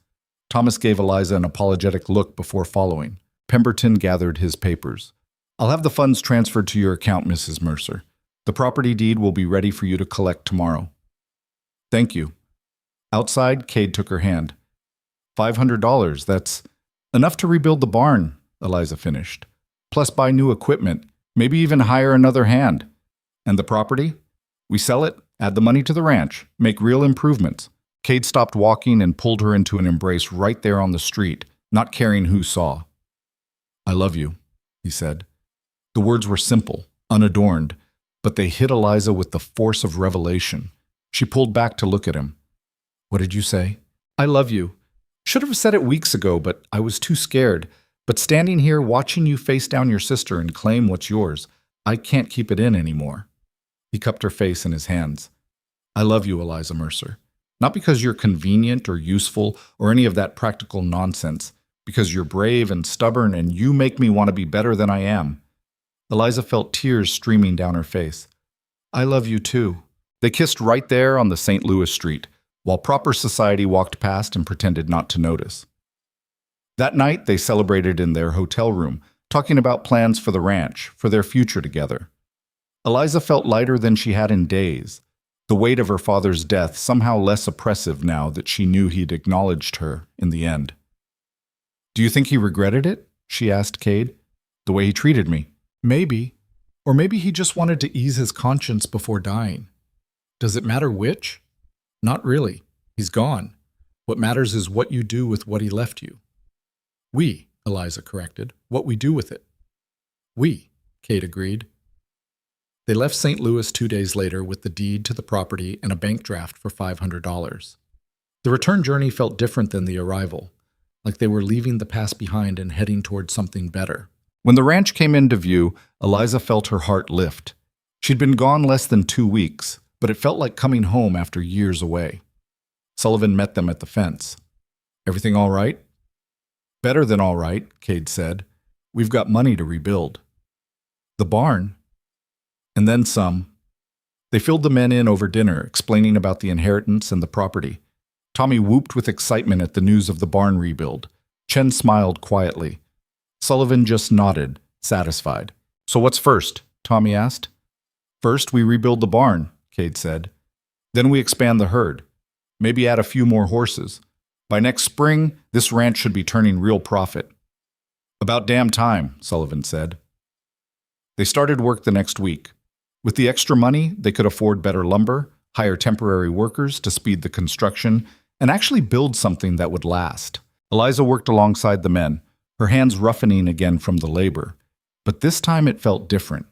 Thomas gave Eliza an apologetic look before following. Pemberton gathered his papers. I'll have the funds transferred to your account, Mrs. Mercer. The property deed will be ready for you to collect tomorrow. Thank you. Outside, Cade took her hand. $500, that's enough to rebuild the barn, Eliza finished. Plus buy new equipment, maybe even hire another hand. And the property? We sell it, add the money to the ranch, make real improvements. Cade stopped walking and pulled her into an embrace right there on the street, not caring who saw. I love you, he said. The words were simple, unadorned, but they hit Eliza with the force of revelation. She pulled back to look at him. What did you say? I love you. Should have said it weeks ago, but I was too scared. But standing here watching you face down your sister and claim what's yours, I can't keep it in anymore. He cupped her face in his hands. I love you, Eliza Mercer. Not because you're convenient or useful or any of that practical nonsense, because you're brave and stubborn and you make me want to be better than I am. Eliza felt tears streaming down her face. I love you too. They kissed right there on the St. Louis street, while proper society walked past and pretended not to notice. That night, they celebrated in their hotel room, talking about plans for the ranch, for their future together. Eliza felt lighter than she had in days, the weight of her father's death somehow less oppressive now that she knew he'd acknowledged her in the end. Do you think he regretted it? She asked Cade. The way he treated me. Maybe. Or maybe he just wanted to ease his conscience before dying. Does it matter which? Not really. He's gone. What matters is what you do with what he left you. We, Eliza corrected. What we do with it. We, Cade agreed. They left St. Louis 2 days later with the deed to the property and a bank draft for $500. The return journey felt different than the arrival, like they were leaving the past behind and heading toward something better. When the ranch came into view, Eliza felt her heart lift. She'd been gone less than 2 weeks, but it felt like coming home after years away. Sullivan met them at the fence. Everything all right? Better than all right, Cade said. We've got money to rebuild. The barn? And then some. They filled the men in over dinner, explaining about the inheritance and the property. Tommy whooped with excitement at the news of the barn rebuild. Chen smiled quietly. Sullivan just nodded, satisfied. So what's first? Tommy asked. First, we rebuild the barn, Cade said. Then we expand the herd. Maybe add a few more horses. By next spring, this ranch should be turning real profit. About damn time, Sullivan said. They started work the next week. With the extra money, they could afford better lumber, hire temporary workers to speed the construction, and actually build something that would last. Eliza worked alongside the men, her hands roughening again from the labor. But this time it felt different.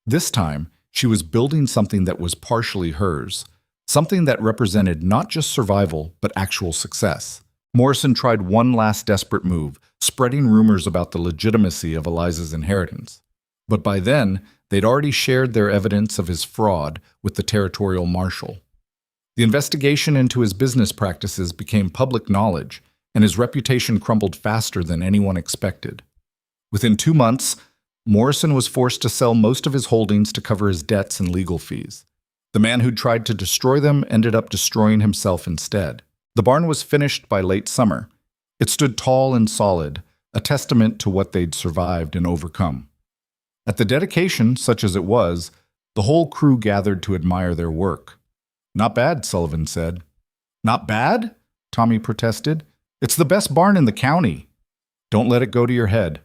This time, she was building something that was partially hers, something that represented not just survival, but actual success. Morrison tried one last desperate move, spreading rumors about the legitimacy of Eliza's inheritance. But by then, they'd already shared their evidence of his fraud with the territorial marshal. The investigation into his business practices became public knowledge, and his reputation crumbled faster than anyone expected. Within 2 months, Morrison was forced to sell most of his holdings to cover his debts and legal fees. The man who'd tried to destroy them ended up destroying himself instead. The barn was finished by late summer. It stood tall and solid, a testament to what they'd survived and overcome. At the dedication, such as it was, the whole crew gathered to admire their work. Not bad, Sullivan said. Not bad? Tommy protested. It's the best barn in the county. Don't let it go to your head.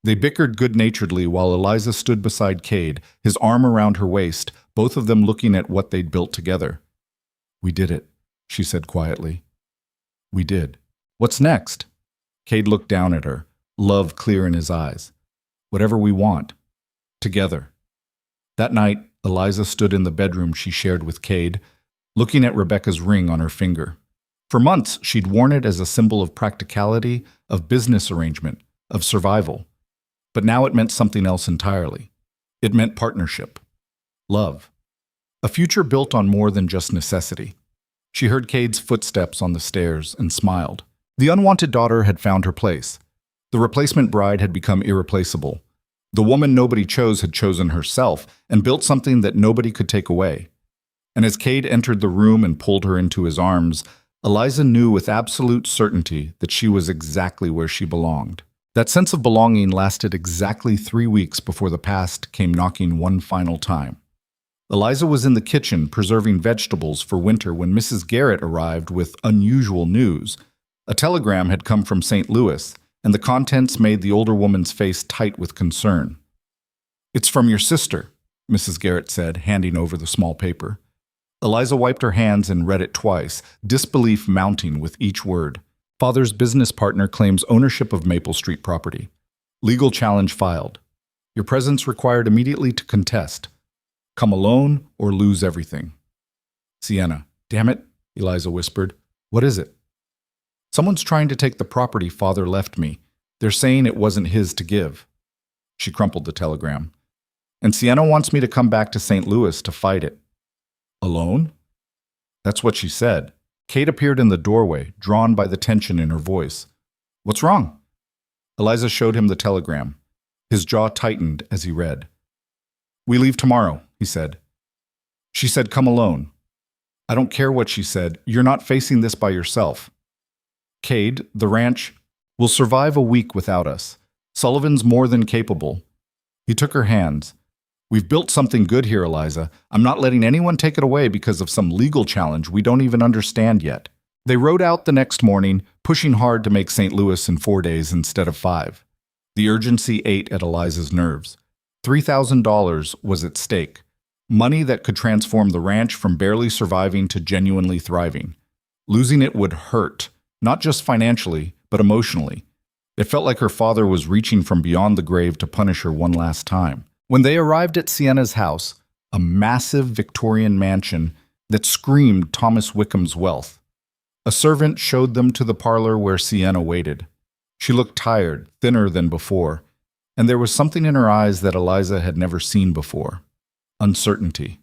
They bickered good-naturedly while Eliza stood beside Cade, his arm around her waist, both of them looking at what they'd built together. We did it, she said quietly. We did. What's next? Cade looked down at her, love clear in his eyes. Whatever we want. Together. That night, Eliza stood in the bedroom she shared with Cade, looking at Rebecca's ring on her finger. For months, she'd worn it as a symbol of practicality, of business arrangement, of survival. But now it meant something else entirely. It meant partnership. Love. A future built on more than just necessity. She heard Cade's footsteps on the stairs and smiled. The unwanted daughter had found her place. The replacement bride had become irreplaceable. The woman nobody chose had chosen herself and built something that nobody could take away. And as Cade entered the room and pulled her into his arms, Eliza knew with absolute certainty that she was exactly where she belonged. That sense of belonging lasted exactly 3 weeks before the past came knocking one final time. Eliza was in the kitchen preserving vegetables for winter when Mrs. Garrett arrived with unusual news. A telegram had come from St. Louis, and the contents made the older woman's face tight with concern. It's from your sister, Mrs. Garrett said, handing over the small paper. Eliza wiped her hands and read it twice, disbelief mounting with each word. Father's business partner claims ownership of Maple Street property. Legal challenge filed. Your presence required immediately to contest. Come alone or lose everything. Sienna. Damn it, Eliza whispered. What is it? Someone's trying to take the property Father left me. They're saying it wasn't his to give. She crumpled the telegram. And Sienna wants me to come back to St. Louis to fight it. Alone? That's what she said. Kate appeared in the doorway, drawn by the tension in her voice. What's wrong? Eliza showed him the telegram. His jaw tightened as he read. We leave tomorrow, he said. She said, come alone. I don't care what she said. You're not facing this by yourself. Cade, the ranch, will survive a week without us. Sullivan's more than capable. He took her hands. We've built something good here, Eliza. I'm not letting anyone take it away because of some legal challenge we don't even understand yet. They rode out the next morning, pushing hard to make St. Louis in 4 days instead of 5. The urgency ate at Eliza's nerves. $3,000 was at stake. Money that could transform the ranch from barely surviving to genuinely thriving. Losing it would hurt, not just financially, but emotionally. It felt like her father was reaching from beyond the grave to punish her one last time. When they arrived at Sienna's house, a massive Victorian mansion that screamed Thomas Wickham's wealth, a servant showed them to the parlor where Sienna waited. She looked tired, thinner than before, and there was something in her eyes that Eliza had never seen before. Uncertainty.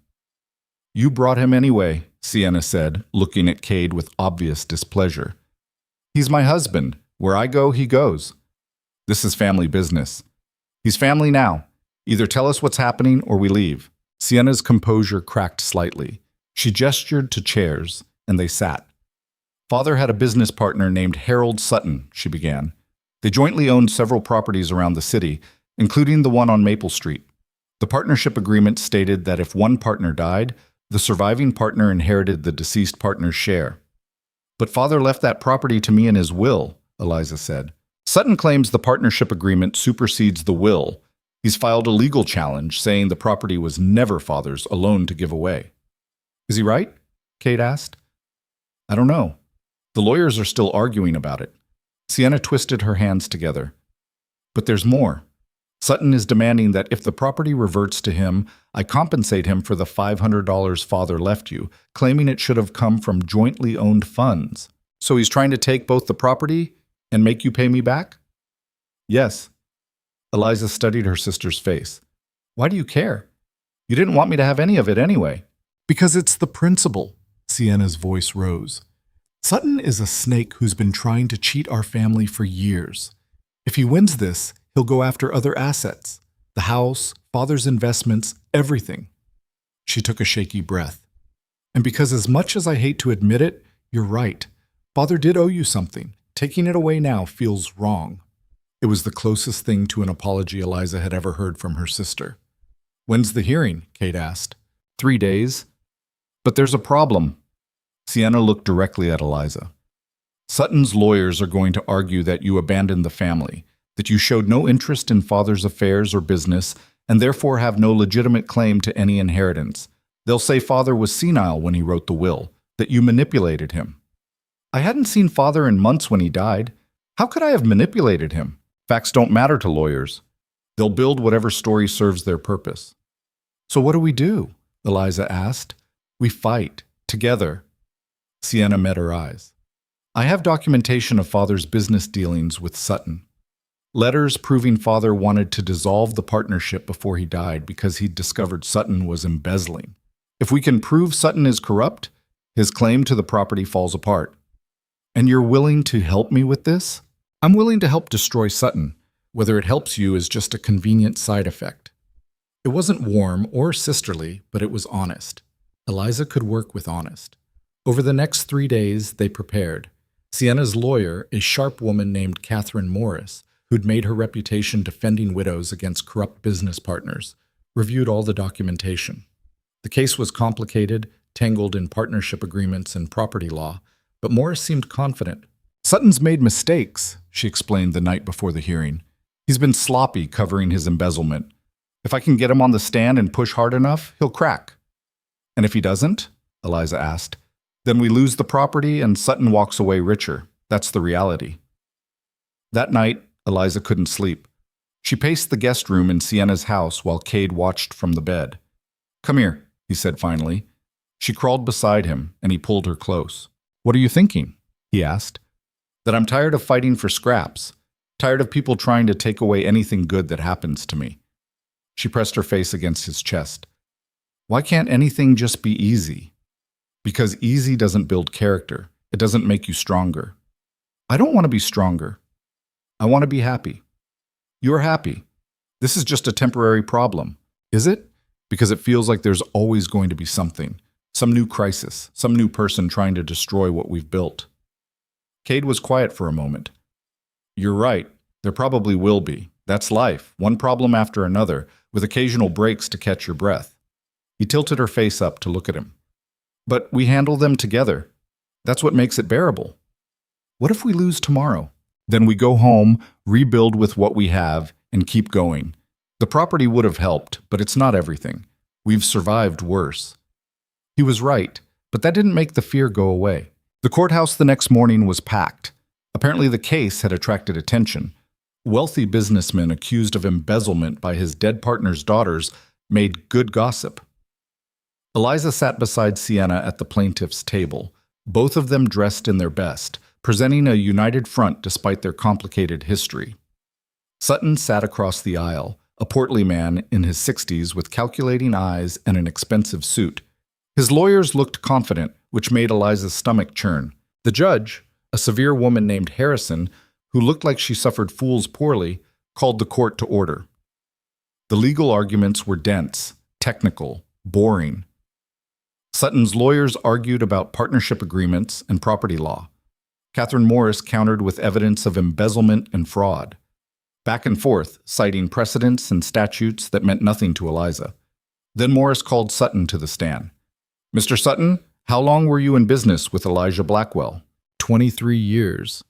You brought him anyway, Sienna said, looking at Cade with obvious displeasure. He's my husband. Where I go, he goes. This is family business. He's family now. Either tell us what's happening or we leave. Sienna's composure cracked slightly. She gestured to chairs, and they sat. Father had a business partner named Harold Sutton, she began. They jointly owned several properties around the city, including the one on Maple Street. The The partnership agreement stated that if one partner died, the surviving partner inherited the deceased partner's share. But father left that property to me in his will, Eliza said. Sutton claims the partnership agreement supersedes the will. He's filed a legal challenge saying the property was never father's alone to give away. Is he right? Kate asked. I don't know. The lawyers are still arguing about it. Sienna twisted her hands together. But there's more. Sutton is demanding that if the property reverts to him, I compensate him for the $500 father left you, claiming it should have come from jointly owned funds. So he's trying to take both the property and make you pay me back? Yes. Eliza studied her sister's face. Why do you care? You didn't want me to have any of it anyway. Because it's the principle. Sienna's voice rose. Sutton is a snake who's been trying to cheat our family for years. If he wins this, he'll go after other assets. The house, father's investments, everything. She took a shaky breath. And because as much as I hate to admit it, you're right. Father did owe you something. Taking it away now feels wrong. It was the closest thing to an apology Eliza had ever heard from her sister. When's the hearing? Kate asked. 3 days. But there's a problem. Sienna looked directly at Eliza. Sutton's lawyers are going to argue that you abandoned the family, that you showed no interest in father's affairs or business, and therefore have no legitimate claim to any inheritance. They'll say father was senile when he wrote the will, that you manipulated him. I hadn't seen father in months when he died. How could I have manipulated him? Facts don't matter to lawyers. They'll build whatever story serves their purpose. So what do we do? Eliza asked. We fight, together. Sienna met her eyes. I have documentation of father's business dealings with Sutton. Letters proving father wanted to dissolve the partnership before he died because he'd discovered Sutton was embezzling. If we can prove Sutton is corrupt, his claim to the property falls apart. And you're willing to help me with this? I'm willing to help destroy Sutton. Whether it helps you is just a convenient side effect. It wasn't warm or sisterly, but it was honest. Eliza could work with honest. Over the next 3 days, they prepared. Sienna's lawyer, a sharp woman named Catherine Morris, who'd made her reputation defending widows against corrupt business partners, reviewed all the documentation. The case was complicated, tangled in partnership agreements and property law, but Morris seemed confident. Sutton's made mistakes, she explained the night before the hearing. He's been sloppy covering his embezzlement. If I can get him on the stand and push hard enough, he'll crack. And if he doesn't? Eliza asked. Then we lose the property and Sutton walks away richer. That's the reality. That night, Eliza couldn't sleep. She paced the guest room in Sienna's house while Cade watched from the bed. Come here, he said finally. She crawled beside him, and he pulled her close. What are you thinking? He asked. That I'm tired of fighting for scraps. Tired of people trying to take away anything good that happens to me. She pressed her face against his chest. Why can't anything just be easy? Because easy doesn't build character. It doesn't make you stronger. I don't want to be stronger. I want to be happy. You're happy. This is just a temporary problem. Is it? Because it feels like there's always going to be something. Some new crisis. Some new person trying to destroy what we've built. Cade was quiet for a moment. You're right. There probably will be. That's life. One problem after another, with occasional breaks to catch your breath. He tilted her face up to look at him. But we handle them together. That's what makes it bearable. What if we lose tomorrow? Then we go home, rebuild with what we have, and keep going. The property would have helped, but it's not everything. We've survived worse. He was right, but that didn't make the fear go away. The courthouse the next morning was packed. Apparently the case had attracted attention. Wealthy businessmen accused of embezzlement by his dead partner's daughters made good gossip. Eliza sat beside Sienna at the plaintiff's table, both of them dressed in their best, presenting a united front despite their complicated history. Sutton sat across the aisle, a portly man in his 60s with calculating eyes and an expensive suit. His lawyers looked confident, which made Eliza's stomach churn. The judge, a severe woman named Harrison, who looked like she suffered fools poorly, called the court to order. The legal arguments were dense, technical, boring. Sutton's lawyers argued about partnership agreements and property law. Catherine Morris countered with evidence of embezzlement and fraud. Back and forth, citing precedents and statutes that meant nothing to Eliza. Then Morris called Sutton to the stand. "Mr. Sutton, how long were you in business with Elijah Blackwell?" 23 years.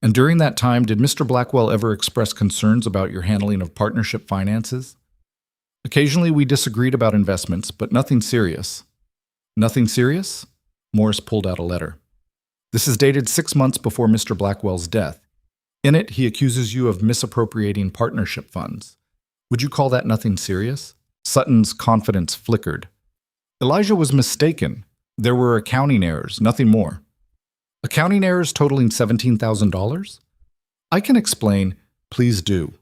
"And during that time, did Mr. Blackwell ever express concerns about your handling of partnership finances?" "Occasionally we disagreed about investments, but nothing serious." "Nothing serious?" Morris pulled out a letter. "This is dated 6 months before Mr. Blackwell's death. In it, he accuses you of misappropriating partnership funds. Would you call that nothing serious?" Sutton's confidence flickered. Elijah was mistaken. There were accounting errors, nothing more. "Accounting errors totaling $17,000? I can explain." "Please do.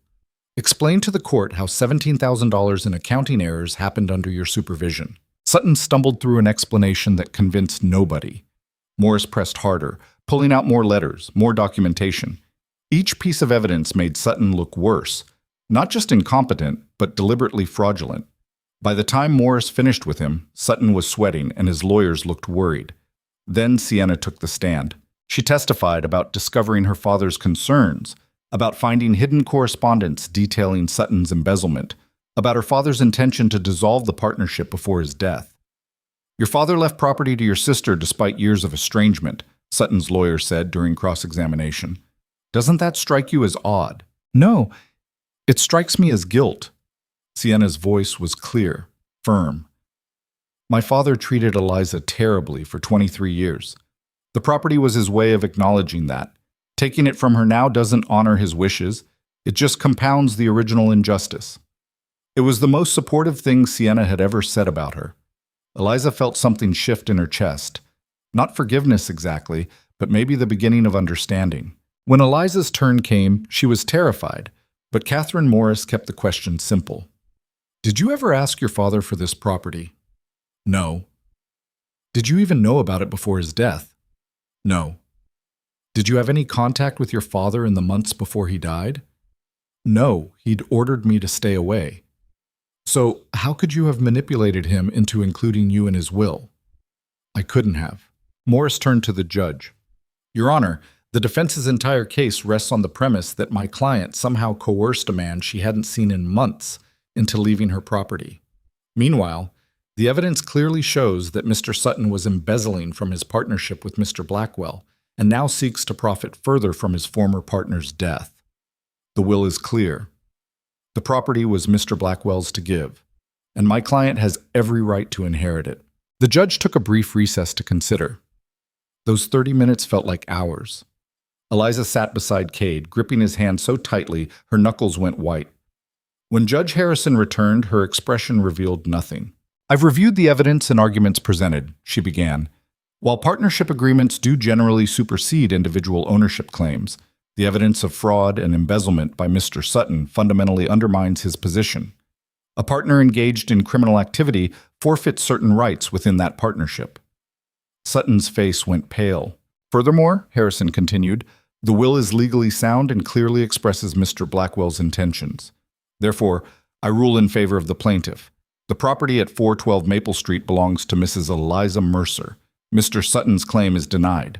Explain to the court how $17,000 in accounting errors happened under your supervision." Sutton stumbled through an explanation that convinced nobody. Morris pressed harder, pulling out more letters, more documentation. Each piece of evidence made Sutton look worse, not just incompetent, but deliberately fraudulent. By the time Morris finished with him, Sutton was sweating and his lawyers looked worried. Then Sienna took the stand. She testified about discovering her father's concerns, about finding hidden correspondence detailing Sutton's embezzlement, about her father's intention to dissolve the partnership before his death. "Your father left property to your sister despite years of estrangement," Sutton's lawyer said during cross-examination. "Doesn't that strike you as odd?" "No, it strikes me as guilt." Sienna's voice was clear, firm. "My father treated Eliza terribly for 23 years. The property was his way of acknowledging that. Taking it from her now doesn't honor his wishes. It just compounds the original injustice." It was the most supportive thing Sienna had ever said about her. Eliza felt something shift in her chest. Not forgiveness exactly, but maybe the beginning of understanding. When Eliza's turn came, she was terrified, but Catherine Morris kept the question simple. "Did you ever ask your father for this property?" "No." "Did you even know about it before his death?" "No." "Did you have any contact with your father in the months before he died?" "No, he'd ordered me to stay away." "So how could you have manipulated him into including you in his will?" "I couldn't have." Morris turned to the judge. "Your Honor, the defense's entire case rests on the premise that my client somehow coerced a man she hadn't seen in months into leaving her property. Meanwhile, the evidence clearly shows that Mr. Sutton was embezzling from his partnership with Mr. Blackwell and now seeks to profit further from his former partner's death. The will is clear. The property was Mr. Blackwell's to give, and my client has every right to inherit it." The judge took a brief recess to consider. Those 30 minutes felt like hours. Eliza sat beside Cade, gripping his hand so tightly her knuckles went white. When Judge Harrison returned, her expression revealed nothing. "I've reviewed the evidence and arguments presented," she began. "While partnership agreements do generally supersede individual ownership claims, the evidence of fraud and embezzlement by Mr. Sutton fundamentally undermines his position. A partner engaged in criminal activity forfeits certain rights within that partnership." Sutton's face went pale. "Furthermore," Harrison continued, "the will is legally sound and clearly expresses Mr. Blackwell's intentions. Therefore, I rule in favor of the plaintiff. The property at 412 Maple Street belongs to Mrs. Eliza Mercer. Mr. Sutton's claim is denied."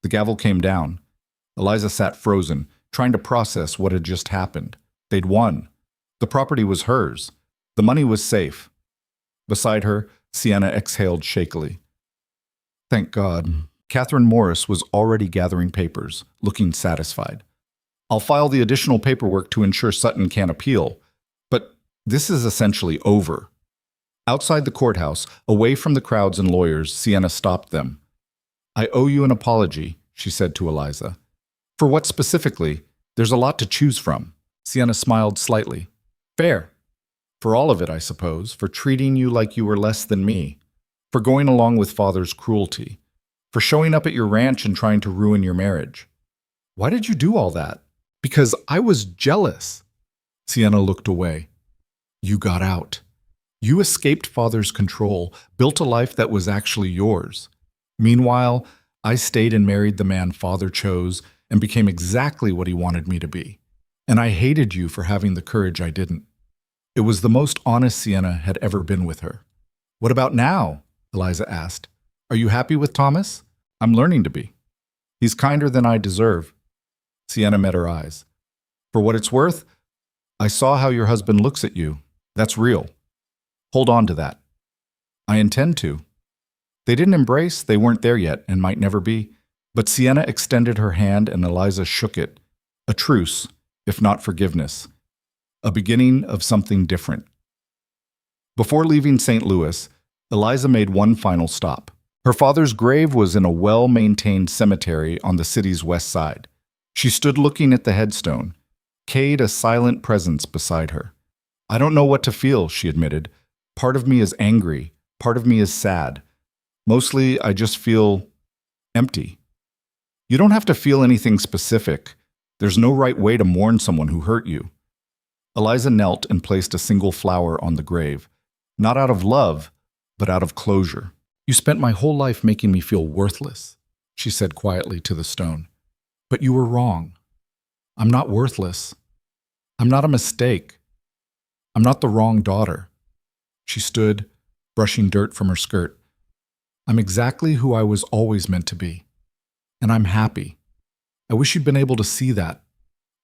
The gavel came down. Eliza sat frozen, trying to process what had just happened. They'd won. The property was hers. The money was safe. Beside her, Sienna exhaled shakily. "Thank God." Catherine Morris was already gathering papers, looking satisfied. "I'll file the additional paperwork to ensure Sutton can't appeal. But this is essentially over." Outside the courthouse, away from the crowds and lawyers, Sienna stopped them. "I owe you an apology," she said to Eliza. "For what specifically? There's a lot to choose from." Sienna smiled slightly. "Fair. For all of it, I suppose. For treating you like you were less than me. For going along with Father's cruelty. For showing up at your ranch and trying to ruin your marriage. Why did you do all that?" "Because I was jealous." Sienna looked away. "You got out. You escaped Father's control, built a life that was actually yours. Meanwhile, I stayed and married the man Father chose and became exactly what he wanted me to be. And I hated you for having the courage I didn't." It was the most honest Sienna had ever been with her. "What about now?" Eliza asked. "Are you happy with Thomas?" "I'm learning to be. He's kinder than I deserve." Sienna met her eyes. For what it's worth, I saw how your husband looks at you. That's real. Hold on to that. I intend to. They didn't embrace, they weren't there yet, and might never be. But Sienna extended her hand and Eliza shook it. A truce, if not forgiveness. A beginning of something different. Before leaving St. Louis, Eliza made one final stop. Her father's grave was in a well-maintained cemetery on the city's west side. She stood looking at the headstone, Cade a silent presence beside her. I don't know what to feel, she admitted. Part of me is angry, part of me is sad. Mostly, I just feel empty. You don't have to feel anything specific. There's no right way to mourn someone who hurt you. Eliza knelt and placed a single flower on the grave, not out of love, but out of closure. You spent my whole life making me feel worthless, she said quietly to the stone. But you were wrong. I'm not worthless. I'm not a mistake. I'm not the wrong daughter. She stood, brushing dirt from her skirt. I'm exactly who I was always meant to be. And I'm happy. I wish you'd been able to see that.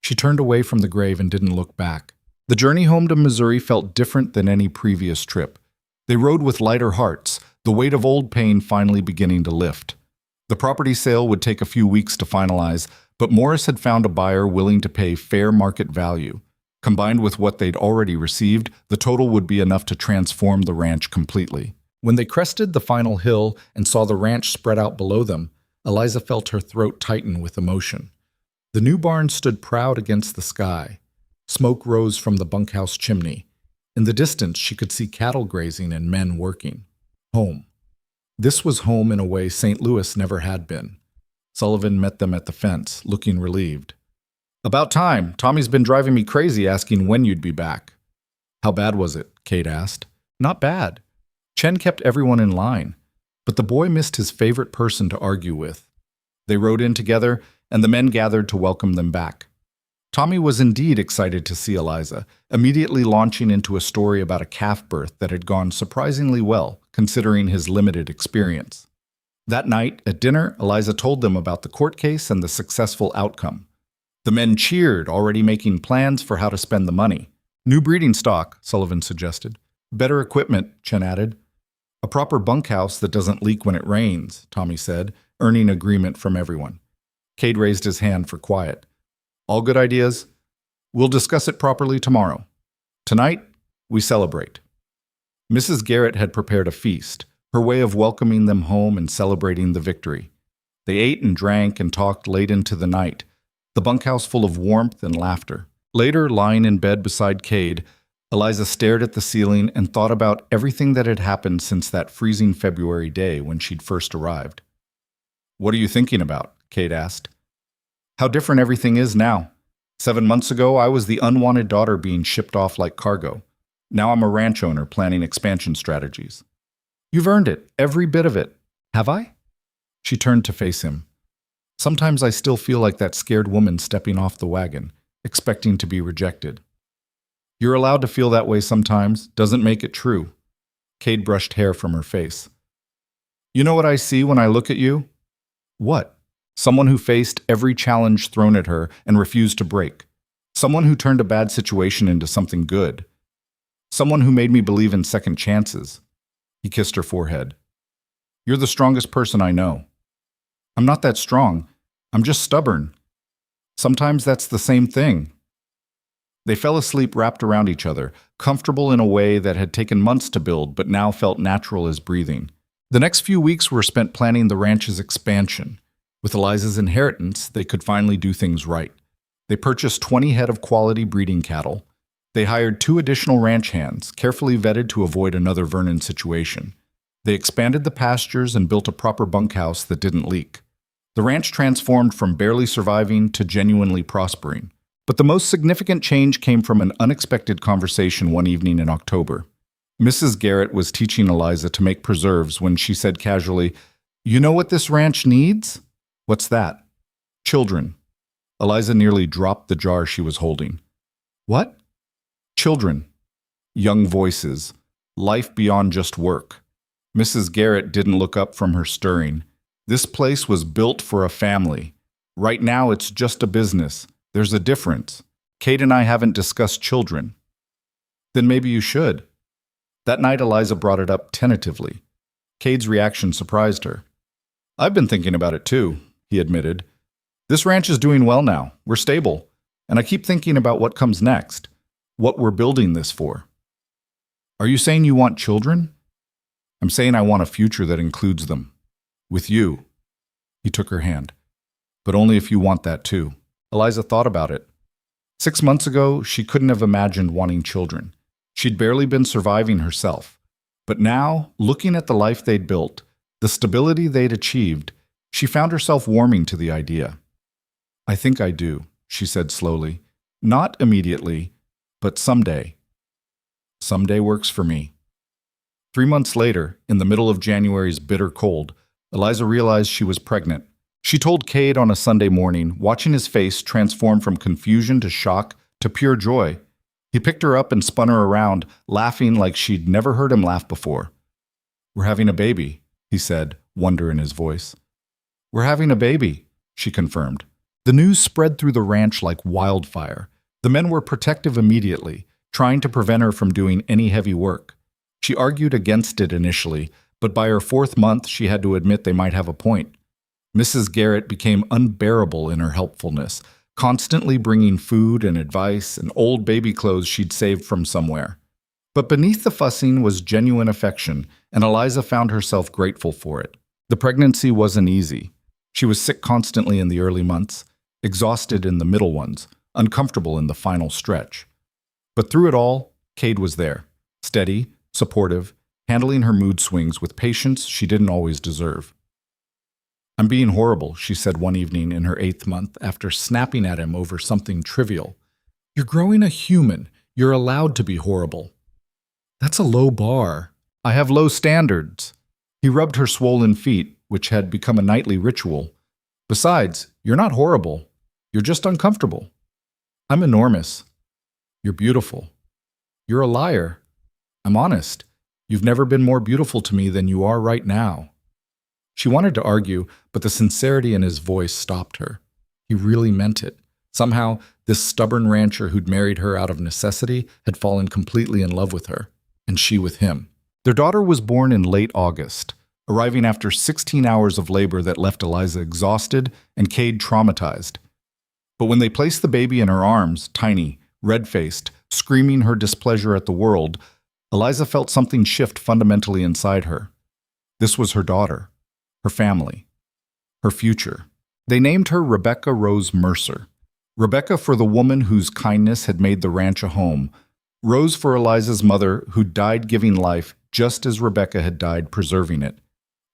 She turned away from the grave and didn't look back. The journey home to Missouri felt different than any previous trip. They rode with lighter hearts, the weight of old pain finally beginning to lift. The property sale would take a few weeks to finalize, but Morris had found a buyer willing to pay fair market value. Combined with what they'd already received, the total would be enough to transform the ranch completely. When they crested the final hill and saw the ranch spread out below them, Eliza felt her throat tighten with emotion. The new barn stood proud against the sky. Smoke rose from the bunkhouse chimney. In the distance, she could see cattle grazing and men working. Home. This was home in a way St. Louis never had been. Sullivan met them at the fence, looking relieved. About time. Tommy's been driving me crazy asking when you'd be back. How bad was it? Kate asked. Not bad. Chen kept everyone in line, but the boy missed his favorite person to argue with. They rode in together, and the men gathered to welcome them back. Tommy was indeed excited to see Eliza, immediately launching into a story about a calf birth that had gone surprisingly well, considering his limited experience. That night, at dinner, Eliza told them about the court case and the successful outcome. The men cheered, already making plans for how to spend the money. New breeding stock, Sullivan suggested. Better equipment, Chen added. A proper bunkhouse that doesn't leak when it rains, Tommy said, earning agreement from everyone. Cade raised his hand for quiet. All good ideas? We'll discuss it properly tomorrow. Tonight, we celebrate. Mrs. Garrett had prepared a feast, her way of welcoming them home and celebrating the victory. They ate and drank and talked late into the night, the bunkhouse full of warmth and laughter. Later, lying in bed beside Cade, Eliza stared at the ceiling and thought about everything that had happened since that freezing February day when she'd first arrived. What are you thinking about? Cade asked. How different everything is now. 7 months ago, I was the unwanted daughter being shipped off like cargo. Now I'm a ranch owner planning expansion strategies. You've earned it, every bit of it. Have I? She turned to face him. Sometimes I still feel like that scared woman stepping off the wagon, expecting to be rejected. You're allowed to feel that way sometimes, doesn't make it true. Cade brushed hair from her face. You know what I see when I look at you? What? Someone who faced every challenge thrown at her and refused to break. Someone who turned a bad situation into something good. Someone who made me believe in second chances. He kissed her forehead. You're the strongest person I know. I'm not that strong. I'm just stubborn. Sometimes that's the same thing. They fell asleep wrapped around each other, comfortable in a way that had taken months to build but now felt natural as breathing. The next few weeks were spent planning the ranch's expansion. With Eliza's inheritance, they could finally do things right. They purchased 20 head of quality breeding cattle. They hired 2 additional ranch hands, carefully vetted to avoid another Vernon situation. They expanded the pastures and built a proper bunkhouse that didn't leak. The ranch transformed from barely surviving to genuinely prospering. But the most significant change came from an unexpected conversation one evening in October. Mrs. Garrett was teaching Eliza to make preserves when she said casually, "You know what this ranch needs?" "What's that?" "Children." Eliza nearly dropped the jar she was holding. "What?" "Children. Young voices. Life beyond just work." Mrs. Garrett didn't look up from her stirring. This place was built for a family. Right now it's just a business. There's a difference. Kate and I haven't discussed children. Then maybe you should. That night, Eliza brought it up tentatively. Cade's reaction surprised her. I've been thinking about it too, he admitted. This ranch is doing well now. We're stable. And I keep thinking about what comes next, what we're building this for. Are you saying you want children? I'm saying I want a future that includes them. With you. He took her hand. But only if you want that too. Eliza thought about it. 6 months ago, she couldn't have imagined wanting children. She'd barely been surviving herself. But now, looking at the life they'd built, the stability they'd achieved, she found herself warming to the idea. I think I do, she said slowly. Not immediately, but someday. Someday works for me. 3 months later, in the middle of January's bitter cold, Eliza realized she was pregnant. She told Cade on a Sunday morning, watching his face transform from confusion to shock to pure joy. He picked her up and spun her around, laughing like she'd never heard him laugh before. We're having a baby, he said, wonder in his voice. We're having a baby, she confirmed. The news spread through the ranch like wildfire. The men were protective immediately, trying to prevent her from doing any heavy work. She argued against it initially, but by her 4th month she had to admit they might have a point. Mrs. Garrett became unbearable in her helpfulness, constantly bringing food and advice and old baby clothes she'd saved from somewhere. But beneath the fussing was genuine affection, and Eliza found herself grateful for it. The pregnancy wasn't easy. She was sick constantly in the early months, exhausted in the middle ones, uncomfortable in the final stretch. But through it all, Cade was there, steady, supportive, handling her mood swings with patience she didn't always deserve. I'm being horrible, she said one evening in her 8th month after snapping at him over something trivial. You're growing a human. You're allowed to be horrible. That's a low bar. I have low standards. He rubbed her swollen feet, which had become a nightly ritual. Besides, you're not horrible. You're just uncomfortable. I'm enormous. You're beautiful. You're a liar. I'm honest. You've never been more beautiful to me than you are right now. She wanted to argue, but the sincerity in his voice stopped her. He really meant it. Somehow, this stubborn rancher who'd married her out of necessity had fallen completely in love with her, and she with him. Their daughter was born in late August, arriving after 16 hours of labor that left Eliza exhausted and Cade traumatized. But when they placed the baby in her arms, tiny, red-faced, screaming her displeasure at the world, Eliza felt something shift fundamentally inside her. This was her daughter, her family, her future. They named her Rebecca Rose Mercer. Rebecca for the woman whose kindness had made the ranch a home. Rose for Eliza's mother, who died giving life just as Rebecca had died preserving it.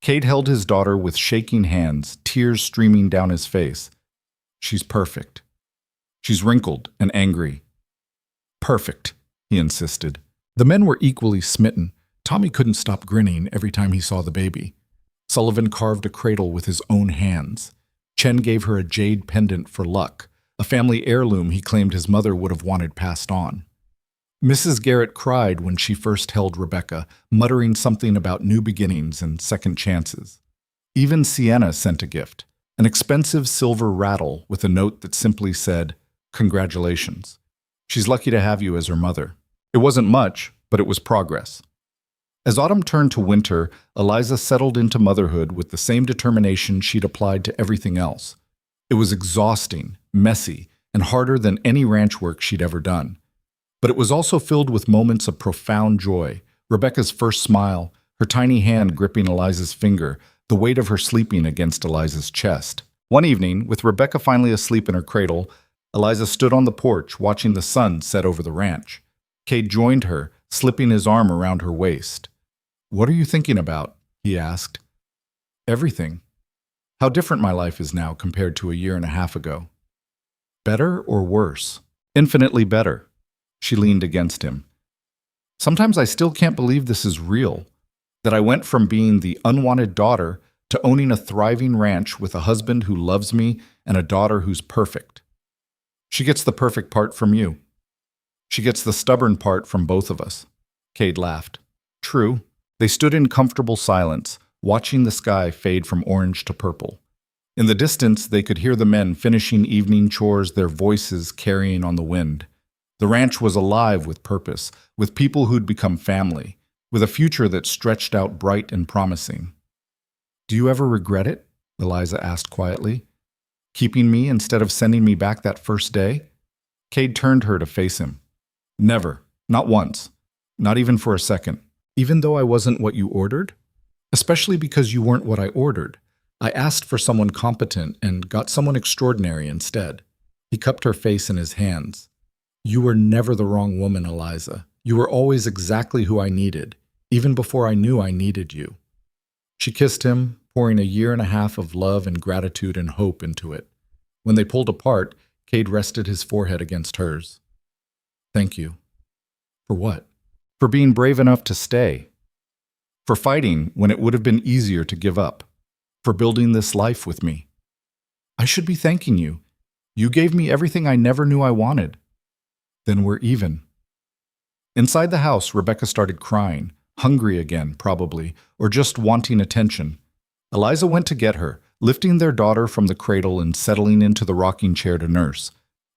Cade held his daughter with shaking hands, tears streaming down his face. She's perfect. She's wrinkled and angry. Perfect, he insisted. The men were equally smitten. Tommy couldn't stop grinning every time he saw the baby. Sullivan carved a cradle with his own hands. Chen gave her a jade pendant for luck, a family heirloom he claimed his mother would have wanted passed on. Mrs. Garrett cried when she first held Rebecca, muttering something about new beginnings and second chances. Even Sienna sent a gift, an expensive silver rattle with a note that simply said, "Congratulations. She's lucky to have you as her mother." It wasn't much, but it was progress. As autumn turned to winter, Eliza settled into motherhood with the same determination she'd applied to everything else. It was exhausting, messy, and harder than any ranch work she'd ever done. But it was also filled with moments of profound joy. Rebecca's first smile, her tiny hand gripping Eliza's finger, the weight of her sleeping against Eliza's chest. One evening, with Rebecca finally asleep in her cradle, Eliza stood on the porch watching the sun set over the ranch. Cade joined her, slipping his arm around her waist. "What are you thinking about?" he asked. "Everything. How different my life is now compared to a year and a half ago." "Better or worse?" "Infinitely better." She leaned against him. "Sometimes I still can't believe this is real, that I went from being the unwanted daughter to owning a thriving ranch with a husband who loves me and a daughter who's perfect. She gets the perfect part from you. She gets the stubborn part from both of us." Cade laughed. "True." They stood in comfortable silence, watching the sky fade from orange to purple. In the distance, they could hear the men finishing evening chores, their voices carrying on the wind. The ranch was alive with purpose, with people who'd become family, with a future that stretched out bright and promising. "Do you ever regret it?" Eliza asked quietly. "Keeping me instead of sending me back that first day?" Cade turned her to face him. "Never. Not once. Not even for a second. Even though I wasn't what you ordered? Especially because you weren't what I ordered. I asked for someone competent and got someone extraordinary instead." He cupped her face in his hands. "You were never the wrong woman, Eliza. You were always exactly who I needed, even before I knew I needed you." She kissed him, pouring a year and a half of love and gratitude and hope into it. When they pulled apart, Cade rested his forehead against hers. "Thank you." "For what?" "For being brave enough to stay. For fighting when it would have been easier to give up. For building this life with me." "I should be thanking you. You gave me everything I never knew I wanted." "Then we're even." Inside the house, Rebecca started crying, hungry again, probably, or just wanting attention. Eliza went to get her, lifting their daughter from the cradle and settling into the rocking chair to nurse.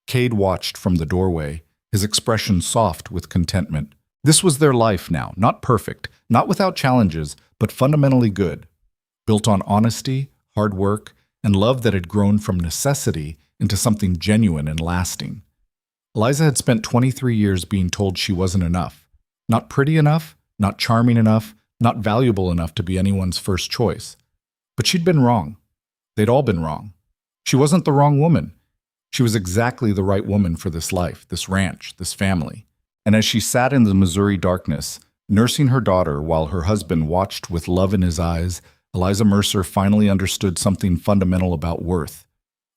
Cade watched from the doorway, his expression soft with contentment. This was their life now, not perfect, not without challenges, but fundamentally good. Built on honesty, hard work, and love that had grown from necessity into something genuine and lasting. Eliza had spent 23 years being told she wasn't enough. Not pretty enough, not charming enough, not valuable enough to be anyone's first choice. But she'd been wrong. They'd all been wrong. She wasn't the wrong woman. She was exactly the right woman for this life, this ranch, this family. And as she sat in the Missouri darkness, nursing her daughter while her husband watched with love in his eyes, Eliza Mercer finally understood something fundamental about worth.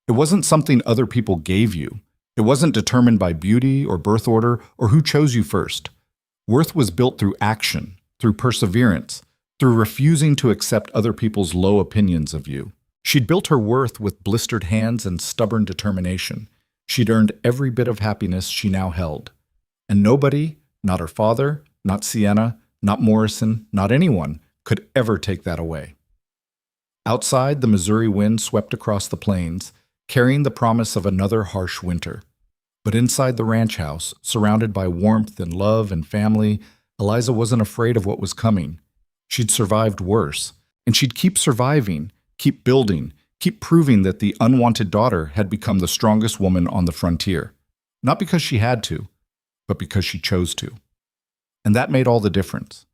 It wasn't something other people gave you. It wasn't determined by beauty or birth order or who chose you first. Worth was built through action, through perseverance, through refusing to accept other people's low opinions of you. She'd built her worth with blistered hands and stubborn determination. She'd earned every bit of happiness she now held. And nobody, not her father, not Sienna, not Morrison, not anyone, could ever take that away. Outside, the Missouri wind swept across the plains, carrying the promise of another harsh winter. But inside the ranch house, surrounded by warmth and love and family, Eliza wasn't afraid of what was coming. She'd survived worse, and she'd keep surviving, keep building, keep proving that the unwanted daughter had become the strongest woman on the frontier. Not because she had to, but because she chose to. And that made all the difference.